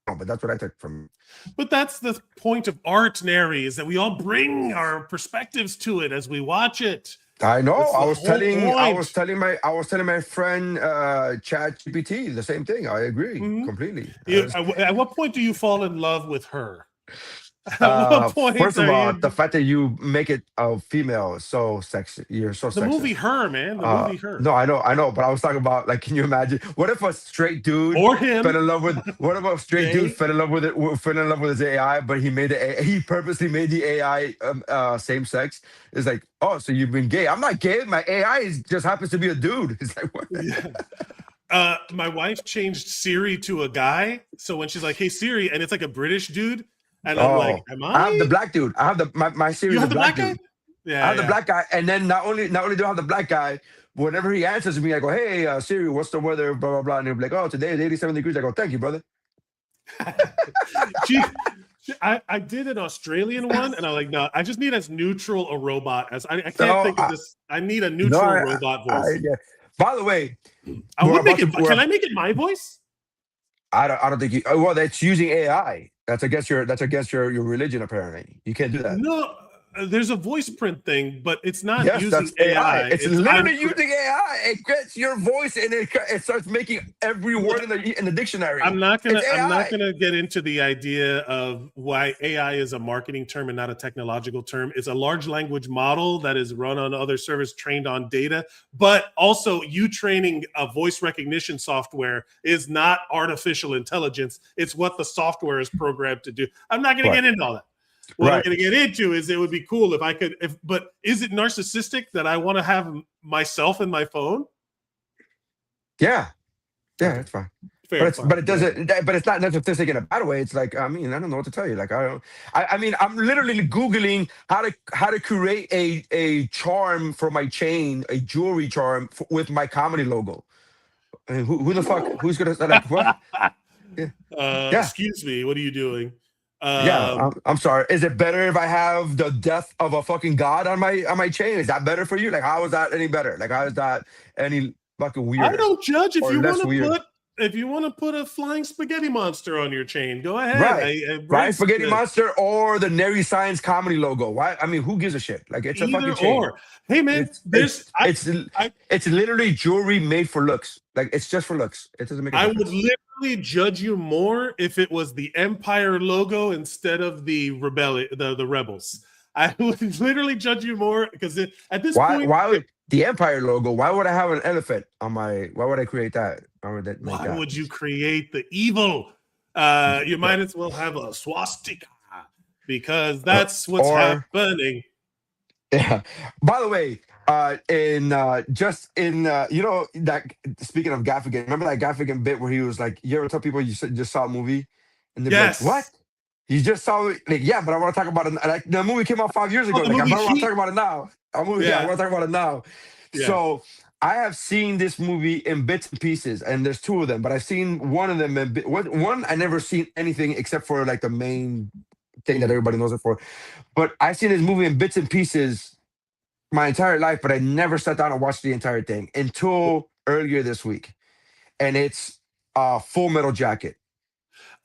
know, but that's what I took from. But that's the point of art, Nery, is that we all bring our perspectives to it as we watch it. I know. That's the I was whole telling my friend ChatGPT the same thing. I agree completely. At what point do you fall in love with her? At what point first of are all, you- the fact that you make it a female is so sexy. You're so the sexy. movie Her, man. The movie Her. No, I know, but I was talking about, like, can you imagine? What if a straight dude Or him. fell in love with? What if a straight Gay. dude fell in love with his AI, but he purposely made the AI same sex? It's like, oh, so you've been gay? I'm not gay. My AI just happens to be a dude. It's like, what? Yeah. My wife changed Siri to a guy, so when she's like, "Hey Siri," and it's like a British dude, and I'm like, "Am I?" I have the black dude. I have my Siri. You is have the the black dude. guy? Yeah. I have the black guy, and then not only do I have the black guy, whenever he answers me, I go, "Hey Siri, what's the weather?" Blah blah blah, and he'll be like, "Oh, today is 87 degrees." I go, "Thank you, brother." I did an Australian one, and I'm like, no, I just need as neutral a robot as I can't think of this. I need a neutral robot voice. Yeah. By the way, I would make it. Can I make it my voice? I don't think you. Well, that's using AI. That's against your religion. Apparently, you can't do that. No, there's a voice print thing, but it's not Yes, using that's AI. It's literally using AI. It gets your voice and it starts making every word in the dictionary. I'm not gonna get into the idea of why AI is a marketing term and not a technological term. It's a large language model that is run on other servers trained on data, but also you training a voice recognition software is not artificial intelligence. It's what the software is programmed to do. I'm not gonna get into all that. What I'm going to get into is it would be cool if I could, but is it narcissistic that I want to have myself in my phone? Yeah, that's fine. But it's not narcissistic in a bad way. It's like, I mean, I don't know what to tell you. Like, I mean, I'm literally Googling how to create a charm for my chain, a jewelry charm with my comedy logo. I mean, who the fuck, who's going to, like, what? Excuse me, what are you doing? I'm sorry. Is it better if I have the death of a fucking god on my chain? Is that better for you? Like, how is that any better? Like, how is that any fucking weird? I don't judge if you want to put a flying spaghetti monster on your chain. Go ahead. Right. Spaghetti monster or the Nery Saenz comedy logo. Why? I mean, who gives a shit? Like, it's a fucking chain. Hey man, it's literally jewelry made for looks. Like, it's just for looks. It doesn't make. I would literally judge you more if it was the Empire logo instead of the the Rebels. I would literally judge you more because at this point, why would the Empire logo? Why would I have an elephant on my? Why would I create that? Why would you create the evil? You might as well have a swastika because that's what's happening. Yeah. By the way, you know, that speaking of Gaffigan, remember that Gaffigan bit where he was like, you ever tell people you just saw a movie and they're like, what? You just saw it, like, yeah, but I want to talk about it. Like, the movie came out 5 years ago. Like, I want to talk about it now. I want to talk about it now. Yeah. So I have seen this movie in bits and pieces, and there's two of them, but I've seen one of them. One I never seen anything except for like the main thing that everybody knows it for. But I've seen this movie in bits and pieces my entire life, but I never sat down and watched the entire thing until earlier this week, and it's Full Metal Jacket.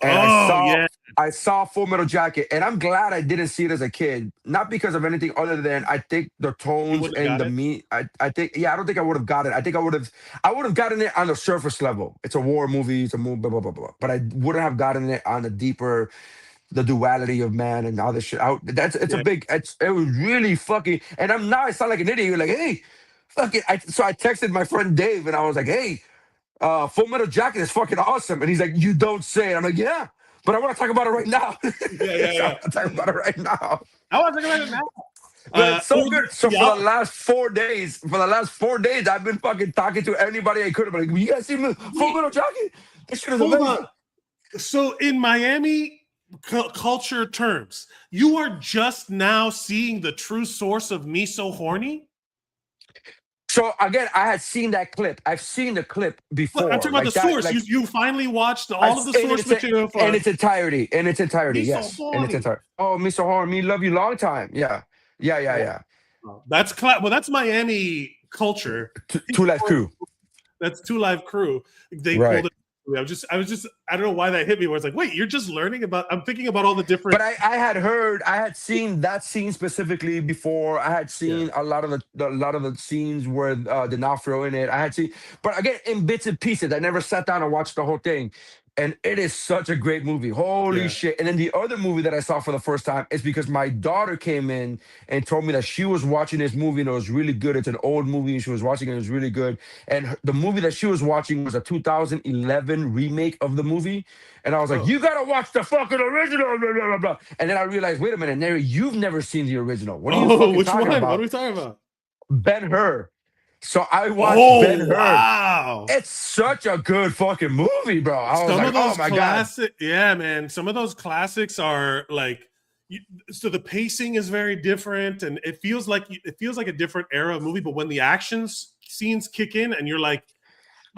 And I saw Full Metal Jacket, and I'm glad I didn't see it as a kid. Not because of anything other than I think the tones and the meat. I think, I don't think I would have got it. I think I would have gotten it on the surface level. It's a war movie. It's a movie, blah, blah, blah, blah. But I wouldn't have gotten it on the deeper, the duality of man and all this shit. It was really fucking. And I sound like an idiot. You're like, hey, fuck it. So I texted my friend Dave, and I was like, hey, Full Metal Jacket is fucking awesome. And he's like, you don't say it. I'm like, yeah, but I want to talk about it right now. I want to talk about it right now. I want to talk about it now. But it's so good. So for the last 4 days, I've been fucking talking to anybody I could have. Like, you guys see Full Metal Jacket? This shit is amazing. So in Miami culture terms, you are just now seeing the true source of me so horny? So again, I had seen that clip. I've seen the clip before. I'm talking about the source. Like, you finally watched all of the source material in its entirety. Yes, in its entirety. Oh, Mr. Horn, me love you long time. Yeah. That's Miami culture. Two Live Crew. That's Two Live Crew. They pulled it. I don't know why that hit me. Where it's like, wait, you're just learning about. I'm thinking about all the different. But I had seen that scene specifically before. I had seen a lot of the scenes where D'Onofrio in it. I had seen, but again, in bits and pieces. I never sat down and watched the whole thing. And it is such a great movie. Holy shit. And then the other movie that I saw for the first time is because my daughter came in and told me that she was watching this movie and it was really good. It's an old movie and she was watching it. It was really good. And the movie that she was watching was a 2011 remake of the movie. And I was like, you got to watch the fucking original. Blah, blah, blah, blah. And then I realized, wait a minute, Nery, you've never seen the original. What are you fucking talking about? What are we talking about? Ben-Hur. So I watched Ben-Hur. Wow. It's such a good fucking movie, bro. I was like, oh my God. Yeah, man. Some of those classics are like, so the pacing is very different and it feels like a different era of movie, but when the action scenes kick in and you're like,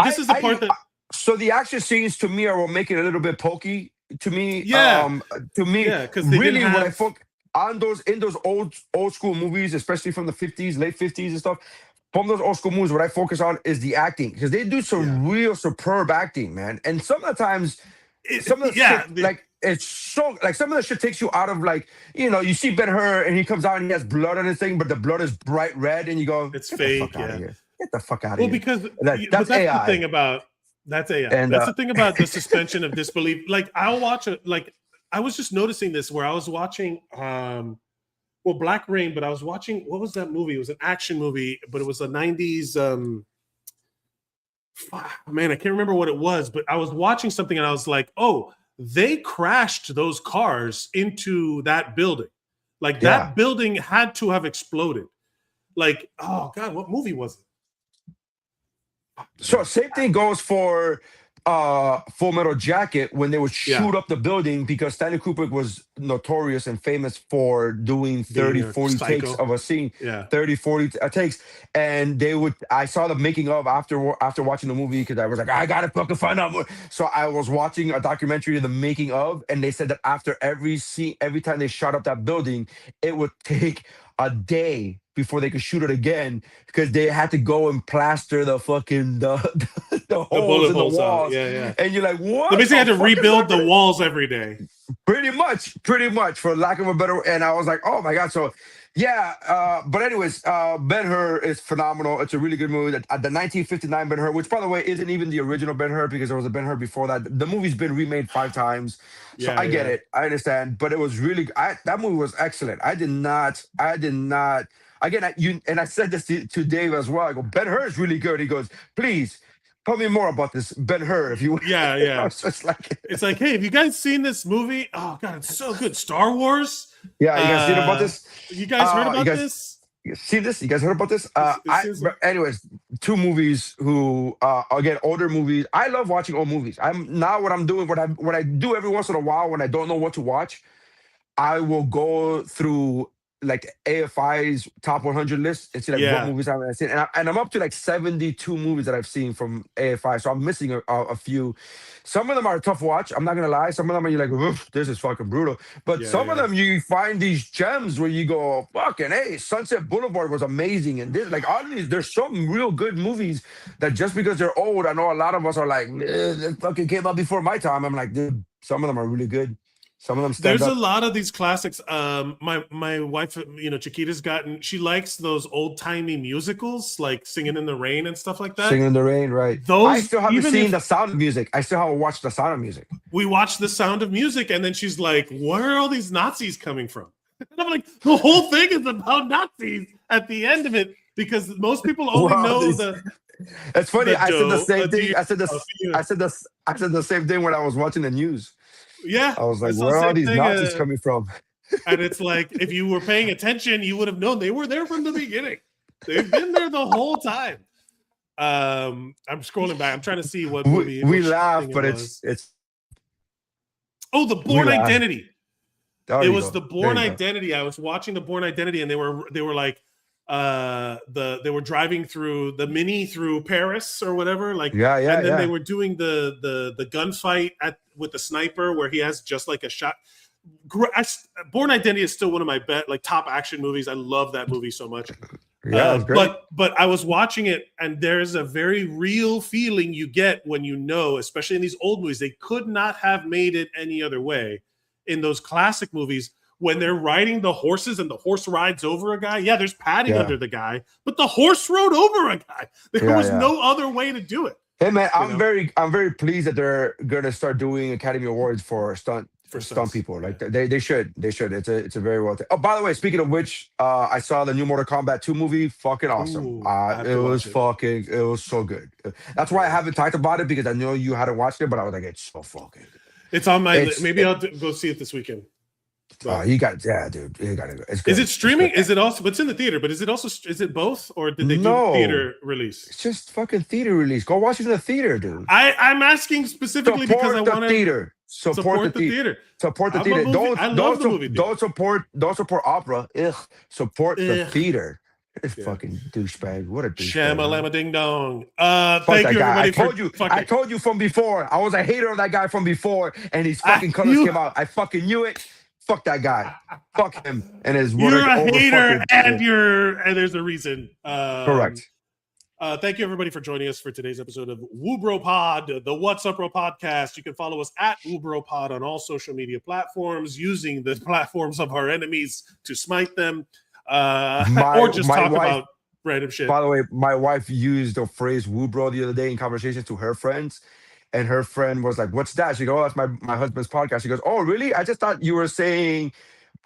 this is the part that. So the action scenes to me are what make it a little bit pokey to me. Because really when I focus on those old school movies, especially from the 50s, late 50s and stuff. From those old school movies, what I focus on is the acting because they do some real superb acting, man. And some of the times, some of the shit, like it's so like some of the shit takes you out of like you see Ben-Hur and he comes out and he has blood on his thing, but the blood is bright red, and you go, it's fake. Get the fuck out of here. Well, because that's AI. the thing about that's AI. And that's the thing about the suspension of disbelief. Like I'll watch it. Like I was just noticing this where I was watching. Black Rain, but I was watching, what was that movie? It was an action movie, but it was a 90s, man, I can't remember what it was, but I was watching something and I was like, oh, they crashed those cars into that building. Like that building had to have exploded. Like, oh God, what movie was it? So same thing goes for Full Metal Jacket when they would shoot up the building because Stanley Kubrick was notorious and famous for doing 30, 40 takes of a scene. 30, 40 takes. And I saw the making of after watching the movie because I was like, I gotta fucking find out more. So I was watching a documentary of the making of, and they said that after every scene, every time they shot up that building, it would take a day before they could shoot it again because they had to go and plaster the fucking the holes in the walls. And you're like, what? They basically had to rebuild the walls every day. Pretty much, for lack of a better. And I was like, oh my God. So but anyways, Ben-Hur is phenomenal. It's a really good movie. The 1959 Ben-Hur, which by the way isn't even the original Ben-Hur because there was a Ben-Hur before that. The movie's been remade 5 times. So I get it. I understand. But it was really that movie was excellent. I did not again, I said this to Dave as well. I go, Ben-Hur is really good. He goes, please tell me more about this Ben-Hur, if you will. It's like, hey, have you guys seen this movie? Oh God, it's so good. Star Wars. Yeah, you guys seen about this? You guys heard about this? You see this? You guys heard about this? But anyways, 2 movies who again, older movies. I love watching old movies. What I'm doing, what I do every once in a while when I don't know what to watch. I will go through like AFI's top 100 list and see like what movies I've seen, and I'm up to like 72 movies that I've seen from AFI, so I'm missing a few. Some of them are a tough watch, I'm not gonna lie. Some of them are you're like, oof, this is fucking brutal, but some of them you find these gems where you go, fucking hey, Sunset Boulevard was amazing, and this like all these, there's some real good movies that just because they're old, I know a lot of us are like, they fucking came out before my time. I'm like, dude, some of them are really good. Some of them stand There's up. a lot of these classics. My wife, you know, Chiquita's she likes those old timey musicals like Singing in the Rain and stuff like that. Singing in the Rain, right? Those, I still haven't seen The Sound of Music. I still haven't watched The Sound of Music. We watched The Sound of Music, and then she's like, "Where are all these Nazis coming from?" And I'm like, "The whole thing is about Nazis at the end of it, because most people only know the." It's funny. I said the same thing. I said the same thing when I was watching the news. Yeah, I was like, where are all these Nazis coming from? And it's like, if you were paying attention, you would have known they were there from the beginning. They've been there the whole time. I'm scrolling back. I'm trying to see what movie. We laugh, but it's. Oh, The Bourne Identity. It was The Bourne Identity. I was watching The Bourne Identity, and they were like, they were driving through the Mini through Paris or whatever, like and then they were doing the gunfight with the sniper where he has just like a shot. Bourne Identity is still one of my top action movies. I love that movie so much. It's great. But I was watching it, and there's a very real feeling you get when you know, especially in these old movies, they could not have made it any other way. In those classic movies, when they're riding the horses and the horse rides over a guy, there's padding under the guy, but the horse rode over a guy. There was no other way to do it. Hey man, I'm very pleased that they're gonna start doing Academy Awards for stunt people. Like they should. It's a very well. Oh, by the way, speaking of which, I saw the new Mortal Kombat 2 movie. Fucking awesome. It was so good. That's why I haven't talked about it, because I know you hadn't watched it, but I was like, it's so fucking good. It's on my list. Maybe I'll go see it this weekend. You got dude. You got to go. Is it streaming? Is it also? It's in the theater, but is it both, or did they do theater release? It's just fucking theater release. Go watch it in the theater, dude. I'm asking specifically because I want to theater. Support the theater. Support the theater. Don't support opera. Ugh. Support the theater. This fucking douchebag. What a douchebag. Shamalama ding dong. Thank you, everybody. I told you from before. I was a hater of that guy from before, and his fucking colors came out. I fucking knew it. Fuck that guy. Fuck him and his. You're a hater, and there's a reason. Correct. Thank you, everybody, for joining us for today's episode of WUBro Pod, the What's Up Bro podcast. You can follow us at WUBro Pod on all social media platforms, using the platforms of our enemies to smite them, or just talk about random shit. By the way, my wife used the phrase WUBro the other day in conversations to her friends. And her friend was like, "What's that?" She goes, "Oh, that's my husband's podcast." She goes, "Oh, really? I just thought you were saying,"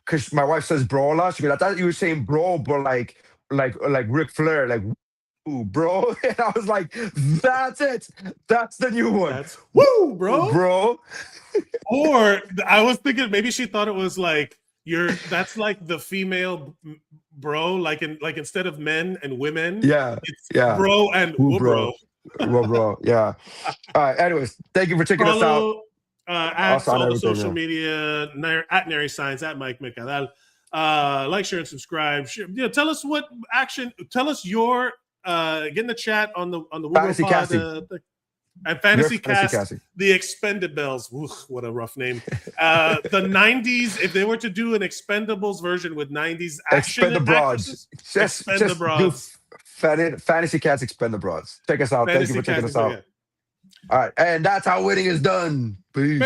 because my wife says bro a lot. She goes, "I thought you were saying bro, but like Ric Flair, like woo, bro." And I was like, "That's it. That's the new one. That's woo, bro." Or I was thinking maybe she thought it was like that's like the female bro, like instead of men and women, it's bro and WUBro. Well, bro, yeah. All right. Anyways, thank you for checking us out. At all the social media, at Nery Saenz, at Mike Mercadal. Like, share, and subscribe. Tell us what action. Tell us your get in the chat on the Fantasy casting. And Fantasy Cast, the Expendables. Oof, what a rough name. The 90s, if they were to do an Expendables version with 90s action, Expendables. Just Fantasy Cast Expendables. Check us out. Thank you for checking us out. All right. And that's how winning is done. Peace.